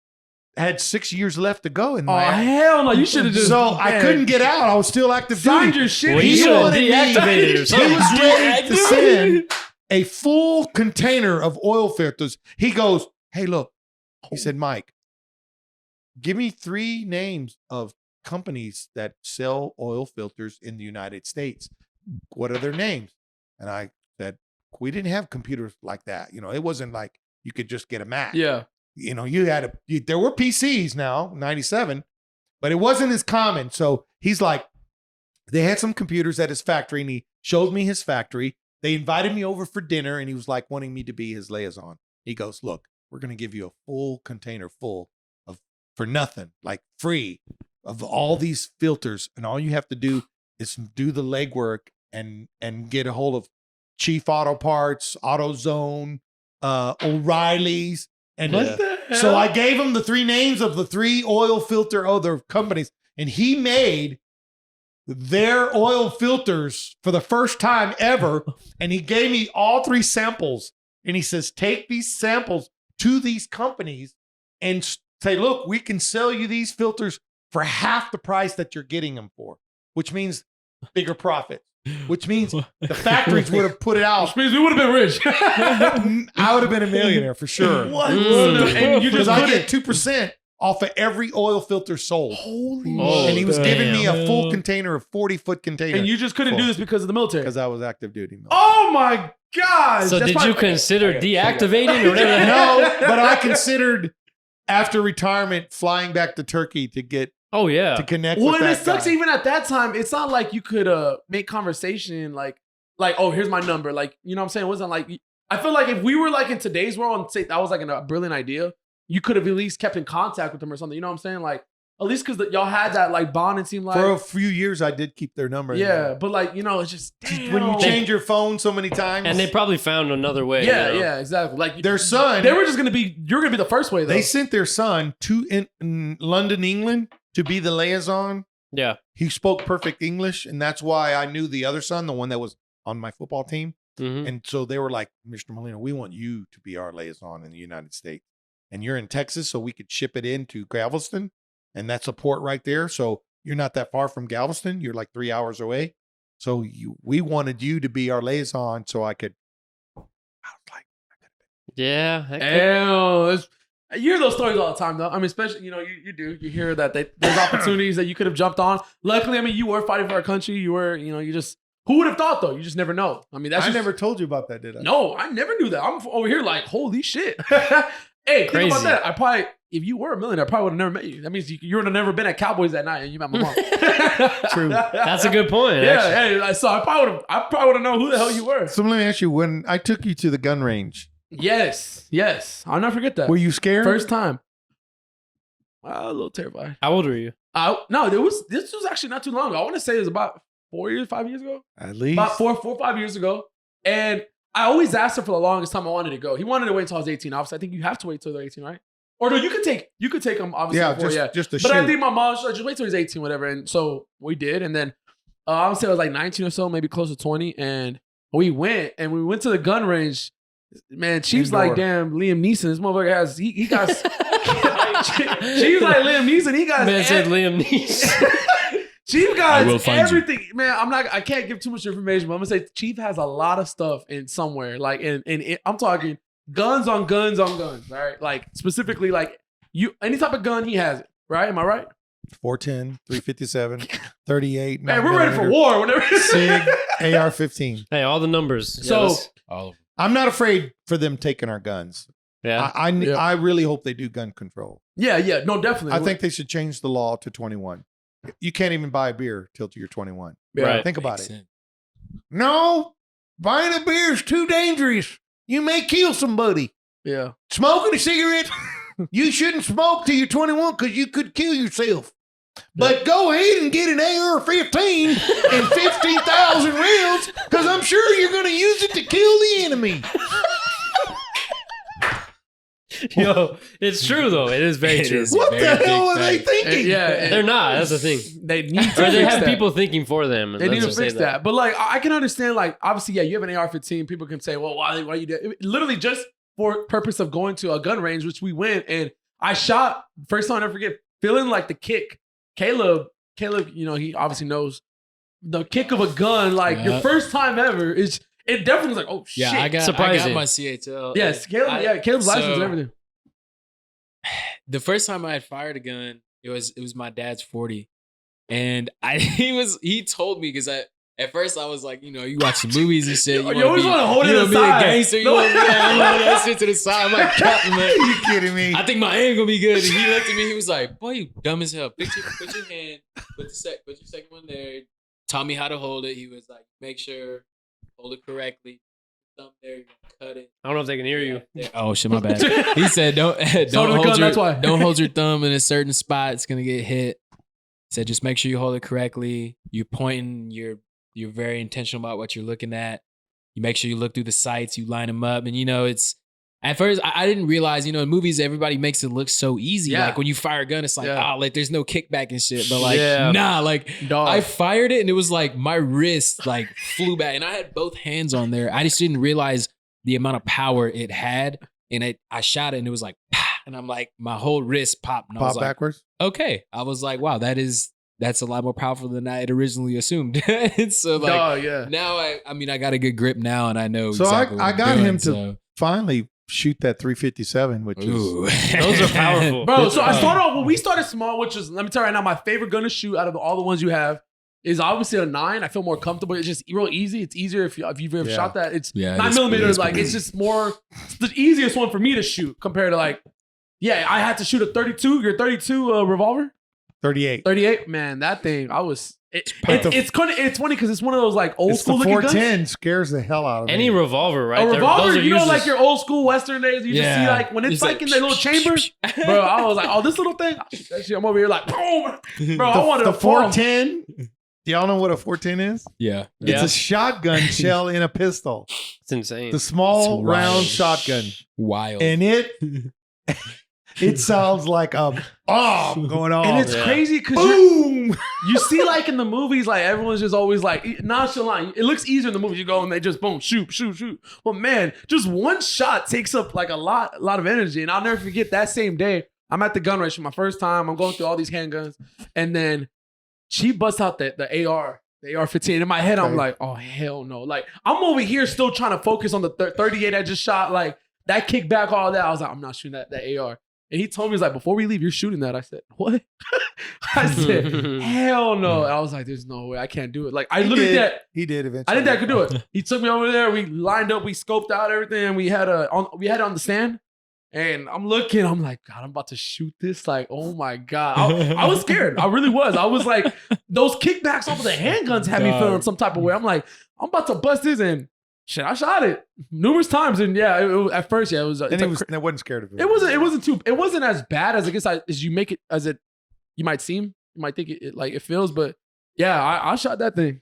6 years left to go in Oh my hell no! You should have just. so I couldn't get out. I was still active signed duty. your shit. Well, He you should have wanted me- deactivated or He something. was ready to send a full container of oil filters. He goes, hey, look. He said, Mike, give me 3 names of companies that sell oil filters in the United States. What are their names? And I said, we didn't have computers like that. It wasn't like you could just get a Mac. Yeah. There were PCs now, 97, but it wasn't as common. So he's like, they had some computers at his factory and he showed me his factory. They invited me over for dinner and he was like wanting me to be his liaison. He goes, look, we're going to give you a full container full of, for nothing, like free, of all these filters. And all you have to do is do the legwork and get a hold of Chief Auto Parts, AutoZone, O'Reilly's. And What the hell? so I gave him the 3 names of the 3 oil filter other companies, and he made their oil filters for the first time ever. And he gave me all 3 samples And he says, take these samples to these companies and say, look, we can sell you these filters for half the price that you're getting them for, which means bigger profit, which means the factories would have put it out. Which means we would have been rich. I would have been a millionaire for sure. What? And you Because just I couldn't. get 2% off of every oil filter sold. Holy Oh, And he was giving me a damn. full container, a 40-foot container. And you just couldn't do this because of the military. Because I was active duty. Oh my gosh. So That's did probably- you consider deactivating or whatever? No, but I considered after retirement flying back to Turkey to get Oh yeah. to connect Well, with and that it sucks guy. even at that time. It's not like you could make conversation like, oh, here's my number. Like, you know what I'm saying? It wasn't like, I feel like if we were like in today's world and say that was like a brilliant idea, you could have at least kept in contact with them or something. You know what I'm saying? Like, at least because y'all had that like bond and seemed like, For a few years, I did keep their number. yeah, but like, you know, it's just, damn. When you change your phone so many times. And they probably found another way. yeah, you know? yeah, exactly. Like Their son, they were just going to be, you're going to be the first way though. they sent their son to in London, England to be the liaison. Yeah. He spoke perfect English. And that's why I knew the other son, the one that was on my football team. Mhm. And so they were like, Mr. Molina, we want you to be our liaison in the United States. And you're in Texas, so we could ship it into Galveston. And that's a port right there. So you're not that far from Galveston. You're like 3 hours away. So we wanted you to be our liaison so I could. I was like, Yeah. that could- Damn, you hear those stories all the time, though. I mean, especially, you know, you do. You hear that there's opportunities that you could have jumped on. Luckily, I mean, you were fighting for our country. You were, you know, you just, who would have thought, though? You just never know. I mean, that's I just, never told you about that, did I? No, I never knew that. I'm over here like, holy shit. Hey, think Crazy. about that. I probably, if you were a millionaire, I probably would have never met you. That means you would have never been at Cowboys that night and you met my mom. True. That's a good point. Yeah, actually. hey, so I probably would have known who the hell you were. So let me ask you, when I took you to the gun range, Yes. I'll never forget that. were you scared? First time. A little terrified. How old were you? No, this was actually not too long ago. I want to say it was about 5 years ago. At least. About 4 or 5 years ago. And I always asked him for the longest time I wanted to go. He wanted to wait until I was 18. Obviously, I think you have to wait till they're 18, right? Or no, you could take him obviously Yeah, before, just a But I shoot. think my mom was like, just wait till he's 18, whatever. And so we did. And then I would say I was like 19 or so, maybe close to 20. And we went to the gun range. Man, Chief's Indoor. like, damn, Liam Neeson. This motherfucker has, he got, Chief's like Liam Neeson. He got, Man said Liam Neeson. Chief I will got find you. everything. Man, I can't give too much information, but I'm gonna say Chief has a lot of stuff in somewhere. Like, I'm talking guns on guns on guns. All right. Like, specifically, like, any type of gun, he has it. Right? Am I right? 410, 357, 38. Man, we're ready for war whenever. SIG, AR-15. Hey, all the numbers. So- All of I'm not afraid for them taking our guns. yeah. I really hope they do gun control. Yeah, no, definitely. I think they should change the law to 21. You can't even buy a beer till you're 21. Yeah. Right. Think about makes it. sense. No, buying a beer is too dangerous. You may kill somebody. Yeah. Smoking a cigarette, you shouldn't smoke till you're 21 because you could kill yourself. But go ahead and get an AR-15 and 15,000 rounds because I'm sure you're going to use it to kill the enemy. Yo, it's true though. It is very It true. is. What Very the big hell are they fact. thinking? Yeah. They're not. That's the thing. They need to Or they fix have that. people thinking for them. They need Let's to just say fix that. But like, I can understand, like, obviously, yeah, you have an AR-15. People can say, well, why you do it? Literally just for purpose of going to a gun range, which we went, and I shot, first time I never forget, feeling like the kick. Caleb, you know, he obviously knows the kick of a gun, like your Yeah. first time ever, it definitely was like, oh, Yeah, shit. I got Surprising. my CATL. Yes, Caleb's license and everything. The first time I had fired a gun, it was my dad's 40, and he told me because at first I was like, you know, you watch some movies and shit. You always wanna hold it you wanna be aside. a gangster. You No. want to hold that shit to the side. I'm like, Captain, man. You kidding me? I think my aim gonna be good. And he looked at me. He was like, "Boy, you dumb as hell. Put your hand. Put your second one there. Taught me how to hold it. He was like, make sure hold it correctly. Thumb there. You cut it. I don't know if they can hear you. Oh shit, my bad. He said, don't So did the hold gun, your that's why. don't hold your thumb in a certain spot. It's gonna get hit. He said, just make sure you hold it correctly. You're pointing. You're very intentional about what you're looking at. You make sure you look through the sights. You line them up, and you know it's. At first, I didn't realize, you know, in movies, everybody makes it look so easy. Yeah. Like when you fire a gun, it's like, Yeah. like there's no kickback and shit. But like, Yeah. nah, like Dog. I fired it and it was like my wrist like flew back and I had both hands on there. I just didn't realize the amount of power it had, and I shot it and it was like, "Pah," and I'm like, my whole wrist popped. And I was Pop like, backwards. okay. I was like, wow, that's a lot more powerful than I had originally assumed. So like, Oh yeah. now I mean, I got a good grip now, and I know. So exactly what I I'm got doing, him to so. finally shoot that 357, which Ooh. Those are powerful. Bro, so I started off when we started small, which is, let me tell you right now, my favorite gun to shoot out of all the ones you have is obviously a 9. I feel more comfortable. It's just real easy. It's easier if you've ever Yeah. shot that. It's Yeah, 9 it's millimeters. pretty- Like it's just more. It's the easiest one for me to shoot compared to like. Yeah, I had to shoot a 32. Your 32 revolver. 38. 38. Man, that thing. I was. It's funny because it's one of those like old It's school the looking guns. 410 scares the hell out of me. Any revolver, right? A there, revolver, those are you know, useless. like your old school Western days. You just see like when it's like in their little chamber, bro. I was like, oh, this little thing. I'll shoot that shit. I'm over here like, boom, bro. I wanted the a 410. 410. Do y'all know what a 410 is? Yeah. Yeah. It's a shotgun shell in a pistol. It's insane. The small It's round wild. shotgun. Wild. And it sounds like a bomb going off. And it's Yeah. crazy because boom. you see like in the movies, like everyone's just always like nonchalant. It looks easier in the movies. You go and they just boom, shoot. Well, man, just one shot takes up like a lot of energy. And I'll never forget that same day. I'm at the gun range for my first time. I'm going through all these handguns, and then she busts out the AR. The AR-15. In my head, I'm Okay. like, oh, hell no. Like, I'm over here still trying to focus on the 38 I just shot. Like, that kickback, all that. I was like, I'm not shooting that AR. And he told me, he's like, before we leave, you're shooting that. I said, what? I said, hell no. I was like, there's no way. I can't do it. Like, I literally did. He did eventually. I didn't think I could do it. He took me over there. We lined up. We scoped out everything. We had it on the stand. And I'm looking. I'm like, God, I'm about to shoot this. Like, oh my God. I was scared. I really was. I was like, those kickbacks off of the handguns had me feeling some type of way. I'm like, I'm about to bust this, and shit, I shot it numerous times. And yeah, at first, yeah, it was. And I wasn't scared of it. It wasn't as bad as I guess as you make it you might seem. You might think it feels, but yeah, I shot that thing.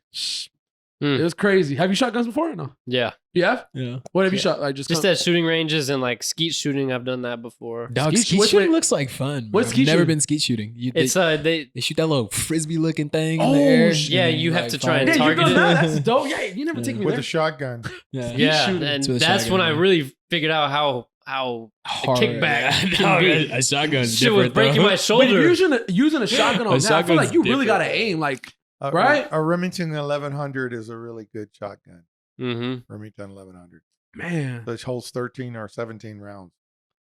It was crazy. Have you shot guns before or no? Yeah. You have? Yeah. What have you shot? Like just at shooting ranges and like skeet shooting. I've done that before. Dog, Skeet- skeet wait, shooting wait. looks like fun. What's I've skeet never shooting? been skeet shooting. It's They shoot that little frisbee looking thing in Oh, the air. shit. Yeah, and you have like, to try and yeah, fire. you target done it. that? That's dope. Yeah, you never take me with there. a shotgun. Yeah. Yeah, shooting. and To a that's when I shotgun. really figured out how Hard. kickback Yeah, can no, be. a shotgun's shit was different, breaking though. my But shoulder. using a shotgun on A that, I feel like shotgun's you really different. gotta aim. Like, A- Right? A Remington 1100 is a really good shotgun. Mm-hmm. Remington 1100. man, So it holds 13 or 17 rounds.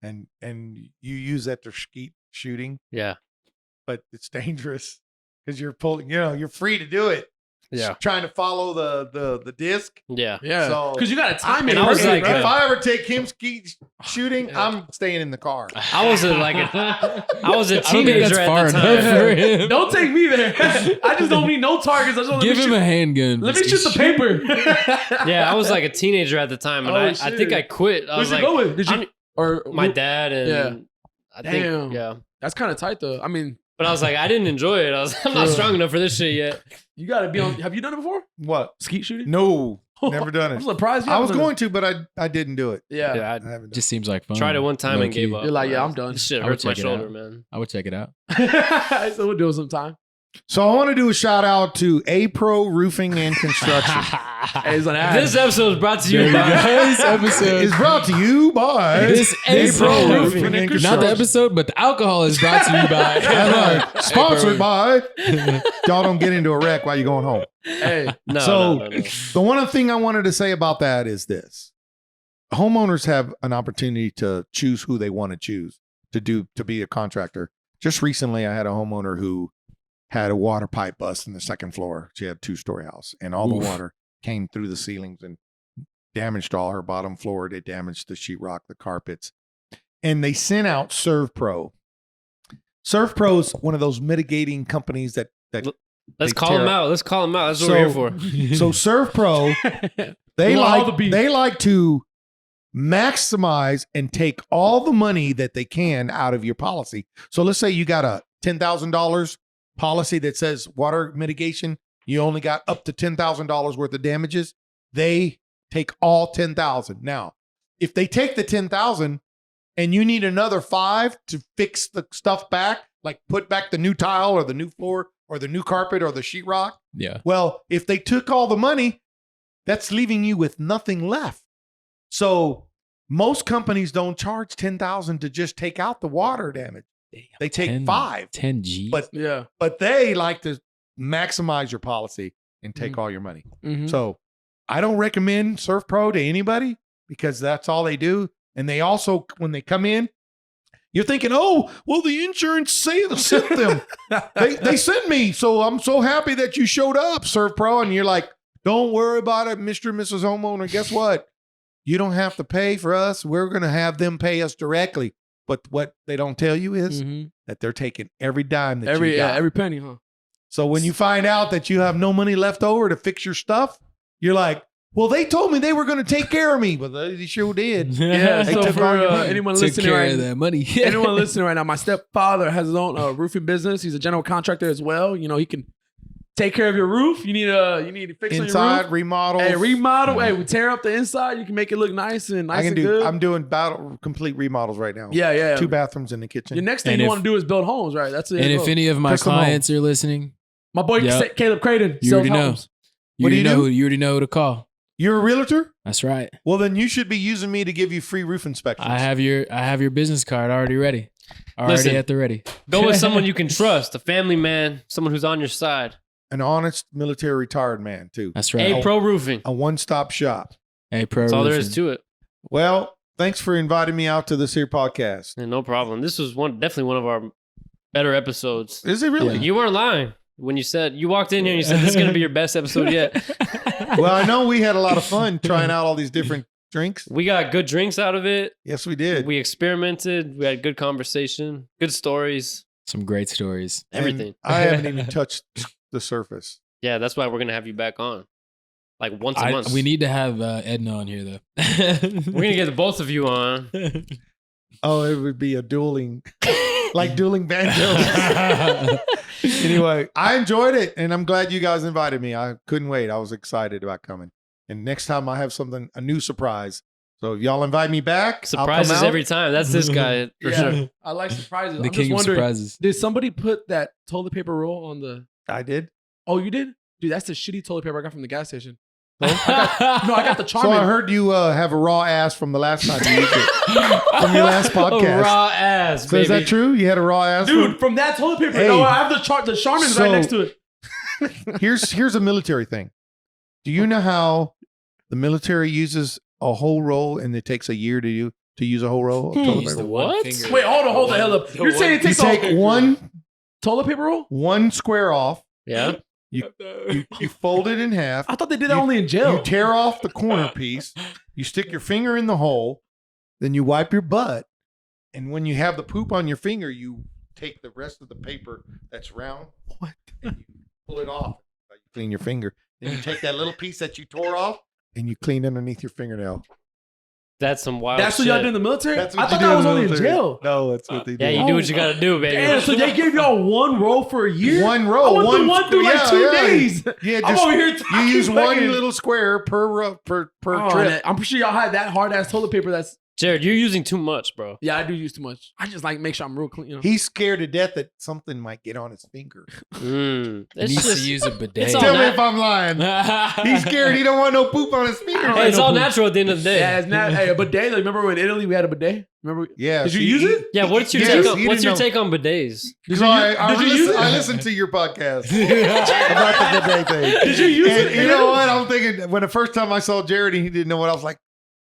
And you use that to skeet shooting, Yeah. but it's dangerous because you're pulling, you're free to do it. Yeah. Trying to follow the disc. Yeah. yeah, So- because you gotta time it. And I was perfect, like, right? if I ever take him skeet shooting, Yeah. I'm staying in the car. I was I was a I don't think teenager that's at far the enough time. for him. Don't take me there. I just don't need no targets. I just want Give him a handgun. Let me shoot the paper. Yeah, I was like a teenager at the time, and Oh, I think shit. I quit. I Where'd was you like, go with? Did you I'm- or my dad and Yeah. I Damn. think yeah. That's kind of tight though. I mean, But I was like, I didn't enjoy it. I'm not True. strong enough for this shit yet. you gotta be on. Have you done it before? What? Skeet shooting? No, never done I'm it. surprised. You I was haven't going to, but I didn't do it. done it. Yeah. Yeah, I I haven't done Just seems like fun. tried it one time and Low-key. gave up. You're like, yeah, man. I'm done. This shit I would hurts my check it shoulder, out. man. I would check it out. So we'll do it sometime. So I want to do a shout out to A Pro Roofing and Construction. Hey, it's an ad. This episode is brought to There you you by go. This episode. It's brought to you by This A episode. Pro Roofing and Not the Construction. episode, but the alcohol is brought to you by. That's right. Sponsored by. Y'all don't get into a wreck while you're going home. Hey, no, So- no. The one thing I wanted to say about that is this: homeowners have an opportunity to choose who they want to choose to be a contractor. Just recently, I had a homeowner who had a water pipe bust in the second floor. She had a 2-story house, and all Oof. the water came through the ceilings and damaged all her bottom floor. It damaged the sheetrock, the carpets, and they sent out ServPro. ServPro is one of those mitigating companies that Let's they call tear him up. out. Let's call him out. That's what we're here for. So ServPro, they We want all the like beef. they like to maximize and take all the money that they can out of your policy. So let's say you got a $10,000 policy that says water mitigation, you only got up to $10,000 worth of damages. They take all 10,000. Now, if they take the 10,000 and you need another 5 to fix the stuff back, like put back the new tile or the new floor or the new carpet or the sheetrock, Yeah. well, if they took all the money, that's leaving you with nothing left. So most companies don't charge $10,000 to just take out the water damage. They take 5. 10 G. But they like to maximize your policy and take all your money. Mhm. So I don't recommend Surf Pro to anybody because that's all they do. And they also, when they come in, you're thinking, oh, well, the insurance sent them. they sent me. So I'm so happy that you showed up, Surf Pro. And you're like, don't worry about it, Mr. and Mrs. Homeowner. Guess what? You don't have to pay for us. We're going to have them pay us directly. But what they don't tell you is that they're taking every dime that you got. Every penny, huh? So when you find out that you have no money left over to fix your stuff, you're like, well, they told me they were going to take care of me, but they sure did. Yeah. They So took for all your money. anyone Took listening care right of that money. anyone listening right now, my stepfather has his own roofing business. He's a general contractor as well. You know, he can take care of your roof. You need to fix on your Inside roof. remodels. Hey, remodel. Hey, we tear up the inside. You can make it look nice and I can and do. good. I'm doing complete remodels right now. Yeah. 2 bathrooms in the kitchen. Your next thing And you if- want to do is build homes, right? That's it. And if any of my Custom home. clients are listening, my boy Yep. Caleb Crayton you sells already know. homes. What do you do? You already know who to call. You're a realtor? That's right. Well, then you should be using me to give you free roof inspections. I have your business card already ready. Already Listen. at the ready. Go with someone you can trust, a family man, someone who's on your side. an honest military retired man too. That's right. A Pro Roofing. A one-stop shop. Pro That's all there is roofing. to it. Well, thanks for inviting me out to this here podcast. And no problem. This was definitely one of our better episodes. Is it really? Yeah. You weren't lying when you walked in here and you said this is going to be your best episode yet. Well, I know we had a lot of fun trying out all these different drinks. We got good drinks out of it. Yes, we did. We experimented. We had good conversation, good stories, Some great stories. And everything. I haven't even touched the surface. Yeah, that's why we're going to have you back on. Like once a month. We need to have Edna on here though. We're going to get the both of you on. Oh, it would be a dueling, like dueling banjos. Anyway, I enjoyed it, and I'm glad you guys invited me. I couldn't wait. I was excited about coming. And next time I have a new surprise. So if y'all invite me back, Surprises I'll come out. every time. That's this guy for sure. I like surprises. The I'm king just of wondering, surprises. did somebody put that toilet paper roll on the? I did. Oh, you did? Dude, that's the shitty toilet paper I got from the gas station. No, I got the So Charmin. I heard you have a raw ass from the last time you used it. From your last podcast. A raw ass, So baby. is that true? You had a raw ass? Dude, from that toilet paper. Hey. No, I have the Charmin So- right next to it. Here's a military thing. Do you know how the military uses a whole roll and it takes a year to use a whole roll of toilet Use paper? the what? Wait, hold the hell up. You're saying it You takes take one toilet paper roll? square off, Yeah. you fold it in half, I thought they did that You- only in jail. you tear off the corner piece, you stick your finger in the hole, then you wipe your butt, and when you have the poop on your finger, you take the rest of the paper that's round, and you pull it off. You clean your finger. Then you take that little piece that you tore off, and you clean underneath your fingernail. That's some wild That's what shit. y'all did in the military? That's I what thought you that do was in the only in military. jail. No, that's what they do. Yeah, you do what you got to do, baby. Damn, so they gave y'all one roll for a year? One I roll. went through one through like yeah, 2 yeah. days. Yeah, I'm just over here you talking use one fucking- little square per Oh, trip. and I'm pretty sure y'all had that hard ass toilet paper that's Jared, you're using too much, bro. yeah, I do use too much. I just like make sure I'm real clean, you know. He's scared to death that something might get on his finger. Mm. He It's needs just, to use a bidet. it's all Tell me nat- if I'm lying. He's scared. He don't want no poop on his finger. hey, it's all natural at the end of the day. Yeah, it's not hey, a bidet. Like, remember in Italy we had a bidet? Remember? Yeah. Did you use it? Yeah, what's your Yes, take on he what's didn't your know. take on bidets? Did So you, I did you use it? listened to your podcast about the bidet thing. Did you use And it? you know what? I'm thinking when the first time I saw Jared and he didn't know what I was like,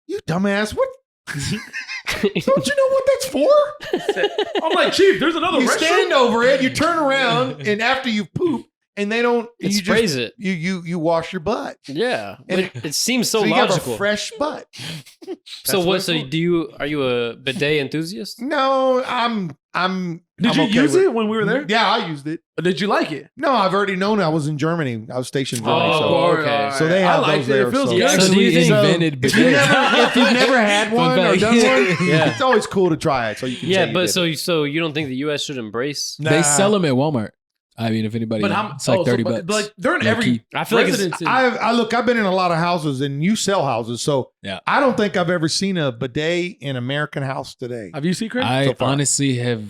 you dumbass, what? Don't you know what that's for? I'm like, Chief, there's another You restroom. stand over it, you turn around, and after you poop, and they don't, It you sprays just, it. you wash your butt. Yeah. And It seems so, you have logical. a fresh butt. So That's what what? it's So for. are you a bidet enthusiast? No, I'm Did I'm you okay use with- it when we were there? Yeah, I used it. Did you like it? No, I've already known I was in Germany. I was stationed in Germany. Oh, so okay. So they have I liked those it. there, It feels so- good. So do Actually you think- invented if, if you've never had Fun one or fact. done one, Yeah. it's always cool to try it. So you can say Yeah, you but did it. so you don't think the U.S. should embrace? Nah. They sell them at Walmart. I mean, if anybody, But how it's like 30 but, bucks. like they're in Low every key. I feel like it's residence. I've been in a lot of houses and you sell houses, so Yeah. I don't think I've ever seen a bidet in American house today. Have you seen Chris? I so far. honestly have.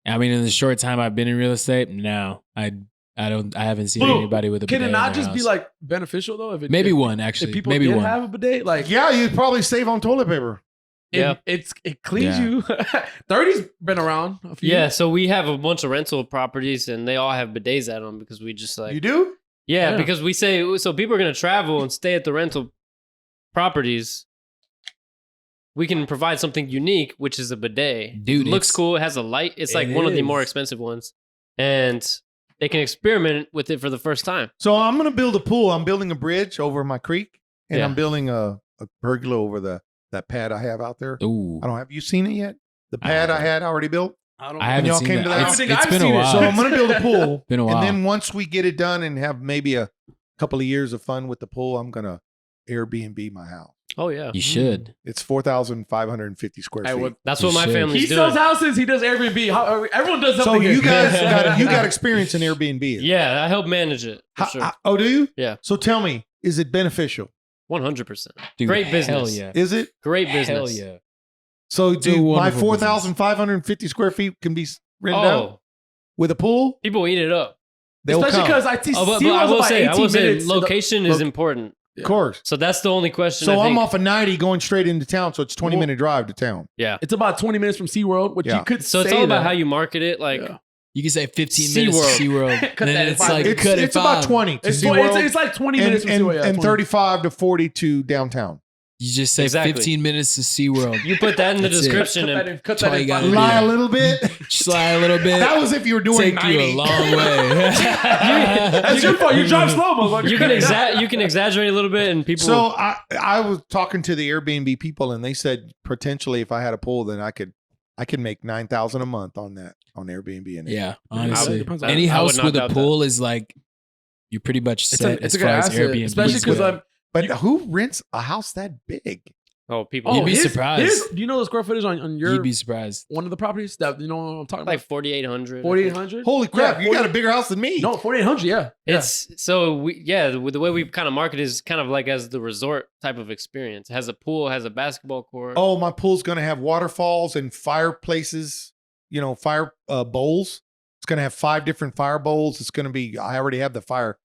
I mean, in the short time I've been in real estate, no, I I haven't seen But anybody with a Can bidet. it in not their just be house. like beneficial though? If maybe one actually? If people maybe did one. have a bidet, like Yeah, you'd probably save on toilet paper. Yeah. it cleans Yeah. you. 30's been around. A few Yeah, so we have a bunch of rental properties and they all have bidets at them because we just like You do? yeah, because we say so people are gonna travel and stay at the rental properties. We can provide something unique, which is a bidet. Dude, it looks it's- cool. It has a light. It's like It one of the more is. expensive ones, and they can experiment with it for the first time. So I'm going to build a pool. I'm building a bridge over my creek, and Yeah. I'm building a pergola over that pad I have out there. Ooh, I don't have you seen it yet? The pad I had already built. I don't. I haven't y'all seen came that. to the house? I don't It's think been I've a seen it. while. So I'm going to build a pool. Been a while. And then once we get it done and have maybe a couple of years of fun with the pool, I'm going to Airbnb my house. Oh yeah, you should. It's 4,550 square Hey, feet. what- that's You what my should. family's He doing. sells houses. He does Airbnb. Everyone does So something. you here. guys got experience in Airbnb. Yeah, I help manage it. For sure. Oh, do you? Yeah. So tell me, is it beneficial? 100%. Dude, Great Hell business. yeah. Is it? Great Hell business. yeah. So It's a do my wonderful 4,550 square feet can be rented out Oh, with a pool? people eat it up. They'll Especially come. because I teach. Oh, but I will say, minutes. location is important. Of course. So that's the only question. So I I'm think. off of 90 going straight into town. So it's 20-minute drive to town. Yeah. It's about 20 minutes from SeaWorld, which Yeah. you could So it's say all about that. how you market it. Like, Yeah. You can say 15 minutes to SeaWorld. Cut And then that in it's 5 like, minutes. cut it It's about 5. 20 to It's, SeaWorld it's like 20 minutes from and, SeaWorld. Yeah, and 20. 35 to 40 to downtown. You just say Exactly. 15 minutes to SeaWorld. you put that in the That's it. description Cut that and in. Cut That's all that you in. gotta 5 do. Lie a little bit. Slide a little bit. That was if you were doing Take 90. you a long way. That's your fault. You drive slow, motherfucker. you can exaggerate a little bit and people. So I was talking to the Airbnb people and they said potentially if I had a pool, then I could make $9,000 a month on that on Airbnb. And Yeah, honestly. depends on- Any I would house not with a doubt that. pool is like, you're pretty much set it's as a good far as asset, Airbnb. especially because I'm. But who rents a house that big? oh, people. You'd be surprised. Do you know the square footage on your You'd be surprised. one of the properties that you know what I'm talking like about? 4,800. 4,800. Holy crap! Yeah, You got a bigger house than me. No, 4,800. Yeah, It's so the way we kind of market is kind of like as the resort type of experience. It has a pool, has a basketball court. Oh, my pool's gonna have waterfalls and fireplaces. You know, fire bowls. It's gonna have 5 different fire bowls. It's gonna be. I already have the fire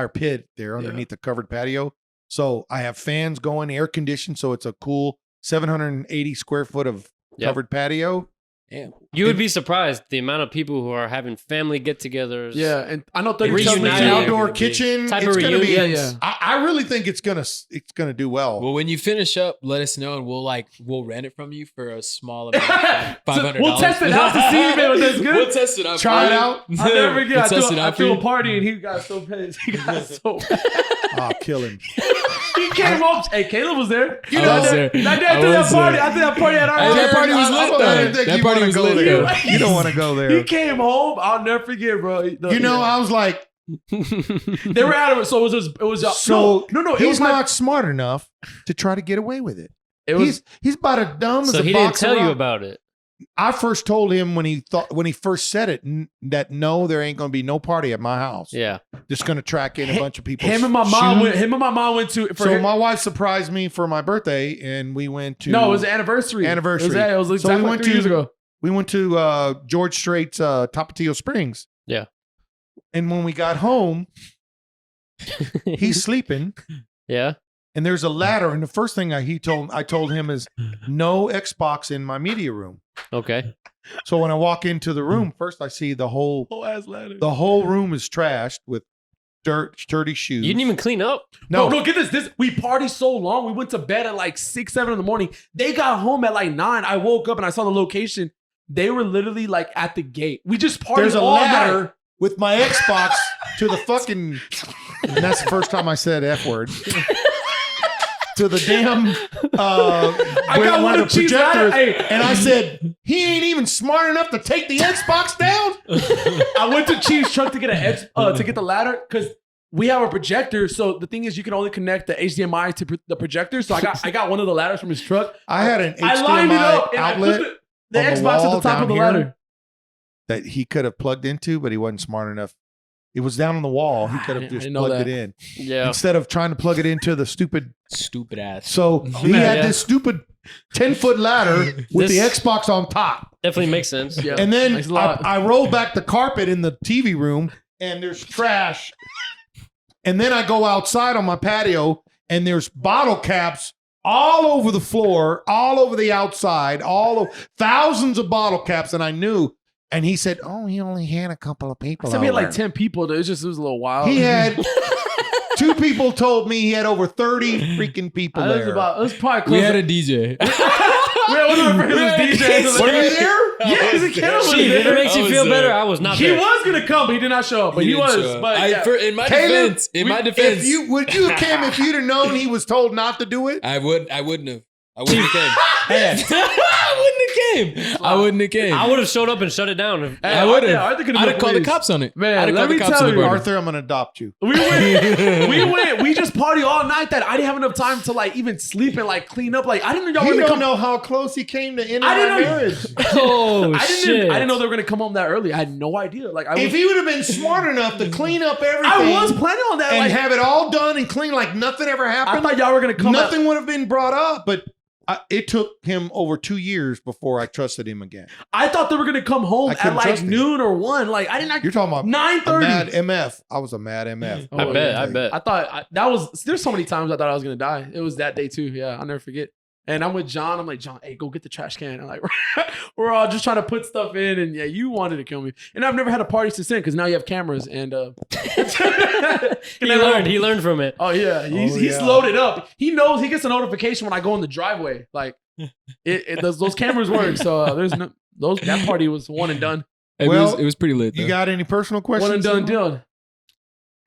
pit there underneath the covered patio. So I have fans going, air conditioned. So it's a cool 780 square foot of Yep. covered patio. Damn. You would be surprised the amount of people who are having family get-togethers. yeah. And I know 30 Reunited. It's an outdoor kitchen. Type It's of gonna be. reunions. Yeah, yeah. I really think it's gonna do well. Well, when you finish up, let us know and we'll rent it from you for a small amount, $500. We'll test it out to see if it was good. We'll test it out. Try for it you. out. I'll never forget. We'll test it I out for threw you. a party and he got so pissed. He got so I'll kill him. He came up. Hey, Caleb was there. You know, I was there. That day I after that was party, there. after that party at our Hey, that house, party was lit, I though. didn't think That you party wanna was go lit, there. though. You don't want to go he there. came home. I'll never forget, bro. You know, I was like, They were out of it. So it was so no. It he's was not like, smart enough to try to get away with it. it was He's about as dumb as So a he didn't box tell of you rock. about it. I first told him when he first said it that no, there ain't gonna be no party at my house. Yeah. Just gonna track in a bunch of people. him and my mom went to for So him- my wife surprised me for my birthday, and we went to. No, it was an anniversary. Anniversary. It was So exactly we like went 3 years to- ago. We went to George Strait's Tapatio Springs. Yeah. And when we got home, he's sleeping, Yeah. and there's a ladder. And the first thing I told him is no Xbox in my media room. Okay. So when I walk into the room, first I see the whole Whole ass ladder. room is trashed with dirty shoes. You didn't even clean up. no. Get this. We partied so long. We went to bed at like 6, 7 in the morning. They got home at like 9. I woke up and I saw the location. They were literally like at the gate. We just partied There's a all ladder night. with my Xbox to the fucking. And that's the first time I said F word. To the damn. I got one of Cheese ladder. Hey, And I said, he ain't even smart enough to take the Xbox down. I went to Cheese truck to get to get the ladder because we have a projector. So the thing is, you can only connect the HDMI to the projector. So I got one of the ladders from his truck. I had an I lined it up HDMI and I outlet put the on the Xbox at wall the top down of the here. ladder. that he could have plugged into, but he wasn't smart enough. It was down on the wall. He could I have just didn't know plugged that. it in Yeah. instead of trying to plug it into the stupid. Stupid ass. So he man, had yeah. this stupid 10-foot ladder with the This- Xbox on top. Definitely makes sense. Yeah. And then Thanks a lot. I rolled back the carpet in the TV room and there's trash. And then I go outside on my patio and there's bottle caps all over the floor, all over the outside, thousands of bottle caps. And I knew. And he said, "Oh, he only had a couple of people." So we had like 10 people. It was a little wild. He had 2 people told me he had over 30 freaking people there. It was probably close. We had a DJ. Were you there? Yes, the camera was Shit, if it there. makes you feel better, I was not He there. was gonna come, but he did not show up. But he was. But yeah. In my Caleb, defense, would you have came if you'd have known he was told not to do it? I wouldn't have. I wouldn't have came. I wouldn't have came. I would have showed up and shut it down. Hey, I would have. Arthur could've I'd been have called the pleased. cops on it. Man, I'd have let called the me cops tell on the you, border. Arthur, I'm gonna adopt you. We went. We just party all night that I didn't have enough time to like even sleep and like clean up. Like I didn't know y'all were You gonna don't come. know how close he came to ending I didn't our know- marriage. Oh, I shit. didn't know they were gonna come home that early. I had no idea. Like If he would have been smart enough to clean up everything, I was planning on that. and Like have it all done and clean like nothing ever I happened. thought y'all were gonna come. Nothing would have been brought up, but it took him over 2 years before I trusted him again. I thought they were gonna come home I couldn't at like trust him. noon or 1. Like I didn't. You're talking about 9:30. a mad MF. I was a mad MF. Oh, I bet. I thought that was. There's so many times I thought I was gonna die. It was that day too. Yeah, I'll never forget. And I'm with John. I'm like, "John, hey, go get the trash can." And like, we're all just trying to put stuff in. And yeah, you wanted to kill me. And I've never had a party since then because now you have cameras. And He learned from it. Oh yeah, he's loaded up. He knows he gets a notification when I go in the driveway. Like those cameras work. So there's no that party was one and done. It was pretty lit. You though. got any personal questions? One and done deal.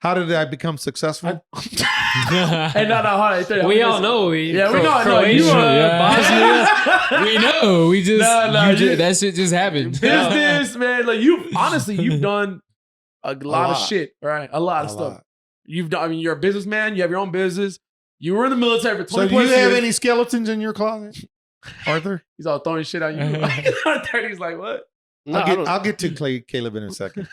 How did I become successful? Hey, no. We all know. Yeah, we know. Croatia, You Bosnia. We know. We just, that shit just happened. business, man. Like you've done a lot of shit, right? A lot of stuff. You've done. I mean, you're a businessman. You have your own business. You were in the military for 20 So do plus you have years. any skeletons in your closet, Arthur? He's all throwing shit at you. He's like, what? No, I'll get to Caleb in a second.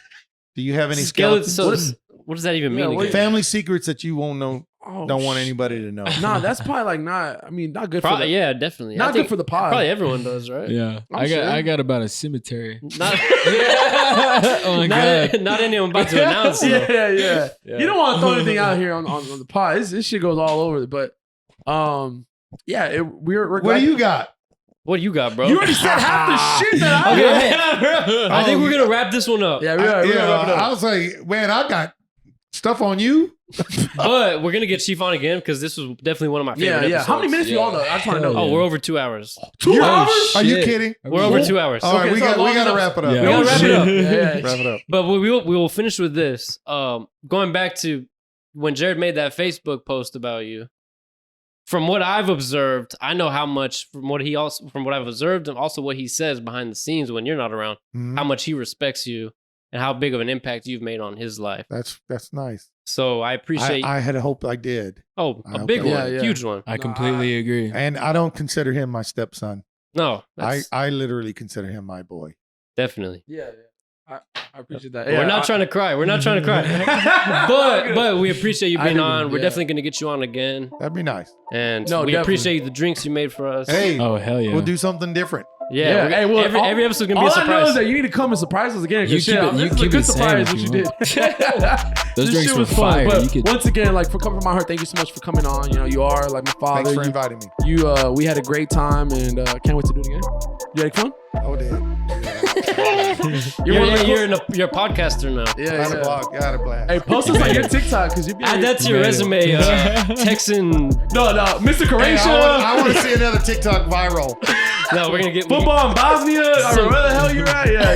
Do you have any skeletons. skeletons? What does that even mean? Yeah, again? Family secrets that you won't know, Oh, don't want anybody to know. Nah, that's probably like not. I mean, not good for the. Yeah, definitely. Not I good think for the pod. Probably everyone does, right? Yeah, I got about a cemetery. Not, Oh my god. not anyone about to announce. though. Yeah. You don't want to throw anything out here on the pod. This shit goes all over. But yeah, we're What glad- do you got? What do you got, bro? You already said half the shit that I Okay, got. hey, I think we're gonna wrap this one up. Yeah, we're gonna wrap it up. I was like, man, I got stuff on you. But we're gonna get Chief on again because this was definitely one of my favorite Yeah. episodes. How many minutes do you all know? I just want to know. Oh, we're over 2 hours. 2 hours? Are you kidding? We're over 2 hours. All right, Okay, we so got long to enough. wrap it up. Yeah. We gotta wrap it up. Yeah. Wrap it up. But we will finish with this. Going back to when Jared made that Facebook post about you. From what I've observed, I know how much from what I've observed and also what he says behind the scenes when you're not around, Mhm. how much he respects you and how big of an impact you've made on his life. That's nice. So I appreciate. I had hoped I did, a I big hope one, that- Yeah. huge one. I completely agree. and I don't consider him my stepson. No, I that's literally consider him my boy. definitely. Yeah. I appreciate that. We're not trying to cry. We're not trying to cry. but we appreciate you I being do, on. We're yeah. definitely gonna get you on again, That'd be nice. and No, we definitely. appreciate the drinks you made for us. Hey, Oh hell yeah. we'll do something different. Yeah. Hey, well, every episode's gonna be a all I know is surprise. that you need to come and surprise us again. 'cause You shit, keep it- this you is a keep good it same surprise if what you you did. Those This drinks shit were was fun. fire. But You could- once again, like coming from my heart, thank you so much for coming on. You know, you are like my father. Thanks for You- inviting me. we had a great time and can't wait to do it again. You had fun? Oh, damn. You're a podcaster now. Yeah, Got a blog. Got a blast. Hey, post us on your TikTok because you be Add that to your Made it. resume. Texan. No, Mr. Hey, Croatia. I want to see another TikTok viral. No, we're gonna get Football in Bosnia, or where the hell you're at? Yeah,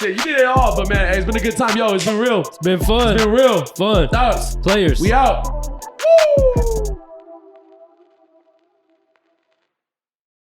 you did it all. But man, hey, it's been a good time, yo. It's been real. It's been fun. It's been real. Fun. Dogs. Players. We out. Woo!